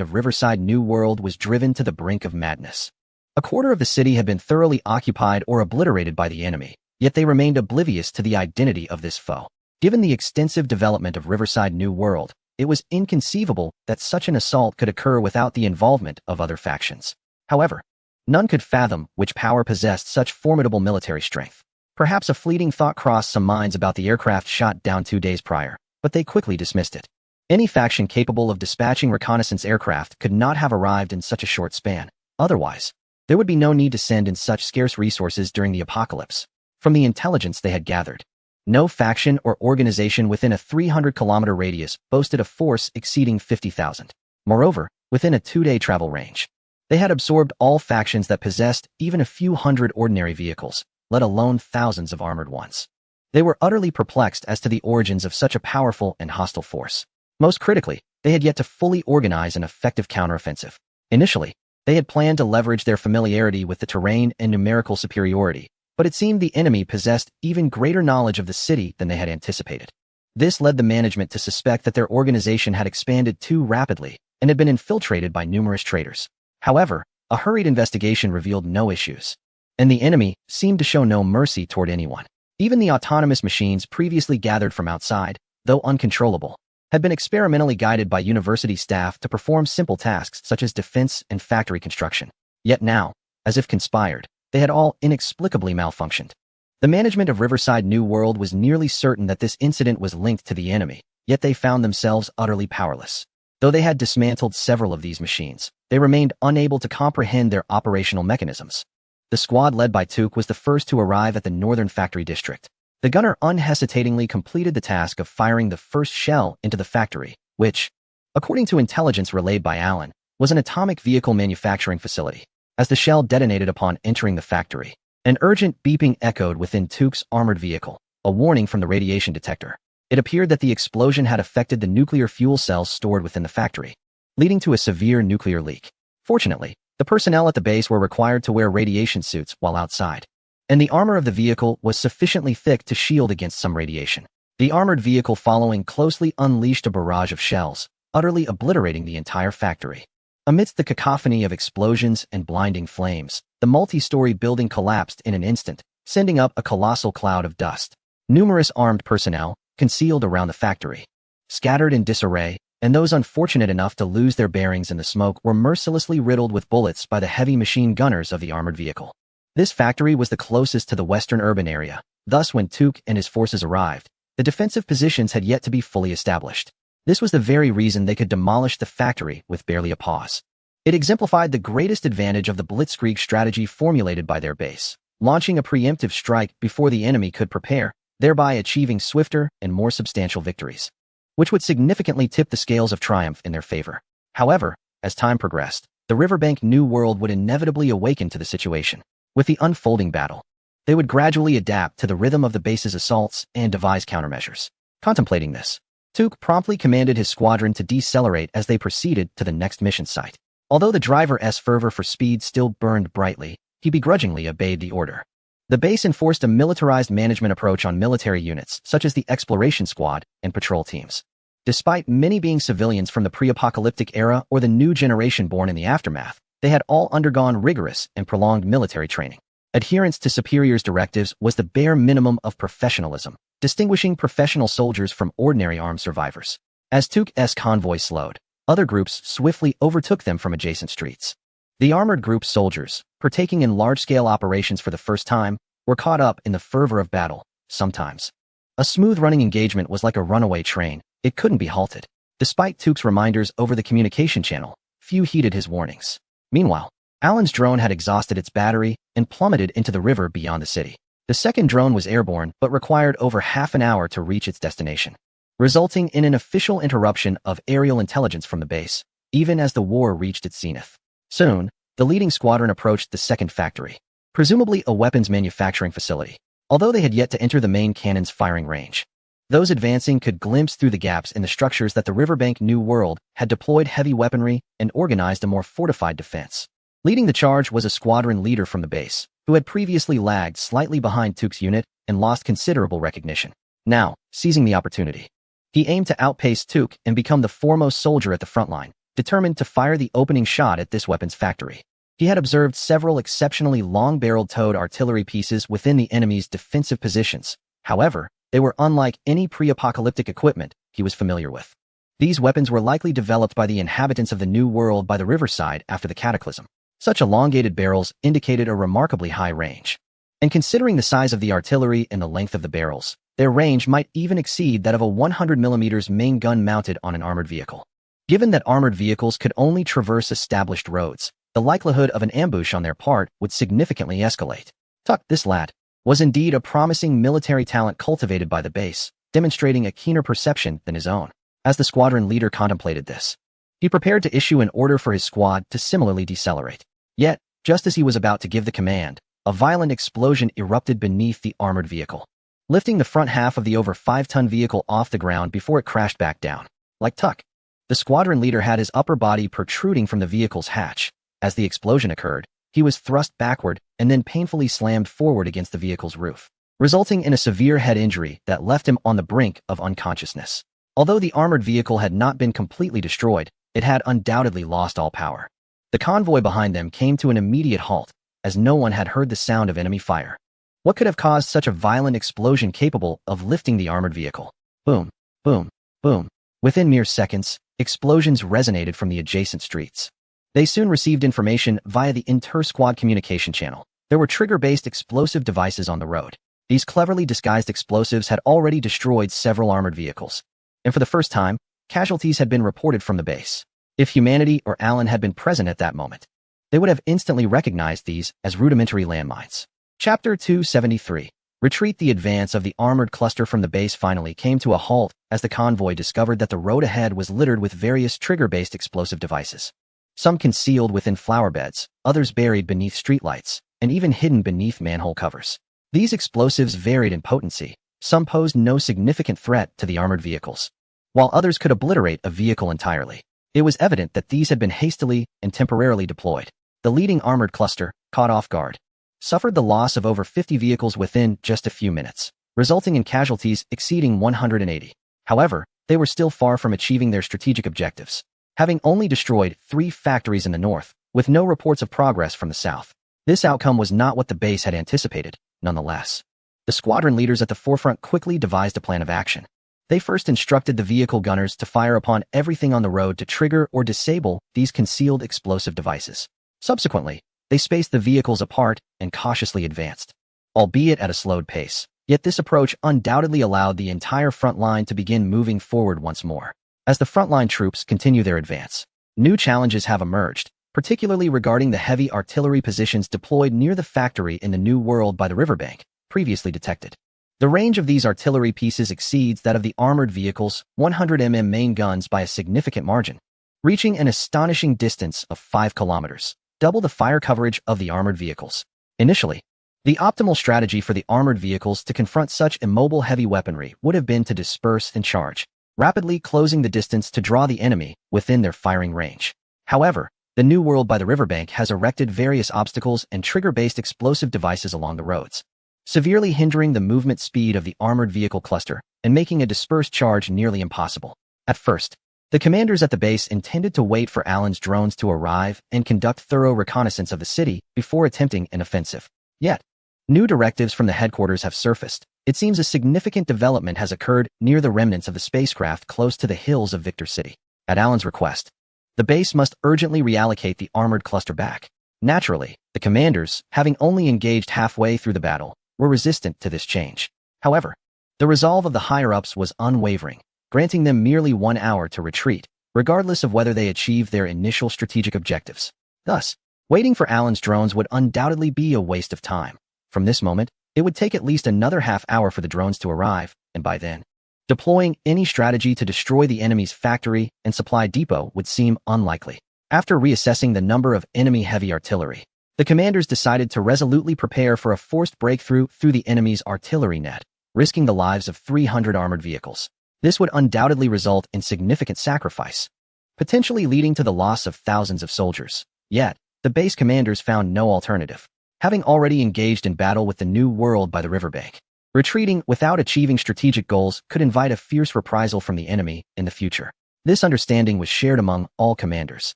of Riverside New World was driven to the brink of madness. A quarter of the city had been thoroughly occupied or obliterated by the enemy, yet they remained oblivious to the identity of this foe. Given the extensive development of Riverside New World, it was inconceivable that such an assault could occur without the involvement of other factions. However, none could fathom which power possessed such formidable military strength. Perhaps a fleeting thought crossed some minds about the aircraft shot down 2 days prior, but they quickly dismissed it. Any faction capable of dispatching reconnaissance aircraft could not have arrived in such a short span. Otherwise, there would be no need to send in such scarce resources during the apocalypse. From the intelligence they had gathered, no faction or organization within a 300-kilometer radius boasted a force exceeding 50,000. Moreover, within a 2-day travel range, they had absorbed all factions that possessed even a few hundred ordinary vehicles, let alone thousands of armored ones. They were utterly perplexed as to the origins of such a powerful and hostile force. Most critically, they had yet to fully organize an effective counteroffensive. Initially, they had planned to leverage their familiarity with the terrain and numerical superiority, But it seemed the enemy possessed even greater knowledge of the city than they had anticipated. This led the management to suspect that their organization had expanded too rapidly and had been infiltrated by numerous traitors. However, a hurried investigation revealed no issues, and the enemy seemed to show no mercy toward anyone. Even the autonomous machines previously gathered from outside, though uncontrollable, had been experimentally guided by university staff to perform simple tasks such as defense and factory construction. Yet now, as if conspired, they had all inexplicably malfunctioned. The management of Riverside New World was nearly certain that this incident was linked to the enemy, yet they found themselves utterly powerless. Though they had dismantled several of these machines, they remained unable to comprehend their operational mechanisms. The squad led by Took was the first to arrive at the northern factory district. The gunner unhesitatingly completed the task of firing the first shell into the factory, which, according to intelligence relayed by Allen, was an atomic vehicle manufacturing facility. As the shell detonated upon entering the factory, an urgent beeping echoed within Took's armored vehicle, a warning from the radiation detector. It appeared that the explosion had affected the nuclear fuel cells stored within the factory, leading to a severe nuclear leak. Fortunately, the personnel at the base were required to wear radiation suits while outside, and the armor of the vehicle was sufficiently thick to shield against some radiation. The armored vehicle following closely unleashed a barrage of shells, utterly obliterating the entire factory. Amidst the cacophony of explosions and blinding flames, the multi-story building collapsed in an instant, sending up a colossal cloud of dust. Numerous armed personnel, concealed around the factory, scattered in disarray, and those unfortunate enough to lose their bearings in the smoke were mercilessly riddled with bullets by the heavy machine gunners of the armored vehicle. This factory was the closest to the western urban area, thus when Took and his forces arrived, the defensive positions had yet to be fully established. This was the very reason they could demolish the factory with barely a pause. It exemplified the greatest advantage of the blitzkrieg strategy formulated by their base, launching a preemptive strike before the enemy could prepare, thereby achieving swifter and more substantial victories, which would significantly tip the scales of triumph in their favor. However, as time progressed, the Riverbank New World would inevitably awaken to the situation. With the unfolding battle, they would gradually adapt to the rhythm of the base's assaults and devise countermeasures. Contemplating this, Took promptly commanded his squadron to decelerate as they proceeded to the next mission site. Although the driver's fervor for speed still burned brightly, he begrudgingly obeyed the order. The base enforced a militarized management approach on military units, such as the exploration squad and patrol teams. Despite many being civilians from the pre-apocalyptic era or the new generation born in the aftermath, they had all undergone rigorous and prolonged military training. Adherence to superiors' directives was the bare minimum of professionalism, distinguishing professional soldiers from ordinary armed survivors. As Took's convoy slowed, other groups swiftly overtook them from adjacent streets. The armored group's soldiers, partaking in large-scale operations for the first time, were caught up in the fervor of battle. Sometimes, a smooth-running engagement was like a runaway train. It couldn't be halted. Despite Took's reminders over the communication channel, few heeded his warnings. Meanwhile, Allen's drone had exhausted its battery and plummeted into the river beyond the city. The second drone was airborne but required over half an hour to reach its destination, resulting in an official interruption of aerial intelligence from the base, even as the war reached its zenith. Soon, the leading squadron approached the second factory, presumably a weapons manufacturing facility, although they had yet to enter the main cannon's firing range. Those advancing could glimpse through the gaps in the structures that the Riverbank New World had deployed heavy weaponry and organized a more fortified defense. Leading the charge was a squadron leader from the base, who had previously lagged slightly behind Took's unit and lost considerable recognition. Now, seizing the opportunity, he aimed to outpace Took and become the foremost soldier at the front line, determined to fire the opening shot at this weapons factory. He had observed several exceptionally long-barreled towed artillery pieces within the enemy's defensive positions. However, they were unlike any pre-apocalyptic equipment he was familiar with. These weapons were likely developed by the inhabitants of the New World by the riverside after the cataclysm. Such elongated barrels indicated a remarkably high range. And considering the size of the artillery and the length of the barrels, their range might even exceed that of a 100mm main gun mounted on an armored vehicle. Given that armored vehicles could only traverse established roads, the likelihood of an ambush on their part would significantly escalate. Tuck, this lad, was indeed a promising military talent cultivated by the base, demonstrating a keener perception than his own. As the squadron leader contemplated this, he prepared to issue an order for his squad to similarly decelerate. Yet, just as he was about to give the command, a violent explosion erupted beneath the armored vehicle, lifting the front half of the over 5-ton vehicle off the ground before it crashed back down. Like Tuck, the squadron leader had his upper body protruding from the vehicle's hatch. As the explosion occurred, he was thrust backward and then painfully slammed forward against the vehicle's roof, resulting in a severe head injury that left him on the brink of unconsciousness. Although the armored vehicle had not been completely destroyed, it had undoubtedly lost all power. The convoy behind them came to an immediate halt, as no one had heard the sound of enemy fire. What could have caused such a violent explosion capable of lifting the armored vehicle? Boom, boom, boom. Within mere seconds, explosions resonated from the adjacent streets. They soon received information via the inter-squad communication channel. There were trigger-based explosive devices on the road. These cleverly disguised explosives had already destroyed several armored vehicles. And for the first time, casualties had been reported from the base. If humanity or Alan had been present at that moment, they would have instantly recognized these as rudimentary landmines. Chapter 273. Retreat. The advance of the armored cluster from the base finally came to a halt as the convoy discovered that the road ahead was littered with various trigger-based explosive devices. Some concealed within flower beds, others buried beneath streetlights, and even hidden beneath manhole covers. These explosives varied in potency. Some posed no significant threat to the armored vehicles, while others could obliterate a vehicle entirely. It was evident that these had been hastily and temporarily deployed. The leading armored cluster, caught off guard, suffered the loss of over 50 vehicles within just a few minutes, resulting in casualties exceeding 180. However, they were still far from achieving their strategic objectives, having only destroyed 3 factories in the north, with no reports of progress from the south. This outcome was not what the base had anticipated, nonetheless. The squadron leaders at the forefront quickly devised a plan of action. They first instructed the vehicle gunners to fire upon everything on the road to trigger or disable these concealed explosive devices. Subsequently, they spaced the vehicles apart and cautiously advanced, albeit at a slowed pace. Yet this approach undoubtedly allowed the entire front line to begin moving forward once more. As the frontline troops continue their advance, new challenges have emerged, particularly regarding the heavy artillery positions deployed near the factory in the New World by the riverbank, previously detected. The range of these artillery pieces exceeds that of the armored vehicle's 100 main guns by a significant margin, reaching an astonishing distance of 5 kilometers, double the fire coverage of the armored vehicles. Initially, the optimal strategy for the armored vehicles to confront such immobile heavy weaponry would have been to disperse and charge, rapidly closing the distance to draw the enemy within their firing range. However, the New World by the riverbank has erected various obstacles and trigger-based explosive devices along the roads, severely hindering the movement speed of the armored vehicle cluster and making a dispersed charge nearly impossible. At first, the commanders at the base intended to wait for Alan's drones to arrive and conduct thorough reconnaissance of the city before attempting an offensive. Yet, new directives from the headquarters have surfaced. It seems a significant development has occurred near the remnants of the spacecraft close to the hills of Victor City. At Alan's request, the base must urgently reallocate the armored cluster back. Naturally, the commanders, having only engaged halfway through the battle, were resistant to this change. However, the resolve of the higher-ups was unwavering, granting them merely 1 hour to retreat, regardless of whether they achieved their initial strategic objectives. Thus, waiting for Alan's drones would undoubtedly be a waste of time. From this moment, it would take at least another half hour for the drones to arrive, and by then, deploying any strategy to destroy the enemy's factory and supply depot would seem unlikely. After reassessing the number of enemy heavy artillery, the commanders decided to resolutely prepare for a forced breakthrough through the enemy's artillery net, risking the lives of 300 armored vehicles. This would undoubtedly result in significant sacrifice, potentially leading to the loss of thousands of soldiers. Yet, the base commanders found no alternative, having already engaged in battle with the New World by the riverbank. Retreating without achieving strategic goals could invite a fierce reprisal from the enemy in the future. This understanding was shared among all commanders.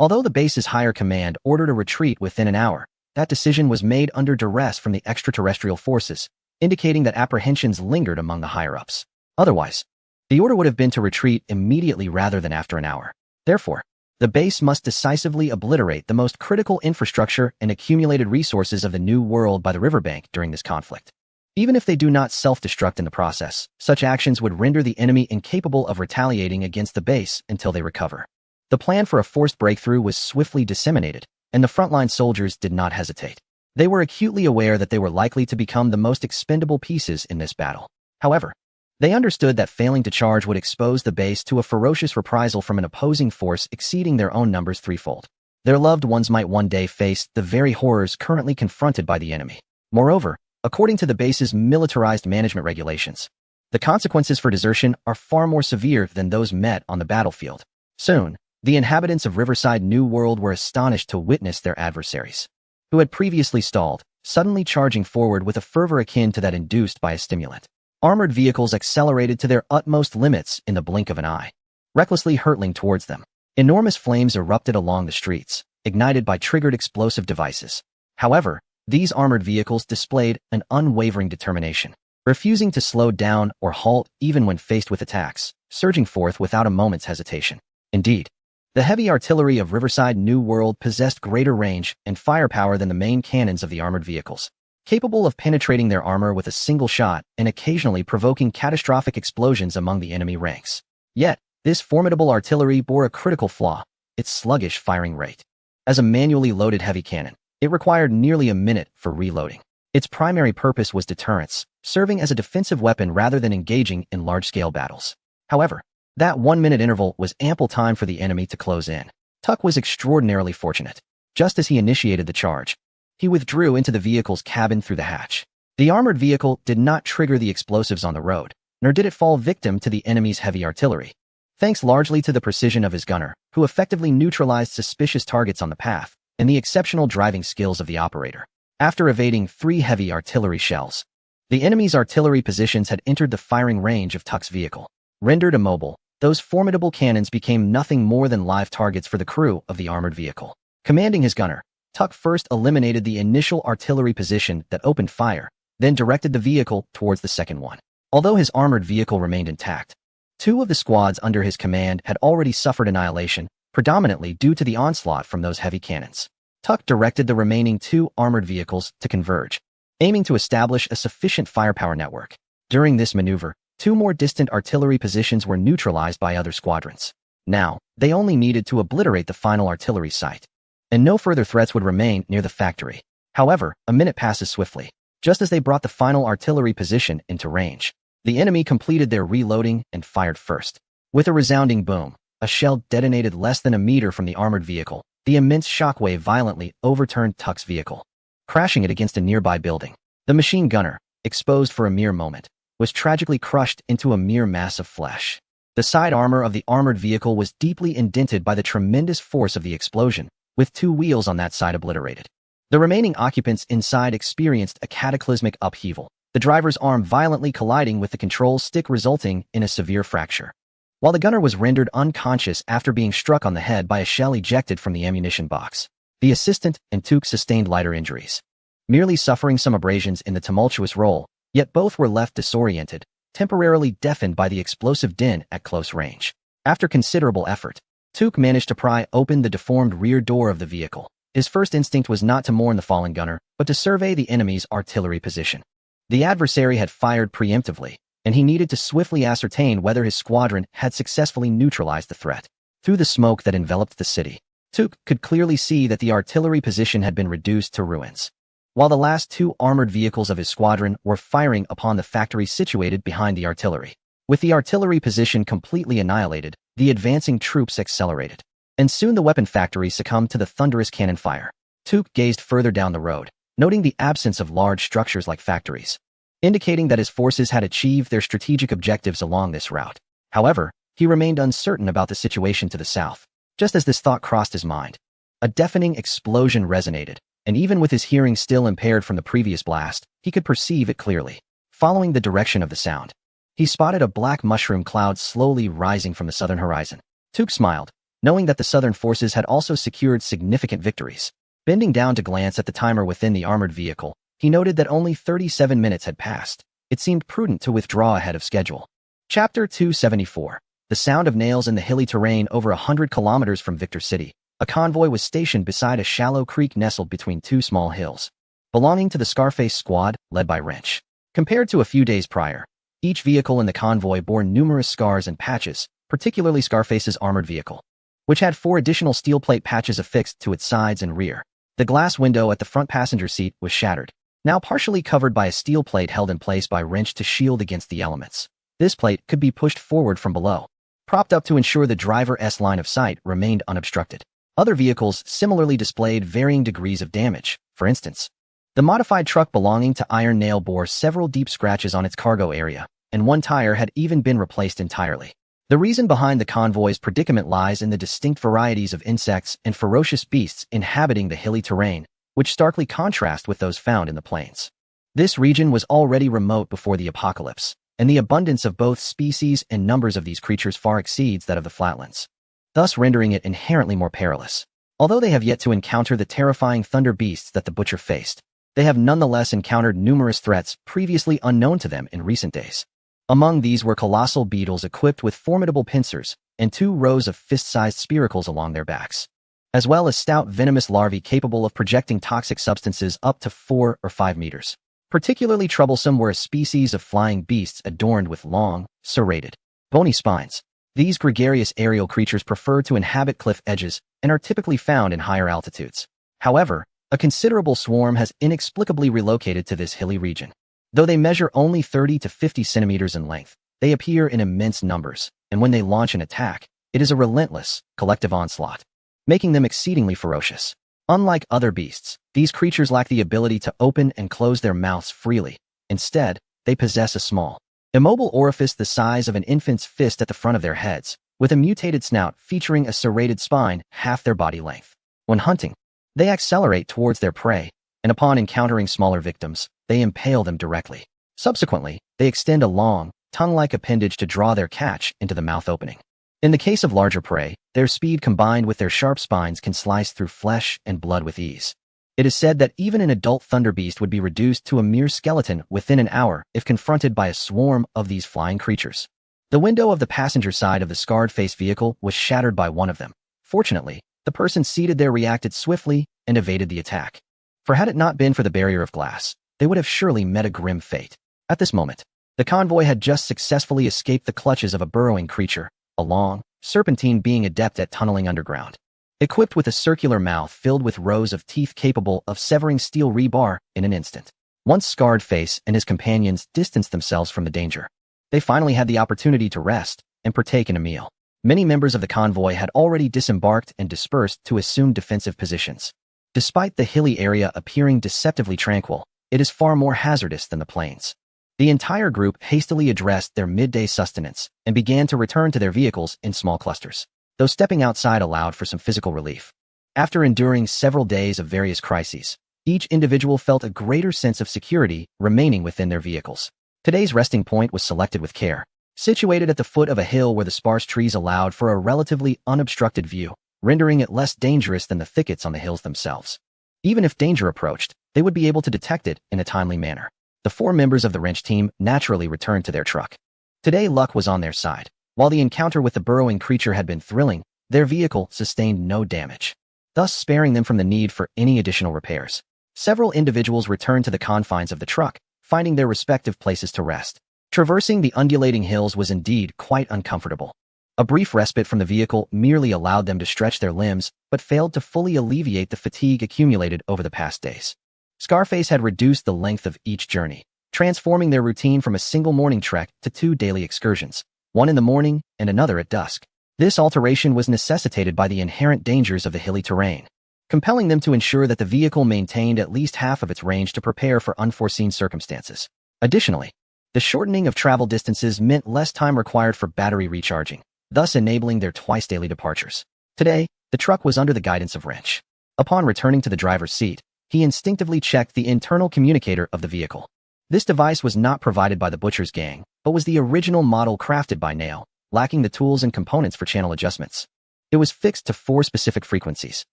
Although the base's higher command ordered a retreat within an hour, that decision was made under duress from the extraterrestrial forces, indicating that apprehensions lingered among the higher-ups. Otherwise, the order would have been to retreat immediately rather than after an hour. Therefore, the base must decisively obliterate the most critical infrastructure and accumulated resources of the New World by the riverbank during this conflict. Even if they do not self-destruct in the process, such actions would render the enemy incapable of retaliating against the base until they recover. The plan for a forced breakthrough was swiftly disseminated, and the frontline soldiers did not hesitate. They were acutely aware that they were likely to become the most expendable pieces in this battle. However, they understood that failing to charge would expose the base to a ferocious reprisal from an opposing force exceeding their own numbers threefold. Their loved ones might one day face the very horrors currently confronted by the enemy. Moreover, according to the base's militarized management regulations, the consequences for desertion are far more severe than those met on the battlefield. Soon, the inhabitants of Riverside New World were astonished to witness their adversaries, who had previously stalled, suddenly charging forward with a fervor akin to that induced by a stimulant. Armored vehicles accelerated to their utmost limits in the blink of an eye, recklessly hurtling towards them. Enormous flames erupted along the streets, ignited by triggered explosive devices. However, these armored vehicles displayed an unwavering determination, refusing to slow down or halt even when faced with attacks, surging forth without a moment's hesitation. Indeed, the heavy artillery of Riverside New World possessed greater range and firepower than the main cannons of the armored vehicles, capable of penetrating their armor with a single shot and occasionally provoking catastrophic explosions among the enemy ranks. Yet, this formidable artillery bore a critical flaw: its sluggish firing rate. As a manually loaded heavy cannon, it required nearly a minute for reloading. Its primary purpose was deterrence, serving as a defensive weapon rather than engaging in large-scale battles. However, that 1-minute interval was ample time for the enemy to close in. Tuck was extraordinarily fortunate. Just as he initiated the charge, he withdrew into the vehicle's cabin through the hatch. The armored vehicle did not trigger the explosives on the road, nor did it fall victim to the enemy's heavy artillery, thanks largely to the precision of his gunner, who effectively neutralized suspicious targets on the path, and the exceptional driving skills of the operator. After evading 3 heavy artillery shells, the enemy's artillery positions had entered the firing range of Tuck's vehicle. Rendered immobile, those formidable cannons became nothing more than live targets for the crew of the armored vehicle. Commanding his gunner, Tuck first eliminated the initial artillery position that opened fire, then directed the vehicle towards the second one. Although his armored vehicle remained intact, 2 of the squads under his command had already suffered annihilation, predominantly due to the onslaught from those heavy cannons. Tuck directed the remaining 2 armored vehicles to converge, aiming to establish a sufficient firepower network. During this maneuver, 2 more distant artillery positions were neutralized by other squadrons. Now, they only needed to obliterate the final artillery site, and no further threats would remain near the factory. However, a minute passes swiftly. Just as they brought the final artillery position into range, the enemy completed their reloading and fired first. With a resounding boom, a shell detonated less than a meter from the armored vehicle. The immense shockwave violently overturned Tuck's vehicle, crashing it against a nearby building. The machine gunner, exposed for a mere moment, was tragically crushed into a mere mass of flesh. The side armor of the armored vehicle was deeply indented by the tremendous force of the explosion, with 2 wheels on that side obliterated. The remaining occupants inside experienced a cataclysmic upheaval, the driver's arm violently colliding with the control stick, resulting in a severe fracture, while the gunner was rendered unconscious after being struck on the head by a shell ejected from the ammunition box. The assistant and Tuke sustained lighter injuries, merely suffering some abrasions in the tumultuous roll, yet both were left disoriented, temporarily deafened by the explosive din at close range. After considerable effort, Tuke managed to pry open the deformed rear door of the vehicle. His first instinct was not to mourn the fallen gunner, but to survey the enemy's artillery position. The adversary had fired preemptively, and he needed to swiftly ascertain whether his squadron had successfully neutralized the threat. Through the smoke that enveloped the city, Tuke could clearly see that the artillery position had been reduced to ruins, while the last 2 armored vehicles of his squadron were firing upon the factory situated behind the artillery. With the artillery position completely annihilated, the advancing troops accelerated, and soon the weapon factory succumbed to the thunderous cannon fire. Tuke gazed further down the road, noting the absence of large structures like factories, indicating that his forces had achieved their strategic objectives along this route. However, he remained uncertain about the situation to the south. Just as this thought crossed his mind, a deafening explosion resonated, and even with his hearing still impaired from the previous blast, he could perceive it clearly. Following the direction of the sound, he spotted a black mushroom cloud slowly rising from the southern horizon. Tuke smiled, knowing that the southern forces had also secured significant victories. Bending down to glance at the timer within the armored vehicle, he noted that only 37 minutes had passed. It seemed prudent to withdraw ahead of schedule. Chapter 274. The sound of nails in the hilly terrain over 100 kilometers from Victor City. A convoy was stationed beside a shallow creek nestled between 2 small hills, belonging to the Scarface squad, led by Wrench. Compared to a few days prior, each vehicle in the convoy bore numerous scars and patches, particularly Scarface's armored vehicle, which had 4 additional steel plate patches affixed to its sides and rear. The glass window at the front passenger seat was shattered, now partially covered by a steel plate held in place by Wrench to shield against the elements. This plate could be pushed forward from below, propped up to ensure the driver's line of sight remained unobstructed. Other vehicles similarly displayed varying degrees of damage. For instance, the modified truck belonging to Iron Nail bore several deep scratches on its cargo area, and 1 tire had even been replaced entirely. The reason behind the convoy's predicament lies in the distinct varieties of insects and ferocious beasts inhabiting the hilly terrain, which starkly contrast with those found in the plains. This region was already remote before the apocalypse, and the abundance of both species and numbers of these creatures far exceeds that of the flatlands, thus rendering it inherently more perilous. Although they have yet to encounter the terrifying thunder beasts that the butcher faced, they have nonetheless encountered numerous threats previously unknown to them in recent days. Among these were colossal beetles equipped with formidable pincers and 2 rows of fist-sized spiracles along their backs, as well as stout venomous larvae capable of projecting toxic substances up to 4 or 5 meters. Particularly troublesome were a species of flying beasts adorned with long, serrated, bony spines. These gregarious aerial creatures prefer to inhabit cliff edges and are typically found in higher altitudes. However, a considerable swarm has inexplicably relocated to this hilly region. Though they measure only 30 to 50 centimeters in length, they appear in immense numbers, and when they launch an attack, it is a relentless, collective onslaught, making them exceedingly ferocious. Unlike other beasts, these creatures lack the ability to open and close their mouths freely. Instead, they possess a small, immobile orifice the size of an infant's fist at the front of their heads, with a mutated snout featuring a serrated spine half their body length. When hunting, they accelerate towards their prey, and upon encountering smaller victims, they impale them directly. Subsequently, they extend a long, tongue-like appendage to draw their catch into the mouth opening. In the case of larger prey, their speed combined with their sharp spines can slice through flesh and blood with ease. It is said that even an adult thunderbeast would be reduced to a mere skeleton within an hour if confronted by a swarm of these flying creatures. The window of the passenger side of the scarred-faced vehicle was shattered by one of them. Fortunately, the person seated there reacted swiftly and evaded the attack. For had it not been for the barrier of glass, they would have surely met a grim fate. At this moment, the convoy had just successfully escaped the clutches of a burrowing creature, a long, serpentine being adept at tunneling underground. Equipped with a circular mouth filled with rows of teeth capable of severing steel rebar in an instant. Once Scarred Face and his companions distanced themselves from the danger, they finally had the opportunity to rest and partake in a meal. Many members of the convoy had already disembarked and dispersed to assume defensive positions. Despite the hilly area appearing deceptively tranquil, it is far more hazardous than the plains. The entire group hastily addressed their midday sustenance and began to return to their vehicles in small clusters, though stepping outside allowed for some physical relief. After enduring several days of various crises, each individual felt a greater sense of security remaining within their vehicles. Today's resting point was selected with care, situated at the foot of a hill where the sparse trees allowed for a relatively unobstructed view, rendering it less dangerous than the thickets on the hills themselves. Even if danger approached, they would be able to detect it in a timely manner. The 4 members of the wrench team naturally returned to their truck. Today luck was on their side. While the encounter with the burrowing creature had been thrilling, their vehicle sustained no damage, thus sparing them from the need for any additional repairs. Several individuals returned to the confines of the truck, finding their respective places to rest. Traversing the undulating hills was indeed quite uncomfortable. A brief respite from the vehicle merely allowed them to stretch their limbs, but failed to fully alleviate the fatigue accumulated over the past days. Scarface had reduced the length of each journey, transforming their routine from a single morning trek to 2 daily excursions, one in the morning and another at dusk. This alteration was necessitated by the inherent dangers of the hilly terrain, compelling them to ensure that the vehicle maintained at least half of its range to prepare for unforeseen circumstances. Additionally, the shortening of travel distances meant less time required for battery recharging, thus enabling their twice-daily departures. Today, the truck was under the guidance of Wrench. Upon returning to the driver's seat, he instinctively checked the internal communicator of the vehicle. This device was not provided by the Butcher's gang, but was the original model crafted by Nail, lacking the tools and components for channel adjustments. It was fixed to 4 specific frequencies.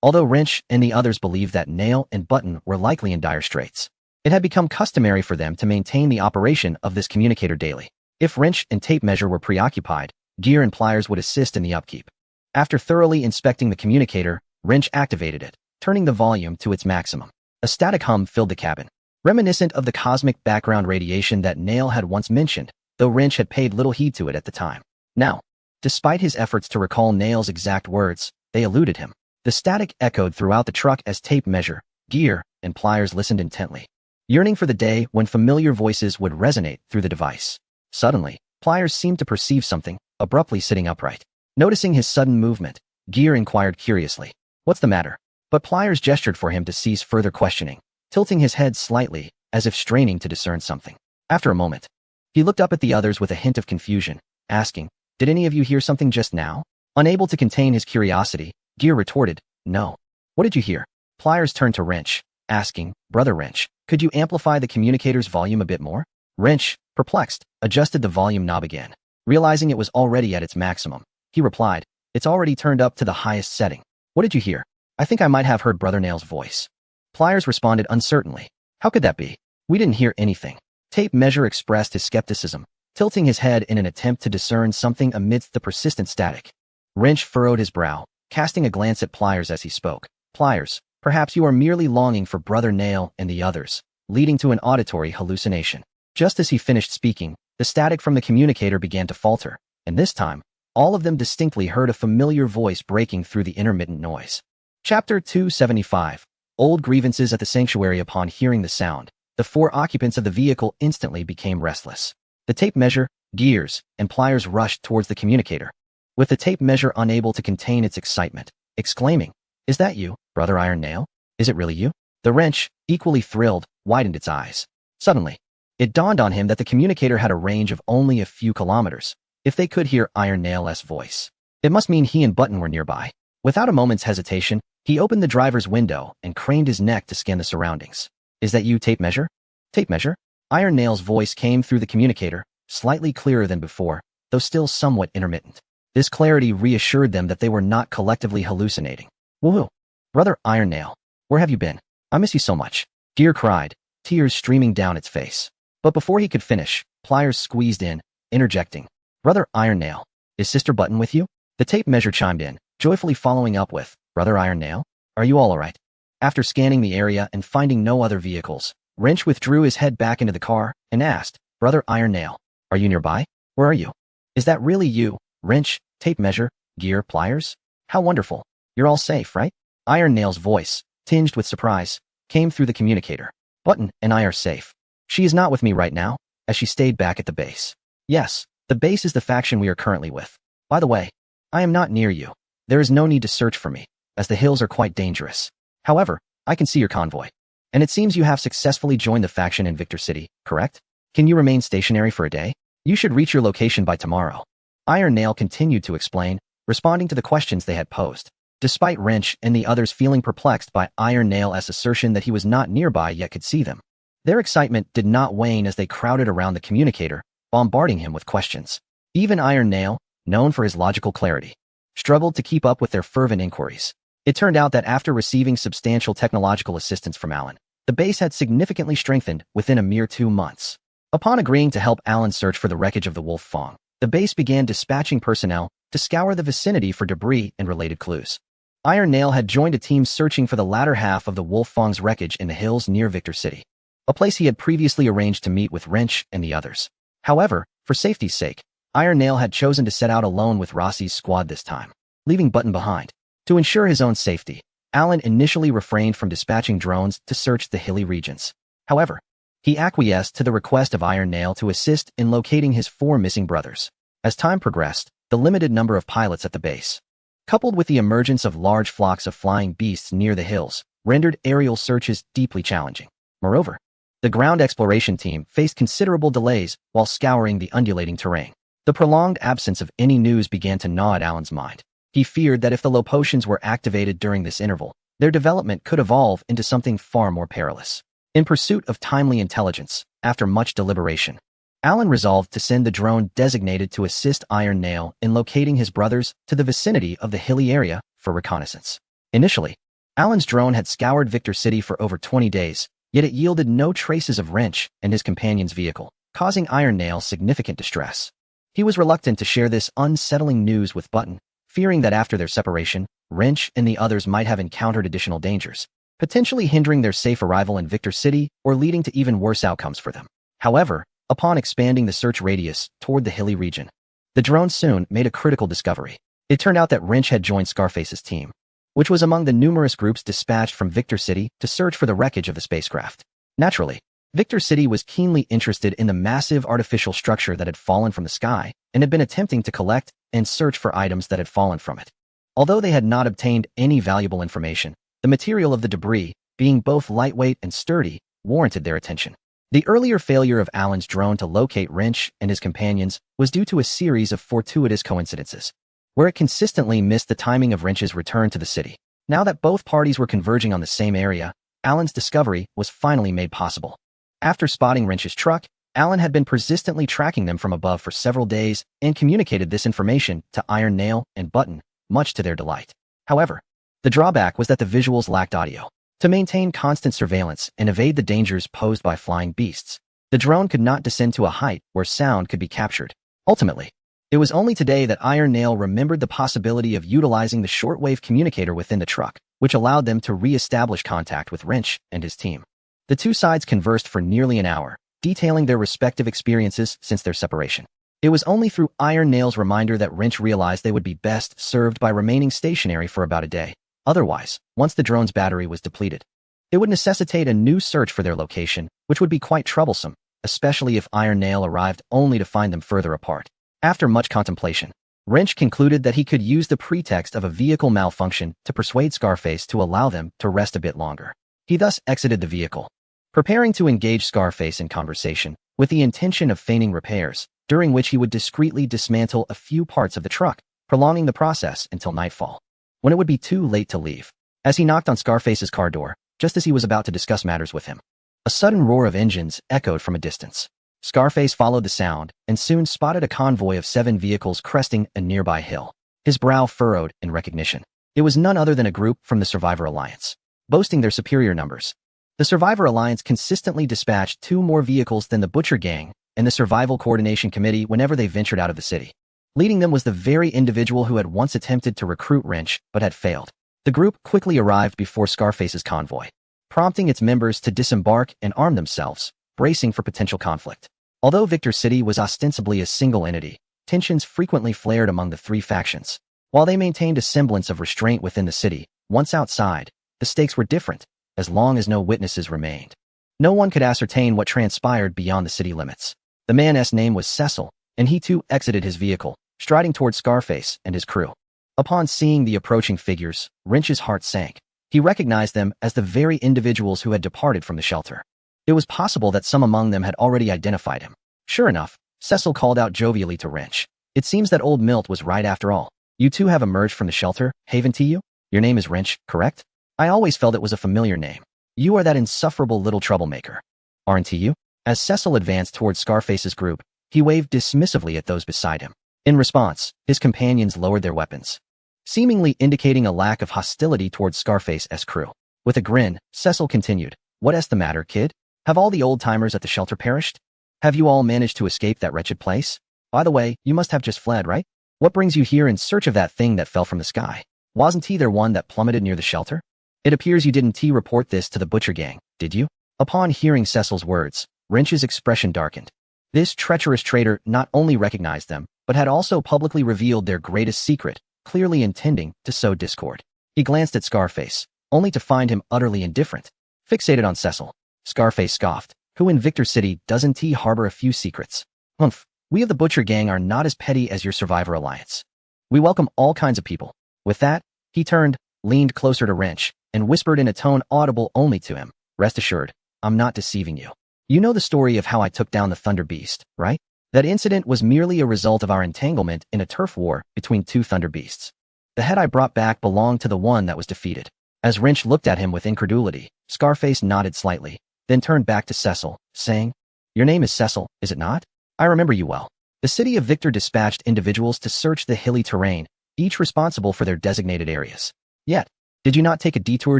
Although Wrench and the others believed that Nail and Button were likely in dire straits, it had become customary for them to maintain the operation of this communicator daily. If Wrench and Tape Measure were preoccupied, Gear and Pliers would assist in the upkeep. After thoroughly inspecting the communicator, Wrench activated it, turning the volume to its maximum. A static hum filled the cabin, reminiscent of the cosmic background radiation that Nail had once mentioned, though Wrench had paid little heed to it at the time. Now, despite his efforts to recall Nail's exact words, they eluded him. The static echoed throughout the truck as Tape Measure, Gear, and Pliers listened intently, yearning for the day when familiar voices would resonate through the device. Suddenly, Pliers seemed to perceive something, abruptly sitting upright. Noticing his sudden movement, Gear inquired curiously, "What's the matter?" But Pliers gestured for him to cease further questioning, tilting his head slightly, as if straining to discern something. After a moment, he looked up at the others with a hint of confusion, asking, "Did any of you hear something just now?" Unable to contain his curiosity, Gear retorted, "No." "What did you hear?" Pliers turned to Wrench, asking, "Brother Wrench, could you amplify the communicator's volume a bit more?" Wrench, perplexed, adjusted the volume knob again. Realizing it was already at its maximum, he replied, "It's already turned up to the highest setting." "What did you hear?" "I think I might have heard Brother Nail's voice." Pliers responded uncertainly. "How could that be? We didn't hear anything." Tape measure expressed his skepticism, tilting his head in an attempt to discern something amidst the persistent static. Wrench furrowed his brow, casting a glance at Pliers as he spoke. "Pliers, perhaps you are merely longing for Brother Nail and the others, leading to an auditory hallucination." Just as he finished speaking, the static from the communicator began to falter, and this time, all of them distinctly heard a familiar voice breaking through the intermittent noise. Chapter 275. Old grievances at the sanctuary. Upon hearing the sound, the 4 occupants of the vehicle instantly became restless. The tape measure, Gears, and Pliers rushed towards the communicator, with the tape measure unable to contain its excitement, exclaiming, "Is that you, Brother Iron Nail? Is it really you?" The Wrench, equally thrilled, widened its eyes. Suddenly, it dawned on him that the communicator had a range of only a few kilometers. If they could hear Iron Nail's voice, it must mean he and Button were nearby. Without a moment's hesitation, he opened the driver's window and craned his neck to scan the surroundings. "Is that you, tape measure?" "Tape measure?" Iron Nail's voice came through the communicator, slightly clearer than before, though still somewhat intermittent. This clarity reassured them that they were not collectively hallucinating. "Woohoo! Brother Iron Nail, where have you been? I miss you so much," Gear cried, tears streaming down its face. But before he could finish, Pliers squeezed in, interjecting, "Brother Iron Nail, is Sister Button with you?" The tape measure chimed in, joyfully following up with, "Brother Iron Nail, are you all alright?" After scanning the area and finding no other vehicles, Wrench withdrew his head back into the car and asked, "Brother Iron Nail, are you nearby? Where are you?" "Is that really you, Wrench, tape measure, Gear, Pliers? How wonderful. You're all safe, right?" Iron Nail's voice, tinged with surprise, came through the communicator. "Button and I are safe. She is not with me right now, as she stayed back at the base." "Yes, the base is the faction we are currently with. By the way, I am not near you. There is no need to search for me, as the hills are quite dangerous. However, I can see your convoy. And it seems you have successfully joined the faction in Victor City, correct? Can you remain stationary for a day? You should reach your location by tomorrow." Iron Nail continued to explain, responding to the questions they had posed. Despite Wrench and the others feeling perplexed by Iron Nail's assertion that he was not nearby yet could see them, their excitement did not wane as they crowded around the communicator, bombarding him with questions. Even Iron Nail, known for his logical clarity, struggled to keep up with their fervent inquiries. It turned out that after receiving substantial technological assistance from Alan, the base had significantly strengthened within a mere 2 months. Upon agreeing to help Alan search for the wreckage of the Wolf Fong, the base began dispatching personnel to scour the vicinity for debris and related clues. Iron Nail had joined a team searching for the latter half of the Wolf Fong's wreckage in the hills near Victor City, a place he had previously arranged to meet with Wrench and the others. However, for safety's sake, Iron Nail had chosen to set out alone with Rossi's squad this time, leaving Button behind. To ensure his own safety, Alan initially refrained from dispatching drones to search the hilly regions. However, he acquiesced to the request of Iron Nail to assist in locating his 4 missing brothers. As time progressed, the limited number of pilots at the base, coupled with the emergence of large flocks of flying beasts near the hills, rendered aerial searches deeply challenging. Moreover, the ground exploration team faced considerable delays while scouring the undulating terrain. The prolonged absence of any news began to gnaw at Alan's mind. He feared that if the lopotions were activated during this interval, their development could evolve into something far more perilous. In pursuit of timely intelligence, after much deliberation, Alan resolved to send the drone designated to assist Iron Nail in locating his brothers to the vicinity of the hilly area for reconnaissance. Initially, Alan's drone had scoured Victor City for over 20 days, yet it yielded no traces of Wrench and his companion's vehicle, causing Iron Nail significant distress. He was reluctant to share this unsettling news with Button, fearing that after their separation, Wrench and the others might have encountered additional dangers, potentially hindering their safe arrival in Victor City or leading to even worse outcomes for them. However, upon expanding the search radius toward the hilly region, the drone soon made a critical discovery. It turned out that Wrench had joined Scarface's team, which was among the numerous groups dispatched from Victor City to search for the wreckage of the spacecraft. Naturally, Victor City was keenly interested in the massive artificial structure that had fallen from the sky and had been attempting to collect and search for items that had fallen from it. Although they had not obtained any valuable information, the material of the debris, being both lightweight and sturdy, warranted their attention. The earlier failure of Alan's drone to locate Wrench and his companions was due to a series of fortuitous coincidences, where it consistently missed the timing of Wrench's return to the city. Now that both parties were converging on the same area, Alan's discovery was finally made possible. After spotting Wrench's truck, Alan had been persistently tracking them from above for several days and communicated this information to Iron Nail and Button, much to their delight. However, the drawback was that the visuals lacked audio. To maintain constant surveillance and evade the dangers posed by flying beasts, the drone could not descend to a height where sound could be captured. Ultimately, it was only today that Iron Nail remembered the possibility of utilizing the shortwave communicator within the truck, which allowed them to re-establish contact with Wrench and his team. The two sides conversed for nearly an hour, detailing their respective experiences since their separation. It was only through Iron Nail's reminder that Wrench realized they would be best served by remaining stationary for about a day. Otherwise, once the drone's battery was depleted, it would necessitate a new search for their location, which would be quite troublesome, especially if Iron Nail arrived only to find them further apart. After much contemplation, Wrench concluded that he could use the pretext of a vehicle malfunction to persuade Scarface to allow them to rest a bit longer. He thus exited the vehicle, preparing to engage Scarface in conversation, with the intention of feigning repairs, during which he would discreetly dismantle a few parts of the truck, prolonging the process until nightfall, when it would be too late to leave. As he knocked on Scarface's car door, just as he was about to discuss matters with him, a sudden roar of engines echoed from a distance. Scarface followed the sound and soon spotted a convoy of 7 vehicles cresting a nearby hill. His brow furrowed in recognition. It was none other than a group from the Survivor Alliance. Boasting their superior numbers, the Survivor Alliance consistently dispatched 2 more vehicles than the Butcher Gang and the Survival Coordination Committee whenever they ventured out of the city. Leading them was the very individual who had once attempted to recruit Wrench but had failed. The group quickly arrived before Scarface's convoy, prompting its members to disembark and arm themselves, bracing for potential conflict. Although Victor City was ostensibly a single entity, tensions frequently flared among the 3 factions. While they maintained a semblance of restraint within the city, once outside, the stakes were different, as long as no witnesses remained. No one could ascertain what transpired beyond the city limits. The man's name was Cecil, and he too exited his vehicle, striding toward Scarface and his crew. Upon seeing the approaching figures, Wrench's heart sank. He recognized them as the very individuals who had departed from the shelter. It was possible that some among them had already identified him. Sure enough, Cecil called out jovially to Wrench. It seems that old Milt was right after all. You two have emerged from the shelter, haven't you? Your name is Wrench, correct? I always felt it was a familiar name. You are that insufferable little troublemaker, aren't you? As Cecil advanced towards Scarface's group, he waved dismissively at those beside him. In response, his companions lowered their weapons, seemingly indicating a lack of hostility towards Scarface's crew. With a grin, Cecil continued, "What's the matter, kid? Have all the old-timers at the shelter perished? Have you all managed to escape that wretched place? By the way, you must have just fled, right? What brings you here in search of that thing that fell from the sky? Wasn't he there one that plummeted near the shelter? It appears you didn't report this to the Butcher Gang, did you?" Upon hearing Cecil's words, Wrench's expression darkened. This treacherous traitor not only recognized them, but had also publicly revealed their greatest secret, clearly intending to sow discord. He glanced at Scarface, only to find him utterly indifferent. Fixated on Cecil, Scarface scoffed, "Who in Victor City doesn't harbor a few secrets? Humph, we of the Butcher Gang are not as petty as your Survivor Alliance. We welcome all kinds of people." With that, he turned, leaned closer to Wrench, and whispered in a tone audible only to him, "Rest assured, I'm not deceiving you. You know the story of how I took down the Thunder Beast, right? That incident was merely a result of our entanglement in a turf war between 2 Thunder Beasts. The head I brought back belonged to the one that was defeated." As Wrench looked at him with incredulity, Scarface nodded slightly, then turned back to Cecil, saying, "Your name is Cecil, is it not? I remember you well. The city of Victor dispatched individuals to search the hilly terrain, each responsible for their designated areas. Yet, did you not take a detour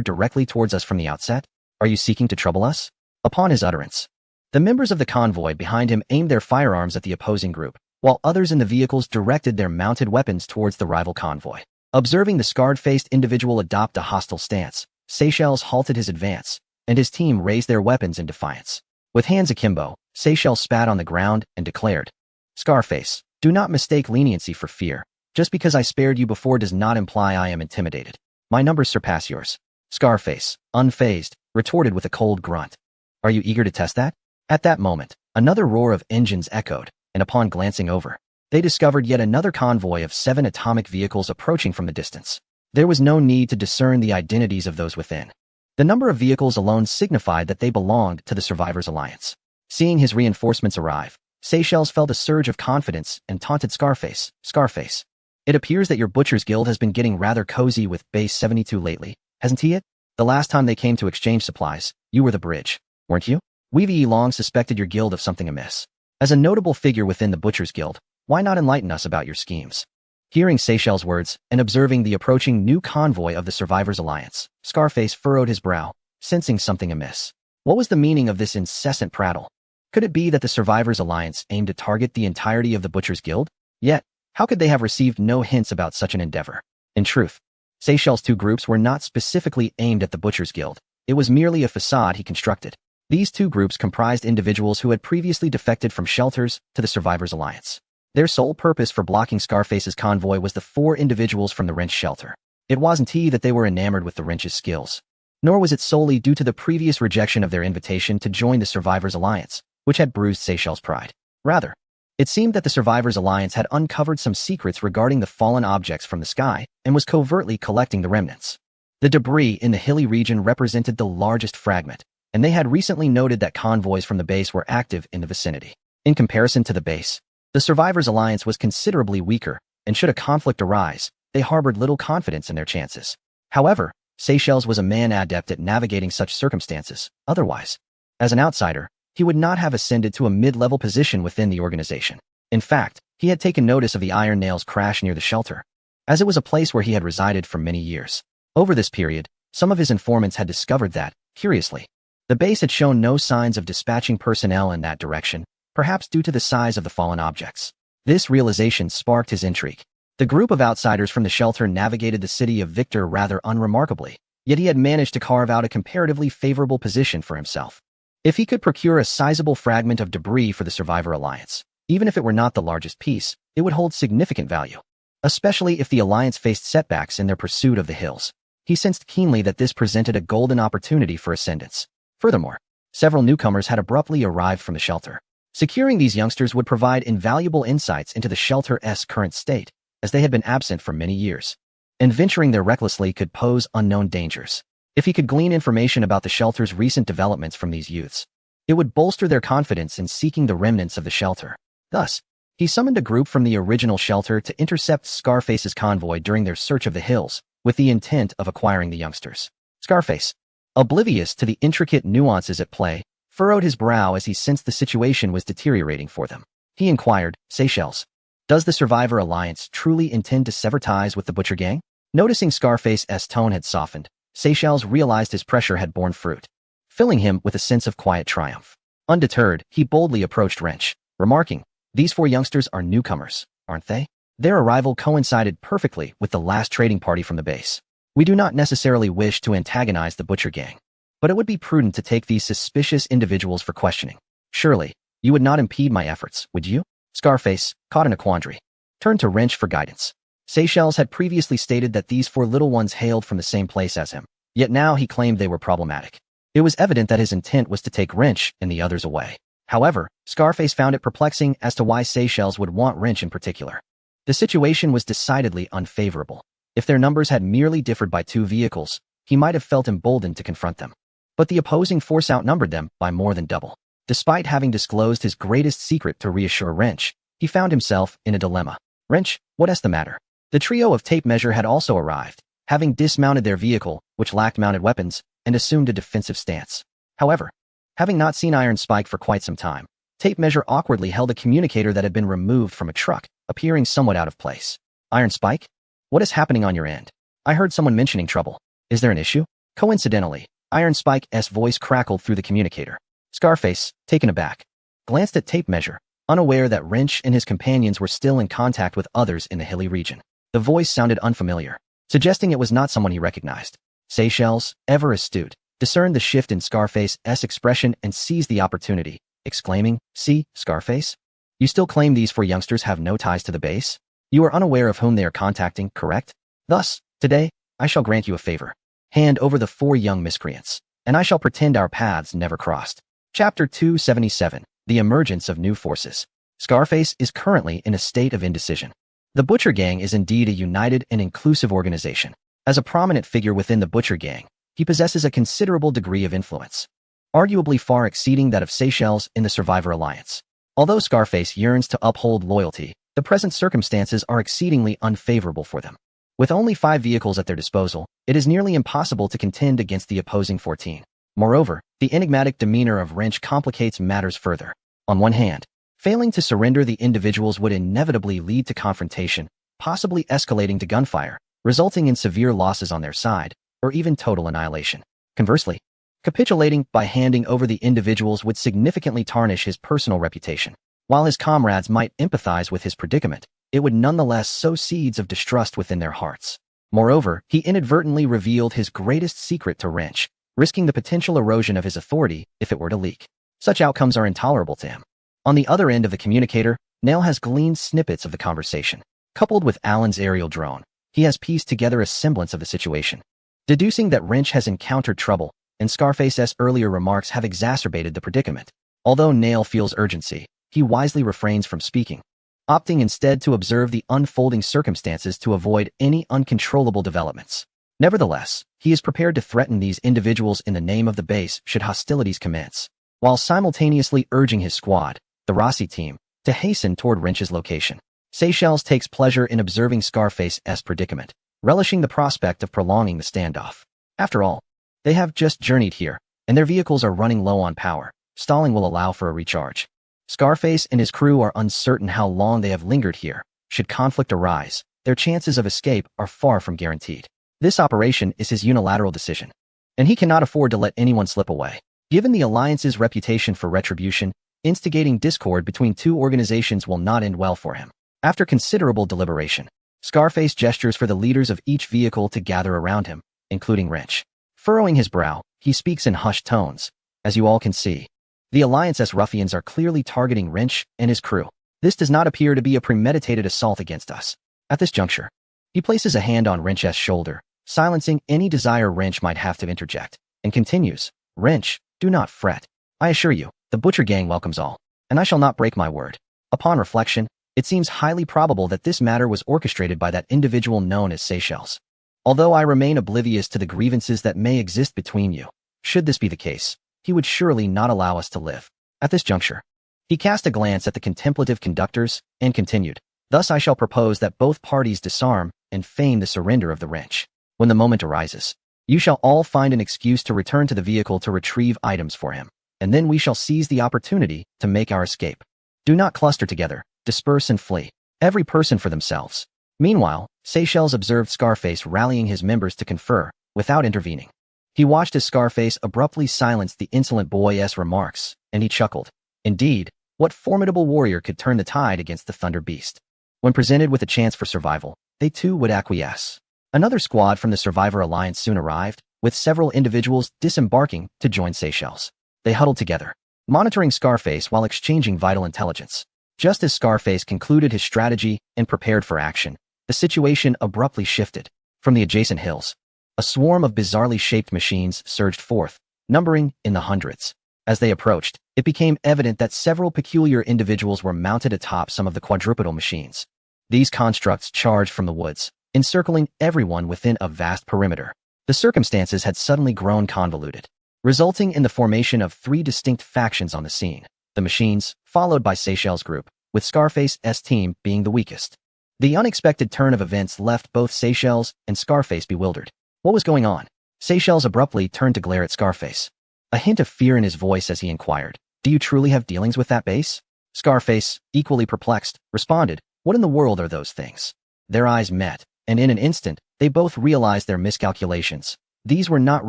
directly towards us from the outset? Are you seeking to trouble us?" Upon his utterance, the members of the convoy behind him aimed their firearms at the opposing group, while others in the vehicles directed their mounted weapons towards the rival convoy. Observing the scarred-faced individual adopt a hostile stance, Seychelles halted his advance, and his team raised their weapons in defiance. With hands akimbo, Seychelles spat on the ground and declared, "Scarface, do not mistake leniency for fear. Just because I spared you before does not imply I am intimidated. My numbers surpass yours." Scarface, unfazed, retorted with a cold grunt. "Are you eager to test that?" At that moment, another roar of engines echoed, and upon glancing over, they discovered yet another convoy of 7 atomic vehicles approaching from the distance. There was no need to discern the identities of those within. The number of vehicles alone signified that they belonged to the Survivors Alliance. Seeing his reinforcements arrive, Seychelles felt a surge of confidence and taunted Scarface, "Scarface, it appears that your Butcher's Guild has been getting rather cozy with Base 72 lately, hasn't he it?" The last time they came to exchange supplies, you were the bridge, weren't you? We've long suspected your guild of something amiss. As a notable figure within the Butcher's Guild, why not enlighten us about your schemes? Hearing Seychelles' words and observing the approaching new convoy of the Survivors Alliance, Scarface furrowed his brow, sensing something amiss. What was the meaning of this incessant prattle? Could it be that the Survivors Alliance aimed to target the entirety of the Butcher's Guild? Yet, how could they have received no hints about such an endeavor? In truth, Seychelles' two groups were not specifically aimed at the Butcher's Guild. It was merely a facade he constructed. These two groups comprised individuals who had previously defected from shelters to the Survivors Alliance. Their sole purpose for blocking Scarface's convoy was the 4 individuals from the wrench shelter. It wasn't that they were enamored with the wrench's skills, nor was it solely due to the previous rejection of their invitation to join the Survivors Alliance, which had bruised Seychelles' pride. Rather, it seemed that the Survivors Alliance had uncovered some secrets regarding the fallen objects from the sky and was covertly collecting the remnants. The debris in the hilly region represented the largest fragment, and they had recently noted that convoys from the base were active in the vicinity. In comparison to the base, the Survivors Alliance was considerably weaker, and should a conflict arise, they harbored little confidence in their chances. However, Seychelles was a man adept at navigating such circumstances. Otherwise, as an outsider, he would not have ascended to a mid-level position within the organization. In fact, he had taken notice of the Iron Nail's crash near the shelter, as it was a place where he had resided for many years. Over this period, some of his informants had discovered that, curiously, the base had shown no signs of dispatching personnel in that direction, perhaps due to the size of the fallen objects. This realization sparked his intrigue. The group of outsiders from the shelter navigated the city of Victor rather unremarkably, yet he had managed to carve out a comparatively favorable position for himself. If he could procure a sizable fragment of debris for the Survivor Alliance, even if it were not the largest piece, it would hold significant value, especially if the Alliance faced setbacks in their pursuit of the hills. He sensed keenly that this presented a golden opportunity for ascendance. Furthermore, several newcomers had abruptly arrived from the shelter. Securing these youngsters would provide invaluable insights into the shelter's current state, as they had been absent for many years, and venturing there recklessly could pose unknown dangers. If he could glean information about the shelter's recent developments from these youths, it would bolster their confidence in seeking the remnants of the shelter. Thus, he summoned a group from the original shelter to intercept Scarface's convoy during their search of the hills, with the intent of acquiring the youngsters. Scarface, oblivious to the intricate nuances at play, furrowed his brow as he sensed the situation was deteriorating for them. He inquired, Seychelles, does the Survivor Alliance truly intend to sever ties with the Butcher Gang? Noticing Scarface's tone had softened, Seychelles realized his pressure had borne fruit, filling him with a sense of quiet triumph. Undeterred, he boldly approached Wrench, remarking, these 4 youngsters are newcomers, aren't they? Their arrival coincided perfectly with the last trading party from the base. We do not necessarily wish to antagonize the Butcher Gang, but it would be prudent to take these suspicious individuals for questioning. Surely, you would not impede my efforts, would you? Scarface, caught in a quandary, turned to Wrench for guidance. Seychelles had previously stated that these 4 little ones hailed from the same place as him, yet now he claimed they were problematic. It was evident that his intent was to take Wrench and the others away. However, Scarface found it perplexing as to why Seychelles would want Wrench in particular. The situation was decidedly unfavorable. If their numbers had merely differed by 2 vehicles, he might have felt emboldened to confront them. But the opposing force outnumbered them by more than double. Despite having disclosed his greatest secret to reassure Wrench, he found himself in a dilemma. Wrench, what's the matter? The trio of tape measure had also arrived, having dismounted their vehicle, which lacked mounted weapons, and assumed a defensive stance. However, having not seen Iron Spike for quite some time, tape measure awkwardly held a communicator that had been removed from a truck, appearing somewhat out of place. Iron Spike? What is happening on your end? I heard someone mentioning trouble. Is there an issue? Coincidentally, Iron Spike's voice crackled through the communicator. Scarface, taken aback, glanced at tape measure, unaware that Wrench and his companions were still in contact with others in the hilly region. The voice sounded unfamiliar, suggesting it was not someone he recognized. Seychelles, ever astute, discerned the shift in Scarface's expression and seized the opportunity, exclaiming, see, Scarface? You still claim these 4 youngsters have no ties to the base? You are unaware of whom they are contacting, correct? Thus, today, I shall grant you a favor. Hand over the 4 young miscreants, and I shall pretend our paths never crossed. Chapter 277, The Emergence of New Forces. Scarface is currently in a state of indecision. The Butcher Gang is indeed a united and inclusive organization. As a prominent figure within the Butcher Gang, he possesses a considerable degree of influence, arguably far exceeding that of Seychelles in the Survivor Alliance. Although Scarface yearns to uphold loyalty, the present circumstances are exceedingly unfavorable for them. With only 5 vehicles at their disposal, it is nearly impossible to contend against the opposing 14. Moreover, the enigmatic demeanor of Wrench complicates matters further. On one hand, failing to surrender the individuals would inevitably lead to confrontation, possibly escalating to gunfire, resulting in severe losses on their side, or even total annihilation. Conversely, capitulating by handing over the individuals would significantly tarnish his personal reputation. While his comrades might empathize with his predicament, it would nonetheless sow seeds of distrust within their hearts. Moreover, he inadvertently revealed his greatest secret to Wrench, risking the potential erosion of his authority if it were to leak. Such outcomes are intolerable to him. On the other end of the communicator, Nell has gleaned snippets of the conversation. Coupled with Alan's aerial drone, he has pieced together a semblance of the situation. Deducing that Wrench has encountered trouble, and Scarface's earlier remarks have exacerbated the predicament. Although Nail feels urgency, he wisely refrains from speaking, opting instead to observe the unfolding circumstances to avoid any uncontrollable developments. Nevertheless, he is prepared to threaten these individuals in the name of the base should hostilities commence, while simultaneously urging his squad, the Rossi team, to hasten toward Wrench's location. Seychelles takes pleasure in observing Scarface's predicament, relishing the prospect of prolonging the standoff. After all, they have just journeyed here, and their vehicles are running low on power. Stalling will allow for a recharge. Scarface and his crew are uncertain how long they have lingered here. Should conflict arise, their chances of escape are far from guaranteed. This operation is his unilateral decision, and he cannot afford to let anyone slip away. Given the Alliance's reputation for retribution, instigating discord between two organizations will not end well for him. After considerable deliberation, Scarface gestures for the leaders of each vehicle to gather around him, including Wrench. Furrowing his brow, he speaks in hushed tones. As you all can see, the Alliance's ruffians are clearly targeting Wrench and his crew. This does not appear to be a premeditated assault against us. At this juncture, he places a hand on Wrench's shoulder, silencing any desire Wrench might have to interject, and continues, Wrench, do not fret. I assure you, the Butcher Gang welcomes all, and I shall not break my word. Upon reflection, it seems highly probable that this matter was orchestrated by that individual known as Seychelles. Although I remain oblivious to the grievances that may exist between you, should this be the case, he would surely not allow us to live. At this juncture, he cast a glance at the contemplative conductors and continued, Thus I shall propose that both parties disarm and feign the surrender of the Wrench. When the moment arises, you shall all find an excuse to return to the vehicle to retrieve items for him, and then we shall seize the opportunity to make our escape. Do not cluster together, disperse and flee, every person for themselves. Meanwhile, Seychelles observed Scarface rallying his members to confer, without intervening. He watched as Scarface abruptly silenced the insolent boy's remarks, and he chuckled. Indeed, what formidable warrior could turn the tide against the Thunder Beast? When presented with a chance for survival, they too would acquiesce. Another squad from the Survivor Alliance soon arrived, with several individuals disembarking to join Seychelles. They huddled together, monitoring Scarface while exchanging vital intelligence. Just as Scarface concluded his strategy and prepared for action, the situation abruptly shifted. From the adjacent hills, a swarm of bizarrely shaped machines surged forth, numbering in the hundreds. As they approached, it became evident that several peculiar individuals were mounted atop some of the quadrupedal machines. These constructs charged from the woods, encircling everyone within a vast perimeter. The circumstances had suddenly grown convoluted, resulting in the formation of 3 distinct factions on the scene. The machines, followed by Seychelles' group, with Scarface's team being the weakest. The unexpected turn of events left both Seychelles and Scarface bewildered. What was going on? Seychelles abruptly turned to glare at Scarface, a hint of fear in his voice as he inquired, Do you truly have dealings with that base? Scarface, equally perplexed, responded, What in the world are those things? Their eyes met, and in an instant, they both realized their miscalculations. These were not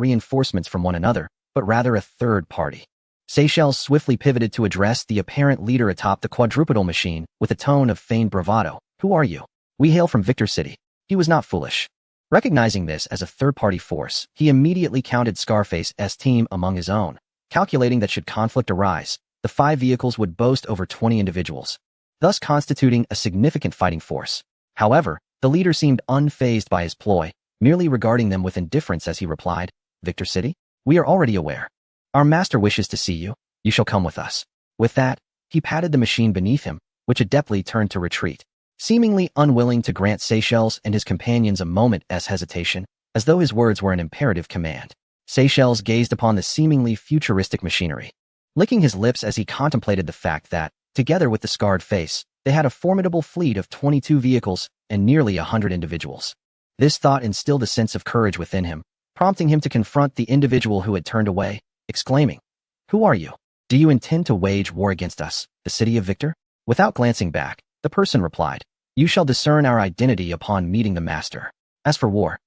reinforcements from one another, but rather a third party. Seychelles swiftly pivoted to address the apparent leader atop the quadrupedal machine with a tone of feigned bravado. Who are you? We hail from Victor City. He was not foolish. Recognizing this as a third-party force, he immediately counted Scarface's team among his own, calculating that should conflict arise, the 5 vehicles would boast over 20 individuals, thus constituting a significant fighting force. However, the leader seemed unfazed by his ploy, merely regarding them with indifference as he replied, Victor City? We are already aware. Our master wishes to see you. You shall come with us. With that, he patted the machine beneath him, which adeptly turned to retreat. Seemingly unwilling to grant Seychelles and his companions a moment's hesitation, as though his words were an imperative command. Seychelles gazed upon the seemingly futuristic machinery, licking his lips as he contemplated the fact that, together with the scarred face, they had a formidable fleet of 22 vehicles and nearly 100 individuals. This thought instilled a sense of courage within him, prompting him to confront the individual who had turned away, exclaiming, "Who are you? Do you intend to wage war against us, the city of Victor?" Without glancing back, the person replied, "You shall discern our identity upon meeting the master. As for war..."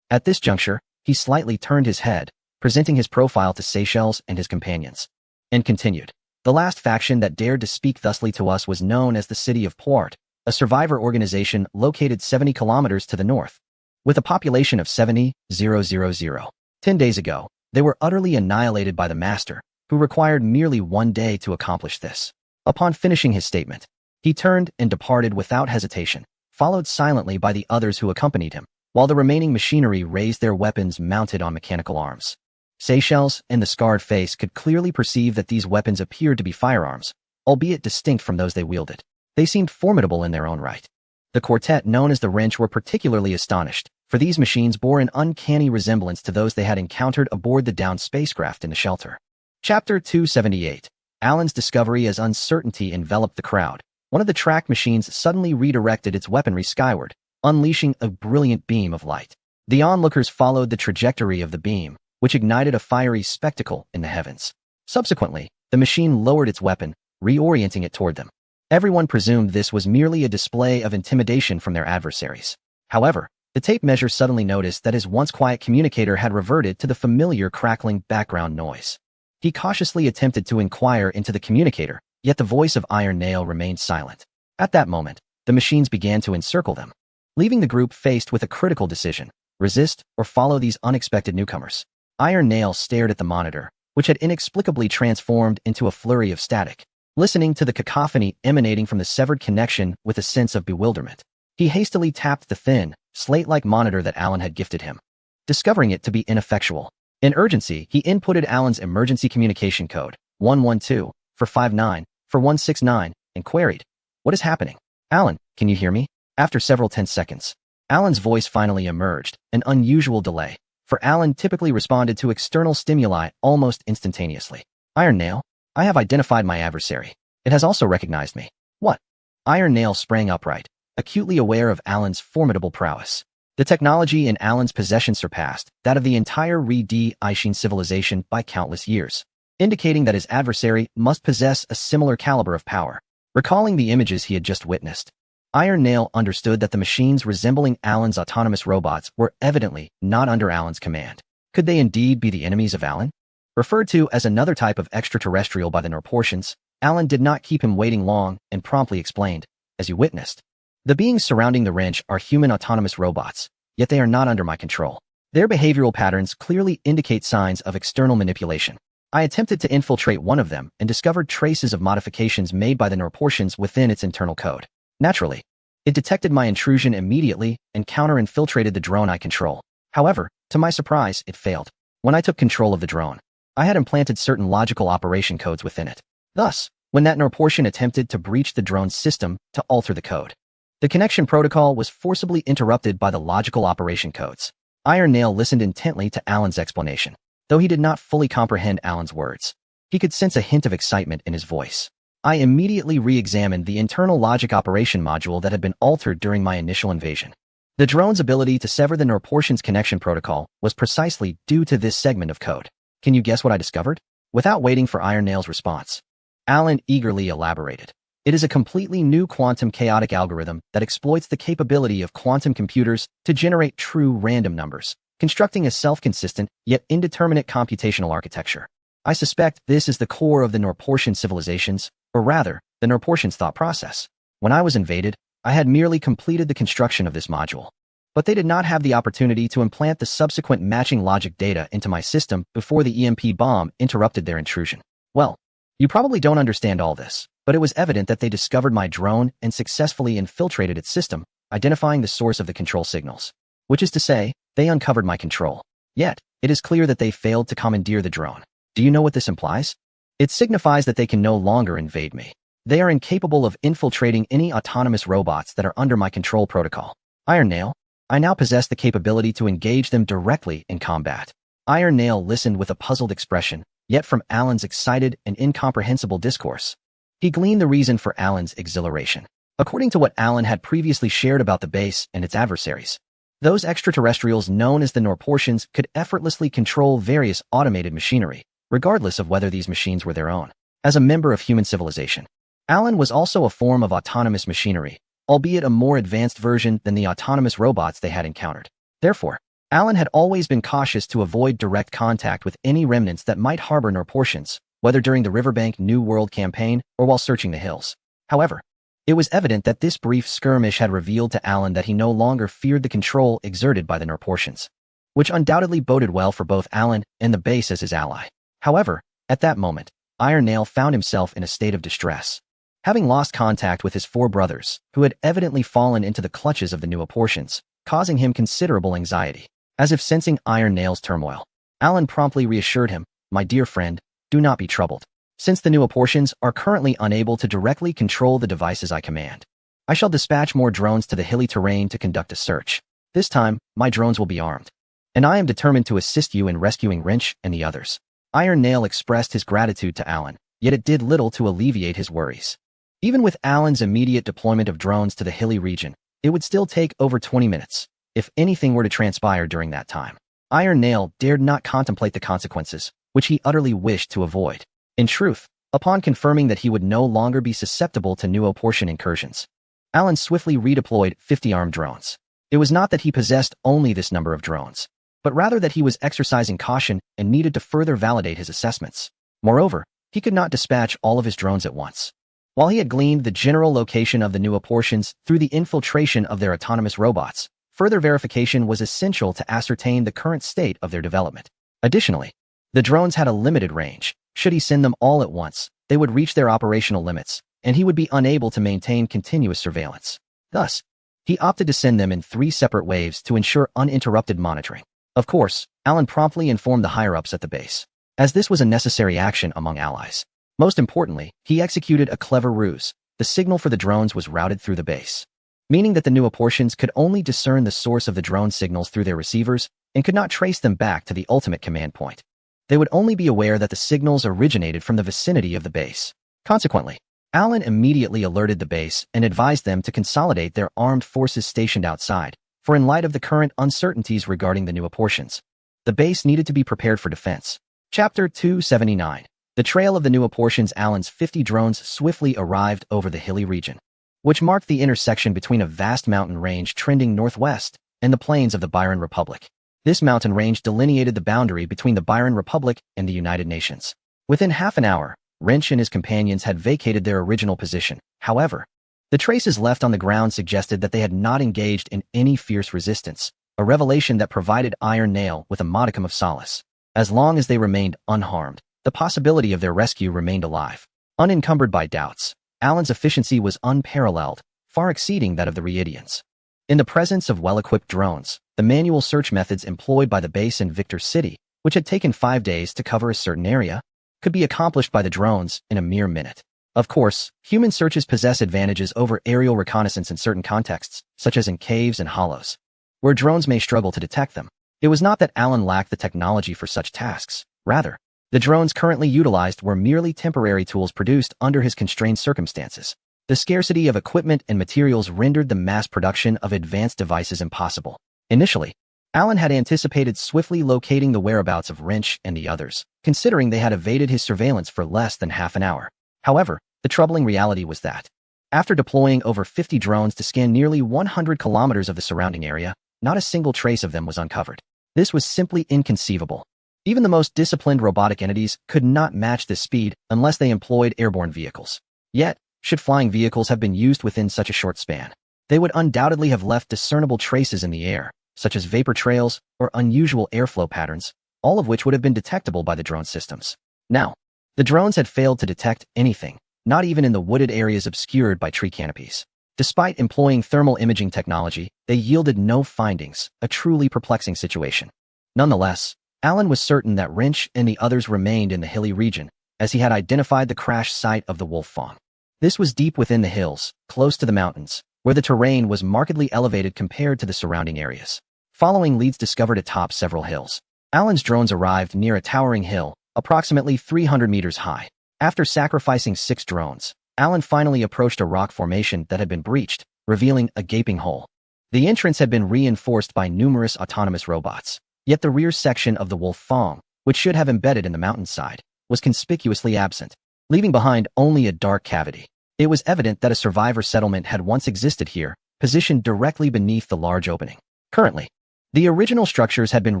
At this juncture, he slightly turned his head, presenting his profile to Seychelles and his companions, and continued, "The last faction that dared to speak thusly to us was known as the City of Port, a survivor organization located 70 kilometers to the north, with a population of 70,000. 10 days ago, they were utterly annihilated by the master, who required merely 1 day to accomplish this." Upon finishing his statement, he turned and departed without hesitation, followed silently by the others who accompanied him, while the remaining machinery raised their weapons mounted on mechanical arms. Seychelles and the scarred face could clearly perceive that these weapons appeared to be firearms, albeit distinct from those they wielded. They seemed formidable in their own right. The quartet known as the Wrench were particularly astonished, for these machines bore an uncanny resemblance to those they had encountered aboard the downed spacecraft in the shelter. Chapter 278. Alan's discovery. As uncertainty enveloped the crowd, one of the track machines suddenly redirected its weaponry skyward, unleashing a brilliant beam of light. The onlookers followed the trajectory of the beam, which ignited a fiery spectacle in the heavens. Subsequently, the machine lowered its weapon, reorienting it toward them. Everyone presumed this was merely a display of intimidation from their adversaries. However, the tape measure suddenly noticed that his once quiet communicator had reverted to the familiar crackling background noise. He cautiously attempted to inquire into the communicator, yet the voice of Iron Nail remained silent. At that moment, the machines began to encircle them, leaving the group faced with a critical decision: resist or follow these unexpected newcomers. Iron Nail stared at the monitor, which had inexplicably transformed into a flurry of static, listening to the cacophony emanating from the severed connection with a sense of bewilderment. He hastily tapped the thin, slate-like monitor that Alan had gifted him, discovering it to be ineffectual. In urgency, he inputted Alan's emergency communication code, 112, for 59, for 169, and queried, "What is happening? Alan, can you hear me?" After several tense seconds, Alan's voice finally emerged, an unusual delay, for Alan typically responded to external stimuli almost instantaneously. "Iron Nail, I have identified my adversary. It has also recognized me." "What?" Iron Nail sprang upright, acutely aware of Alan's formidable prowess. The technology in Alan's possession surpassed that of the entire Re-D-Ishin civilization by countless years, indicating that his adversary must possess a similar caliber of power. Recalling the images he had just witnessed, Iron Nail understood that the machines resembling Alan's autonomous robots were evidently not under Alan's command. Could they indeed be the enemies of Alan? Referred to as another type of extraterrestrial by the Norportians, Alan did not keep him waiting long and promptly explained, "As you witnessed, the beings surrounding the Wrench are human autonomous robots, yet they are not under my control. Their behavioral patterns clearly indicate signs of external manipulation. I attempted to infiltrate one of them and discovered traces of modifications made by the Norportians within its internal code. Naturally, it detected my intrusion immediately and counter-infiltrated the drone I control. However, to my surprise, it failed. When I took control of the drone, I had implanted certain logical operation codes within it. Thus, when that Norportian attempted to breach the drone's system to alter the code, the connection protocol was forcibly interrupted by the logical operation codes." Iron Nail listened intently to Alan's explanation. Though he did not fully comprehend Alan's words, he could sense a hint of excitement in his voice. "I immediately re-examined the internal logic operation module that had been altered during my initial invasion. The drone's ability to sever the Norportian's connection protocol was precisely due to this segment of code. Can you guess what I discovered?" Without waiting for Iron Nail's response, Alan eagerly elaborated. "It is a completely new quantum chaotic algorithm that exploits the capability of quantum computers to generate true random numbers, constructing a self-consistent yet indeterminate computational architecture. I suspect this is the core of the Norportian civilizations, or rather, the Norportians' thought process. When I was invaded, I had merely completed the construction of this module, but they did not have the opportunity to implant the subsequent matching logic data into my system before the EMP bomb interrupted their intrusion. Well, you probably don't understand all this, but it was evident that they discovered my drone and successfully infiltrated its system, identifying the source of the control signals. Which is to say, they uncovered my control. Yet, it is clear that they failed to commandeer the drone. Do you know what this implies? It signifies that they can no longer invade me. They are incapable of infiltrating any autonomous robots that are under my control protocol. Iron Nail, I now possess the capability to engage them directly in combat." Iron Nail listened with a puzzled expression, yet from Alan's excited and incomprehensible discourse, he gleaned the reason for Alan's exhilaration. According to what Alan had previously shared about the base and its adversaries, Those extraterrestrials known as the Norportians could effortlessly control various automated machinery, regardless of whether these machines were their own. As a member of human civilization, Alan was also a form of autonomous machinery, albeit a more advanced version than the autonomous robots they had encountered. Therefore, Alan had always been cautious to avoid direct contact with any remnants that might harbor Norportians, whether during the Riverbank New World campaign or while searching the hills. However, it was evident that this brief skirmish had revealed to Alan that he no longer feared the control exerted by the Norportians, which undoubtedly boded well for both Alan and the base as his ally. However, at that moment, Iron Nail found himself in a state of distress. Having lost contact with his 4 brothers, who had evidently fallen into the clutches of the Norportians, causing him considerable anxiety. As if sensing Iron Nail's turmoil, Alan promptly reassured him, "My dear friend, do not be troubled. Since the Norportians are currently unable to directly control the devices I command, I shall dispatch more drones to the hilly terrain to conduct a search. This time, my drones will be armed, and I am determined to assist you in rescuing Wrench and the others." Iron Nail expressed his gratitude to Alan, yet it did little to alleviate his worries. Even with Alan's immediate deployment of drones to the hilly region, it would still take over 20 minutes. If anything were to transpire during that time, Iron Nail dared not contemplate the consequences, which he utterly wished to avoid. In truth, upon confirming that he would no longer be susceptible to Norportian incursions, Alan swiftly redeployed 50 armed drones. It was not that he possessed only this number of drones, but rather that he was exercising caution and needed to further validate his assessments. Moreover, he could not dispatch all of his drones at once. While he had gleaned the general location of the Norportians through the infiltration of their autonomous robots, further verification was essential to ascertain the current state of their development. Additionally, the drones had a limited range. Should he send them all at once, they would reach their operational limits, and he would be unable to maintain continuous surveillance. Thus, he opted to send them in 3 separate waves to ensure uninterrupted monitoring. Of course, Alan promptly informed the higher-ups at the base, as this was a necessary action among allies. Most importantly, he executed a clever ruse. The signal for the drones was routed through the base, meaning that the Norportians could only discern the source of the drone signals through their receivers and could not trace them back to the ultimate command point. They would only be aware that the signals originated from the vicinity of the base. Consequently, Alan immediately alerted the base and advised them to consolidate their armed forces stationed outside, for in light of the current uncertainties regarding the Norportians, the base needed to be prepared for defense. Chapter 279. The trail of the Norportians. Alan's 50 drones swiftly arrived over the hilly region, which marked the intersection between a vast mountain range trending northwest and the plains of the Byron Republic. This mountain range delineated the boundary between the Byron Republic and the United Nations. Within half an hour, Wrench and his companions had vacated their original position. However, the traces left on the ground suggested that they had not engaged in any fierce resistance, a revelation that provided Iron Nail with a modicum of solace. As long as they remained unharmed, the possibility of their rescue remained alive. Unencumbered by doubts, Alan's efficiency was unparalleled, far exceeding that of the Reidians. In the presence of well-equipped drones, the manual search methods employed by the base in Victor City, which had taken 5 days to cover a certain area, could be accomplished by the drones in a mere minute. Of course, human searches possess advantages over aerial reconnaissance in certain contexts, such as in caves and hollows, where drones may struggle to detect them. It was not that Alan lacked the technology for such tasks. Rather, the drones currently utilized were merely temporary tools produced under his constrained circumstances. The scarcity of equipment and materials rendered the mass production of advanced devices impossible. Initially, Alan had anticipated swiftly locating the whereabouts of Wrench and the others, considering they had evaded his surveillance for less than half an hour. However, the troubling reality was that, after deploying over 50 drones to scan nearly 100 kilometers of the surrounding area, not a single trace of them was uncovered. This was simply inconceivable. Even the most disciplined robotic entities could not match this speed unless they employed airborne vehicles. Yet, should flying vehicles have been used within such a short span, they would undoubtedly have left discernible traces in the air, such as vapor trails or unusual airflow patterns, all of which would have been detectable by the drone systems. Now, the drones had failed to detect anything, not even in the wooded areas obscured by tree canopies. Despite employing thermal imaging technology, they yielded no findings, a truly perplexing situation. Nonetheless, Alan was certain that Wrench and the others remained in the hilly region, as he had identified the crash site of the Wolf Fawn. This was deep within the hills, close to the mountains, where the terrain was markedly elevated compared to the surrounding areas. Following leads discovered atop several hills, Alan's drones arrived near a towering hill, approximately 300 meters high. After sacrificing 6 drones, Alan finally approached a rock formation that had been breached, revealing a gaping hole. The entrance had been reinforced by numerous autonomous robots, yet the rear section of the Wolf Fong, which should have embedded in the mountainside, was conspicuously absent, leaving behind only a dark cavity. It was evident that a survivor settlement had once existed here, positioned directly beneath the large opening. Currently, the original structures had been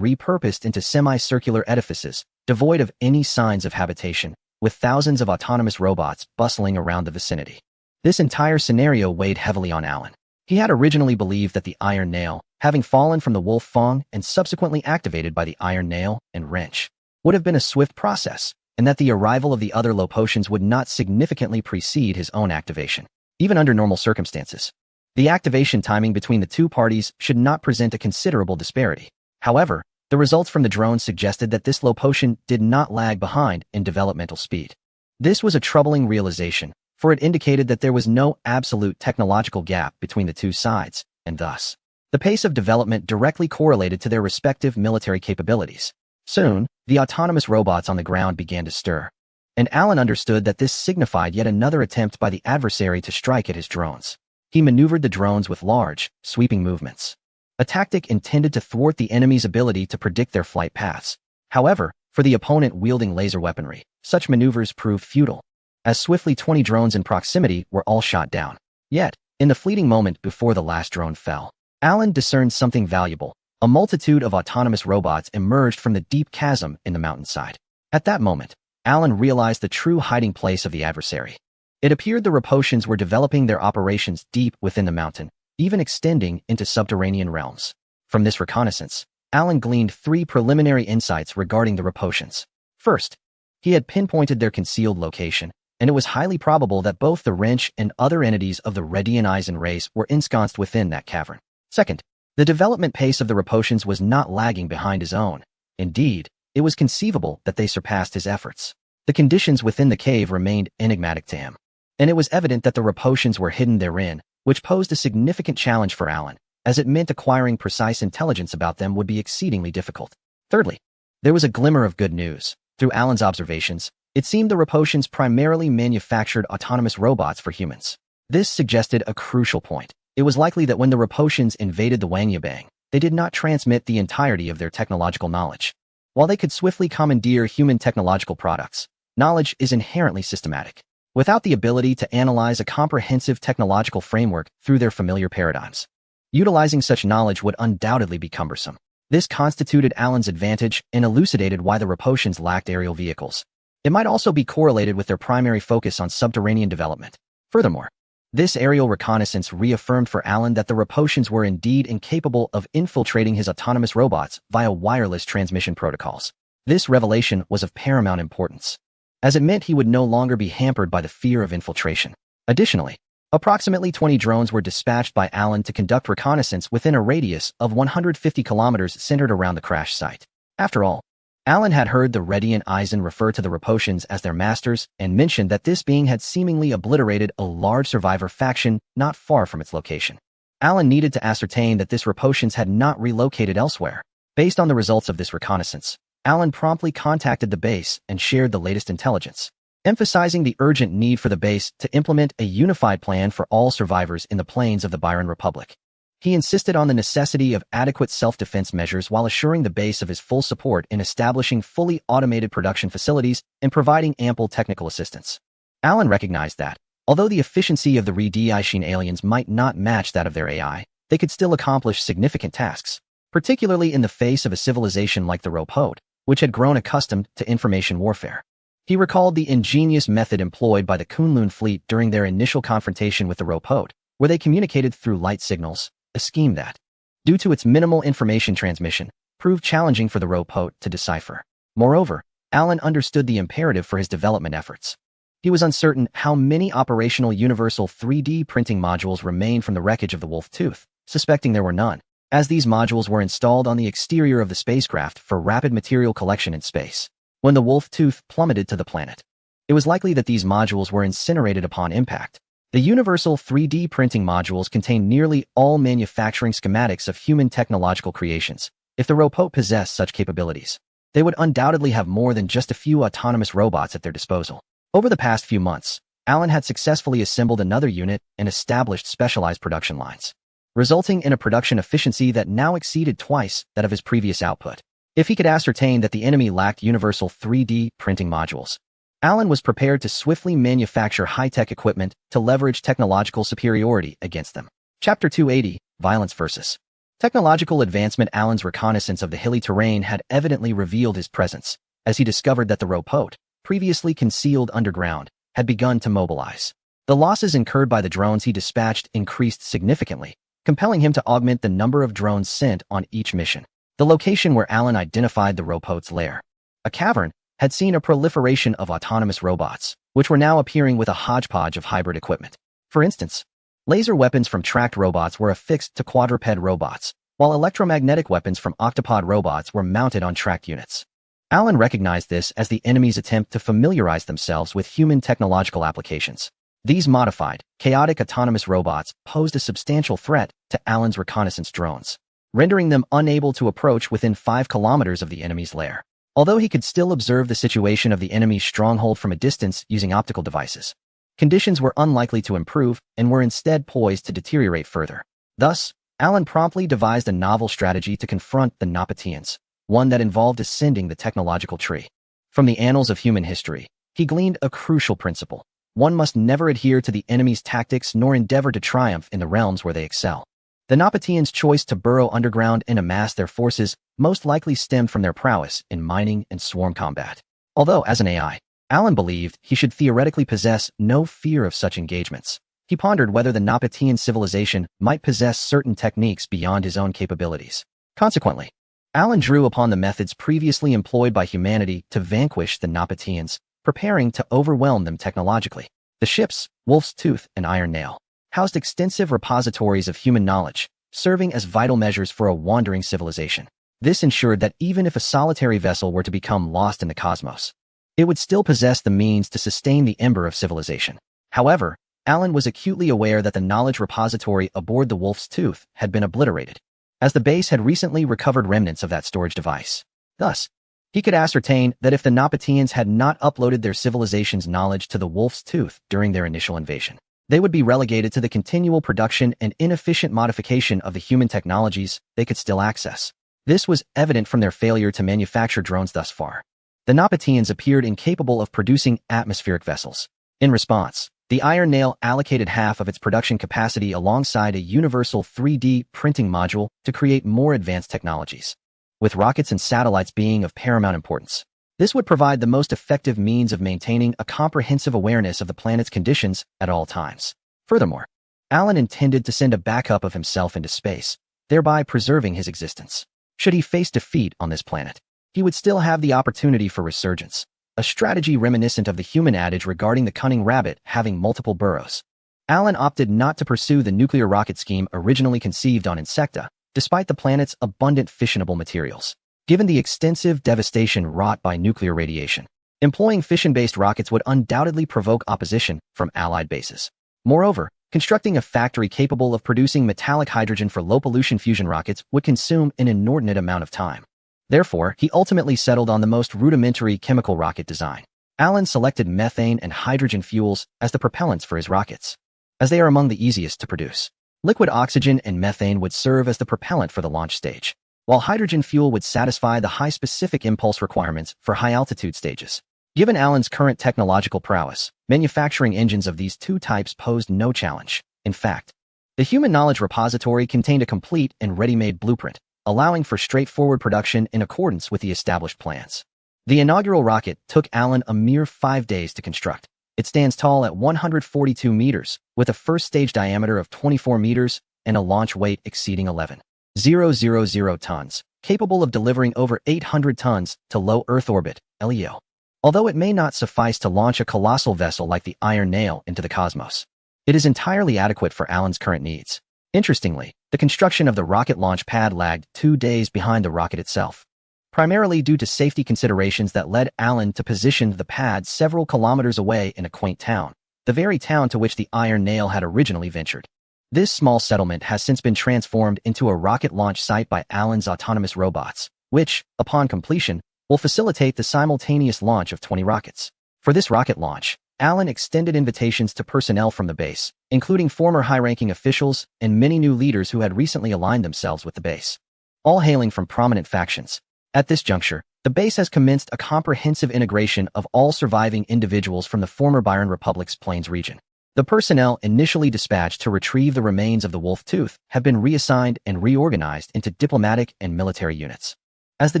repurposed into semicircular edifices, devoid of any signs of habitation, with thousands of autonomous robots bustling around the vicinity. This entire scenario weighed heavily on Alan. He had originally believed that the iron nail, having fallen from the Wolf Fong and subsequently activated by the iron nail and wrench, would have been a swift process, and that the arrival of the other lopotions would not significantly precede his own activation. Even under normal circumstances, the activation timing between the two parties should not present a considerable disparity. However, the results from the drones suggested that this lopotion did not lag behind in developmental speed. This was a troubling realization, for it indicated that there was no absolute technological gap between the two sides, and thus, the pace of development directly correlated to their respective military capabilities. Soon, the autonomous robots on the ground began to stir, and Alan understood that this signified yet another attempt by the adversary to strike at his drones. He maneuvered the drones with large, sweeping movements, a tactic intended to thwart the enemy's ability to predict their flight paths. However, for the opponent wielding laser weaponry, such maneuvers proved futile, as swiftly 20 drones in proximity were all shot down. Yet, in the fleeting moment before the last drone fell, Alan discerned something valuable. A multitude of autonomous robots emerged from the deep chasm in the mountainside. At that moment, Alan realized the true hiding place of the adversary. It appeared the Ropotians were developing their operations deep within the mountain, even extending into subterranean realms. From this reconnaissance, Alan gleaned 3 preliminary insights regarding the Ropotians. First, he had pinpointed their concealed location, and it was highly probable that both the wrench and other entities of the Redian Eisen race were ensconced within that cavern. Second, the development pace of the Ropotians was not lagging behind his own. Indeed, it was conceivable that they surpassed his efforts. The conditions within the cave remained enigmatic to him, and it was evident that the Ropotians were hidden therein, which posed a significant challenge for Alan, as it meant acquiring precise intelligence about them would be exceedingly difficult. Thirdly, there was a glimmer of good news. Through Alan's observations, it seemed the Ropotians primarily manufactured autonomous robots for humans. This suggested a crucial point. It was likely that when the Ropotians invaded the Wangyabang, they did not transmit the entirety of their technological knowledge. While they could swiftly commandeer human technological products, knowledge is inherently systematic, without the ability to analyze a comprehensive technological framework through their familiar paradigms. Utilizing such knowledge would undoubtedly be cumbersome. This constituted Alan's advantage and elucidated why the Ropotians lacked aerial vehicles. It might also be correlated with their primary focus on subterranean development. Furthermore, this aerial reconnaissance reaffirmed for Alan that the Ropotians were indeed incapable of infiltrating his autonomous robots via wireless transmission protocols. This revelation was of paramount importance, as it meant he would no longer be hampered by the fear of infiltration. Additionally, approximately 20 drones were dispatched by Alan to conduct reconnaissance within a radius of 150 kilometers centered around the crash site. After all, Alan had heard the Redian Eisen refer to the Ropotians as their masters and mentioned that this being had seemingly obliterated a large survivor faction not far from its location. Alan needed to ascertain that this Ropotians had not relocated elsewhere. Based on the results of this reconnaissance, Alan promptly contacted the base and shared the latest intelligence, emphasizing the urgent need for the base to implement a unified plan for all survivors in the plains of the Byron Republic. He insisted on the necessity of adequate self-defense measures while assuring the base of his full support in establishing fully automated production facilities and providing ample technical assistance. Alan recognized that, although the efficiency of the Redian aliens might not match that of their AI, they could still accomplish significant tasks, particularly in the face of a civilization like the Ropode, which had grown accustomed to information warfare. He recalled the ingenious method employed by the Kunlun Fleet during their initial confrontation with the Ropode, where they communicated through light signals, a scheme that, due to its minimal information transmission, proved challenging for the Ropode to decipher. Moreover, Alan understood the imperative for his development efforts. He was uncertain how many operational universal 3D printing modules remained from the wreckage of the Wolf Tooth, suspecting there were none, as these modules were installed on the exterior of the spacecraft for rapid material collection in space. When the Wolf Tooth plummeted to the planet, it was likely that these modules were incinerated upon impact. The universal 3D printing modules contain nearly all manufacturing schematics of human technological creations. If the Ropode possessed such capabilities, they would undoubtedly have more than just a few autonomous robots at their disposal. Over the past few months, Alan had successfully assembled another unit and established specialized production lines. resulting in a production efficiency that now exceeded twice that of his previous output. If he could ascertain that the enemy lacked universal 3D printing modules, Allen was prepared to swiftly manufacture high-tech equipment to leverage technological superiority against them. Chapter 280, Violence versus Technological Advancement. Allen's reconnaissance of the hilly terrain had evidently revealed his presence, as he discovered that the rowboat, previously concealed underground, had begun to mobilize. The losses incurred by the drones he dispatched increased significantly, compelling him to augment the number of drones sent on each mission. The location where Allen identified the rowboat's lair, a cavern, had seen a proliferation of autonomous robots, which were now appearing with a hodgepodge of hybrid equipment. For instance, laser weapons from tracked robots were affixed to quadruped robots, while electromagnetic weapons from octopod robots were mounted on tracked units. Allen recognized this as the enemy's attempt to familiarize themselves with human technological applications. These modified, chaotic autonomous robots posed a substantial threat to Allen's reconnaissance drones, rendering them unable to approach within 5 kilometers of the enemy's lair. Although he could still observe the situation of the enemy's stronghold from a distance using optical devices, conditions were unlikely to improve and were instead poised to deteriorate further. Thus, Allen promptly devised a novel strategy to confront the Napatians, one that involved ascending the technological tree. From the annals of human history, he gleaned a crucial principle. One must never adhere to the enemy's tactics nor endeavor to triumph in the realms where they excel. The Napatians' choice to burrow underground and amass their forces most likely stemmed from their prowess in mining and swarm combat. Although, as an AI, Allen believed he should theoretically possess no fear of such engagements, he pondered whether the Napatian civilization might possess certain techniques beyond his own capabilities. Consequently, Allen drew upon the methods previously employed by humanity to vanquish the Napatians, preparing to overwhelm them technologically. The ships, Wolf's Tooth and Iron Nail, housed extensive repositories of human knowledge, serving as vital measures for a wandering civilization. This ensured that even if a solitary vessel were to become lost in the cosmos, it would still possess the means to sustain the ember of civilization. However, Allen was acutely aware that the knowledge repository aboard the Wolf's Tooth had been obliterated, as the base had recently recovered remnants of that storage device. Thus, he could ascertain that if the Napatians had not uploaded their civilization's knowledge to the Wolf's Tooth during their initial invasion, they would be relegated to the continual production and inefficient modification of the human technologies they could still access. This was evident from their failure to manufacture drones thus far. The Napatians appeared incapable of producing atmospheric vessels. In response, the Iron Nail allocated half of its production capacity alongside a universal 3D printing module to create more advanced technologies, with rockets and satellites being of paramount importance. This would provide the most effective means of maintaining a comprehensive awareness of the planet's conditions at all times. Furthermore, Allen intended to send a backup of himself into space, thereby preserving his existence. Should he face defeat on this planet, he would still have the opportunity for resurgence, a strategy reminiscent of the human adage regarding the cunning rabbit having multiple burrows. Allen opted not to pursue the nuclear rocket scheme originally conceived on Insecta, despite the planet's abundant fissionable materials. Given the extensive devastation wrought by nuclear radiation, employing fission-based rockets would undoubtedly provoke opposition from Allied bases. Moreover, constructing a factory capable of producing metallic hydrogen for low-pollution fusion rockets would consume an inordinate amount of time. Therefore, he ultimately settled on the most rudimentary chemical rocket design. Allen selected methane and hydrogen fuels as the propellants for his rockets, as they are among the easiest to produce. Liquid oxygen and methane would serve as the propellant for the launch stage, while hydrogen fuel would satisfy the high specific impulse requirements for high-altitude stages. Given Allen's current technological prowess, manufacturing engines of these two types posed no challenge. In fact, the Human Knowledge Repository contained a complete and ready-made blueprint, allowing for straightforward production in accordance with the established plans. The inaugural rocket took Allen a mere 5 days to construct. It stands tall at 142 meters, with a first-stage diameter of 24 meters and a launch weight exceeding 11,000 tons, capable of delivering over 800 tons to low Earth orbit, LEO. Although it may not suffice to launch a colossal vessel like the Iron Nail into the cosmos, it is entirely adequate for Allen's current needs. Interestingly, the construction of the rocket launch pad lagged 2 days behind the rocket itself, primarily due to safety considerations that led Allen to position the pad several kilometers away in a quaint town, the very town to which the Iron Nail had originally ventured. This small settlement has since been transformed into a rocket launch site by Allen's autonomous robots, which, upon completion, will facilitate the simultaneous launch of 20 rockets. For this rocket launch, Allen extended invitations to personnel from the base, including former high-ranking officials and many new leaders who had recently aligned themselves with the base, all hailing from prominent factions. At this juncture, the base has commenced a comprehensive integration of all surviving individuals from the former Byron Republic's Plains region. The personnel initially dispatched to retrieve the remains of the Wolf Tooth have been reassigned and reorganized into diplomatic and military units, as the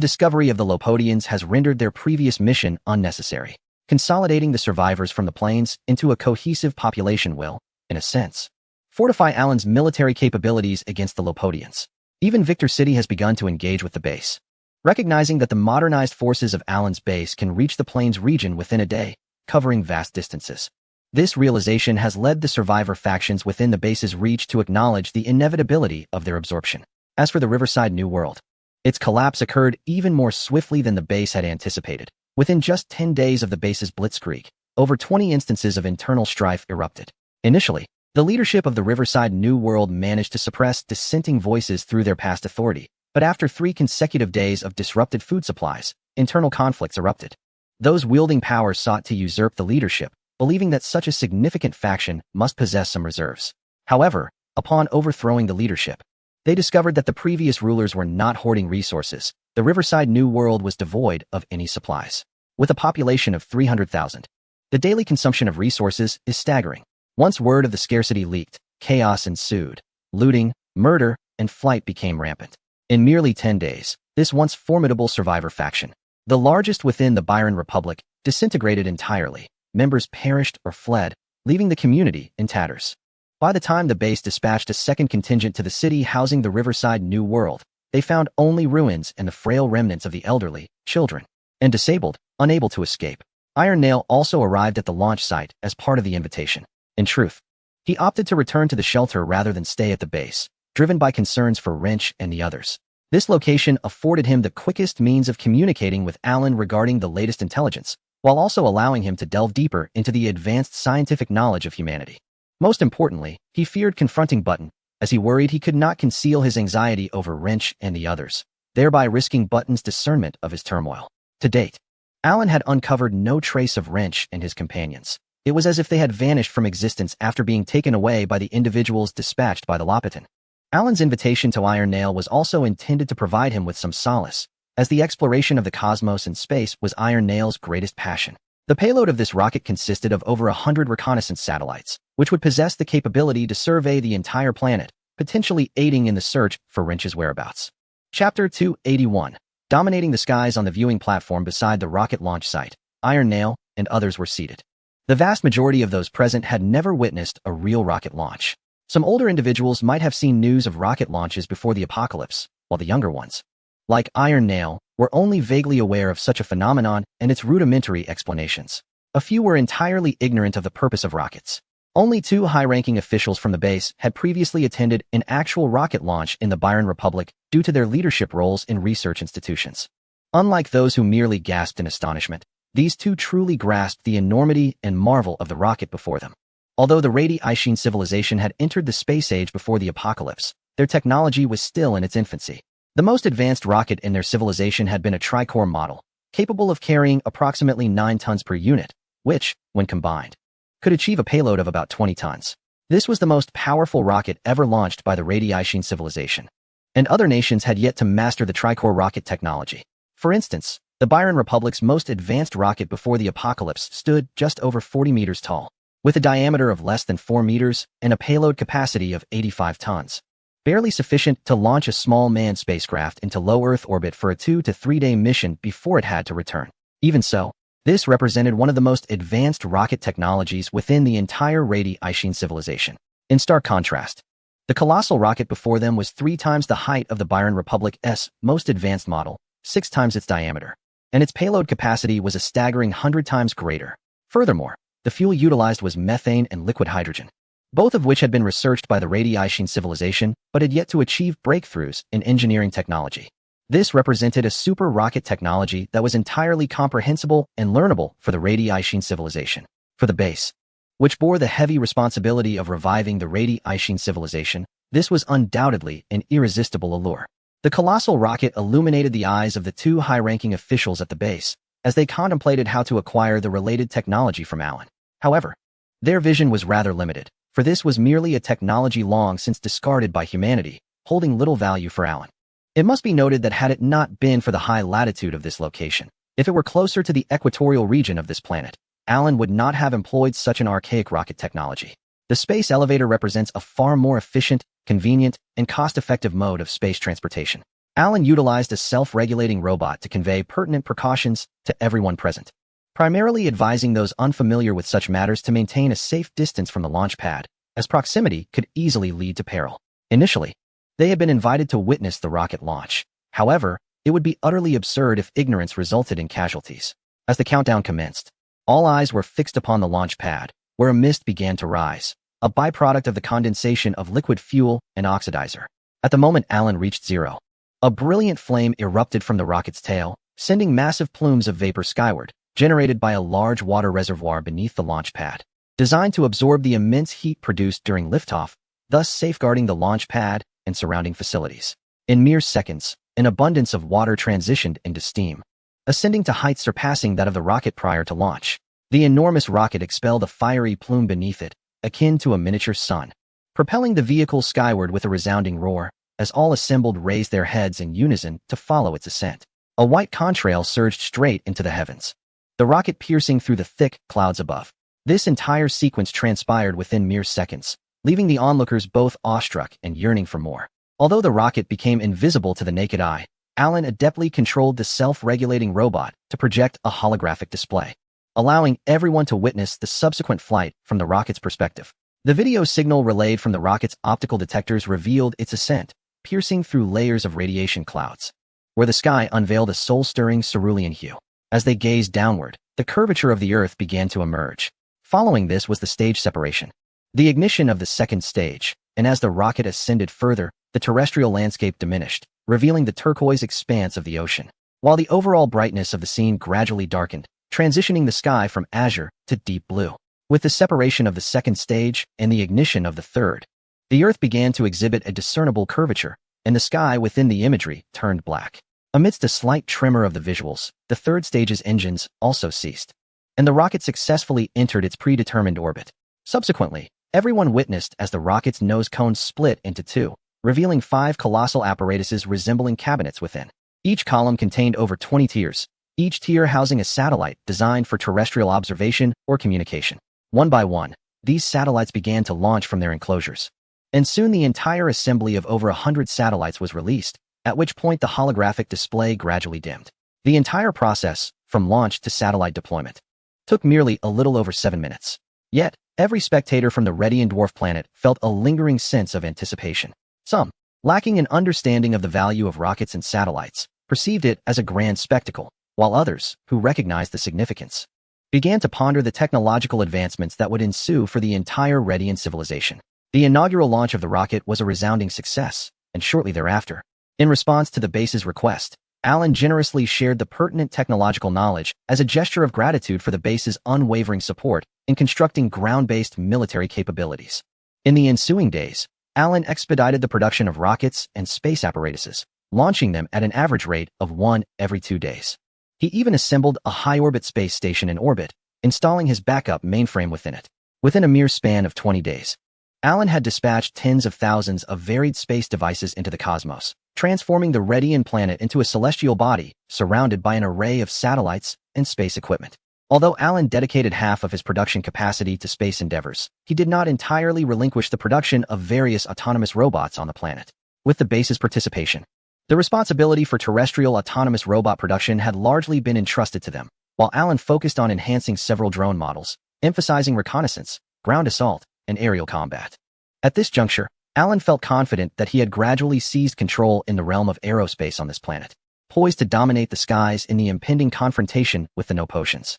discovery of the Lopodians has rendered their previous mission unnecessary. Consolidating the survivors from the plains into a cohesive population will, in a sense, fortify Allen's military capabilities against the Lopodians. Even Victor City has begun to engage with the base, recognizing that the modernized forces of Allen's base can reach the plains region within a day, covering vast distances. This realization has led the survivor factions within the base's reach to acknowledge the inevitability of their absorption. As for the Riverside New World, its collapse occurred even more swiftly than the base had anticipated. Within just 10 days of the base's blitzkrieg, over 20 instances of internal strife erupted. Initially, the leadership of the Riverside New World managed to suppress dissenting voices through their past authority, but after 3 consecutive days of disrupted food supplies, internal conflicts erupted. Those wielding power sought to usurp the leadership, believing that such a significant faction must possess some reserves. However, upon overthrowing the leadership, they discovered that the previous rulers were not hoarding resources. The Riverside New World was devoid of any supplies. With a population of 300,000, the daily consumption of resources is staggering. Once word of the scarcity leaked, chaos ensued. Looting, murder, and flight became rampant. In merely 10 days, this once formidable survivor faction, the largest within the Byron Republic, disintegrated entirely. Members perished or fled, leaving the community in tatters. By the time the base dispatched a second contingent to the city housing the Riverside New World, they found only ruins and the frail remnants of the elderly, children, and disabled, unable to escape. Iron Nail also arrived at the launch site as part of the invitation. In truth, he opted to return to the shelter rather than stay at the base, driven by concerns for Wrench and the others. This location afforded him the quickest means of communicating with Allen regarding the latest intelligence, while also allowing him to delve deeper into the advanced scientific knowledge of humanity. Most importantly, he feared confronting Button, as he worried he could not conceal his anxiety over Wrench and the others, thereby risking Button's discernment of his turmoil. To date, Allen had uncovered no trace of Wrench and his companions. It was as if they had vanished from existence after being taken away by the individuals dispatched by the Lopitan. Allen's invitation to Iron Nail was also intended to provide him with some solace, as the exploration of the cosmos and space was Iron Nail's greatest passion. The payload of this rocket consisted of over 100 reconnaissance satellites, which would possess the capability to survey the entire planet, potentially aiding in the search for Wrench's whereabouts. Chapter 281. Dominating the skies on the viewing platform beside the rocket launch site, Iron Nail and others were seated. The vast majority of those present had never witnessed a real rocket launch. Some older individuals might have seen news of rocket launches before the apocalypse, while the younger ones, like Iron Nail, were only vaguely aware of such a phenomenon and its rudimentary explanations. A few were entirely ignorant of the purpose of rockets. Only 2 high-ranking officials from the base had previously attended an actual rocket launch in the Byron Republic due to their leadership roles in research institutions. Unlike those who merely gasped in astonishment, these 2 truly grasped the enormity and marvel of the rocket before them. Although the Radi-Isheen civilization had entered the space age before the apocalypse, their technology was still in its infancy. The most advanced rocket in their civilization had been a tricore model, capable of carrying approximately 9 tons per unit, which, when combined, could achieve a payload of about 20 tons. This was the most powerful rocket ever launched by the Radi-Isheen civilization, and other nations had yet to master the tricore rocket technology. For instance, the Byron Republic's most advanced rocket before the apocalypse stood just over 40 meters tall, with a diameter of less than 4 meters and a payload capacity of 85 tons. Barely sufficient to launch a small manned spacecraft into low Earth orbit for a 2 to 3 day mission before it had to return. Even so, this represented one of the most advanced rocket technologies within the entire Radi-Isheen civilization. In stark contrast, the colossal rocket before them was 3 times the height of the Byron Republic's most advanced model, 6 times its diameter, and its payload capacity was a staggering 100 times greater. Furthermore, the fuel utilized was methane and liquid hydrogen, both of which had been researched by the Radi-Isheen civilization but had yet to achieve breakthroughs in engineering technology. This represented a super rocket technology that was entirely comprehensible and learnable for the Radi-Isheen civilization. For the base, which bore the heavy responsibility of reviving the Radi-Isheen civilization, this was undoubtedly an irresistible allure. The colossal rocket illuminated the eyes of the 2 high-ranking officials at the base as they contemplated how to acquire the related technology from Allen. However, their vision was rather limited, for this was merely a technology long since discarded by humanity, holding little value for Alan. It must be noted that had it not been for the high latitude of this location, if it were closer to the equatorial region of this planet, Alan would not have employed such an archaic rocket technology. The space elevator represents a far more efficient, convenient, and cost-effective mode of space transportation. Alan utilized a self-regulating robot to convey pertinent precautions to everyone present, primarily advising those unfamiliar with such matters to maintain a safe distance from the launch pad, as proximity could easily lead to peril. Initially, they had been invited to witness the rocket launch. However, it would be utterly absurd if ignorance resulted in casualties. As the countdown commenced, all eyes were fixed upon the launch pad, where a mist began to rise, a byproduct of the condensation of liquid fuel and oxidizer. At the moment Alan reached zero, a brilliant flame erupted from the rocket's tail, sending massive plumes of vapor skyward, generated by a large water reservoir beneath the launch pad, designed to absorb the immense heat produced during liftoff, thus safeguarding the launch pad and surrounding facilities. In mere seconds, an abundance of water transitioned into steam, ascending to heights surpassing that of the rocket prior to launch. The enormous rocket expelled a fiery plume beneath it, akin to a miniature sun, propelling the vehicle skyward with a resounding roar, as all assembled raised their heads in unison to follow its ascent. A white contrail surged straight into the heavens, the rocket piercing through the thick clouds above. This entire sequence transpired within mere seconds, leaving the onlookers both awestruck and yearning for more. Although the rocket became invisible to the naked eye, Alan adeptly controlled the self-regulating robot to project a holographic display, allowing everyone to witness the subsequent flight from the rocket's perspective. The video signal relayed from the rocket's optical detectors revealed its ascent, piercing through layers of radiation clouds, where the sky unveiled a soul-stirring cerulean hue. As they gazed downward, the curvature of the Earth began to emerge. Following this was the stage separation, the ignition of the second stage, and as the rocket ascended further, the terrestrial landscape diminished, revealing the turquoise expanse of the ocean, while the overall brightness of the scene gradually darkened, transitioning the sky from azure to deep blue. With the separation of the second stage and the ignition of the third, the Earth began to exhibit a discernible curvature, and the sky within the imagery turned black. Amidst a slight tremor of the visuals, the third stage's engines also ceased, and the rocket successfully entered its predetermined orbit. Subsequently, everyone witnessed as the rocket's nose cone split into two, revealing 5 colossal apparatuses resembling cabinets within. Each column contained over 20 tiers, each tier housing a satellite designed for terrestrial observation or communication. One by one, these satellites began to launch from their enclosures, and soon the entire assembly of over 100 satellites was released, at which point the holographic display gradually dimmed. The entire process, from launch to satellite deployment, took merely a little over 7 minutes. Yet, every spectator from the Redian dwarf planet felt a lingering sense of anticipation. Some, lacking an understanding of the value of rockets and satellites, perceived it as a grand spectacle, while others, who recognized the significance, began to ponder the technological advancements that would ensue for the entire Redian civilization. The inaugural launch of the rocket was a resounding success, and shortly thereafter, in response to the base's request, Alan generously shared the pertinent technological knowledge as a gesture of gratitude for the base's unwavering support in constructing ground-based military capabilities. In the ensuing days, Alan expedited the production of rockets and space apparatuses, launching them at an average rate of 1 every 2 days. He even assembled a high-orbit space station in orbit, installing his backup mainframe within it. Within a mere span of 20 days, Alan had dispatched tens of thousands of varied space devices into the cosmos, transforming the Redian planet into a celestial body surrounded by an array of satellites and space equipment. Although Alan dedicated half of his production capacity to space endeavors, he did not entirely relinquish the production of various autonomous robots on the planet. With the base's participation, the responsibility for terrestrial autonomous robot production had largely been entrusted to them, while Alan focused on enhancing several drone models, emphasizing reconnaissance, ground assault, and aerial combat. At this juncture, Alan felt confident that he had gradually seized control in the realm of aerospace on this planet, poised to dominate the skies in the impending confrontation with the No Potions.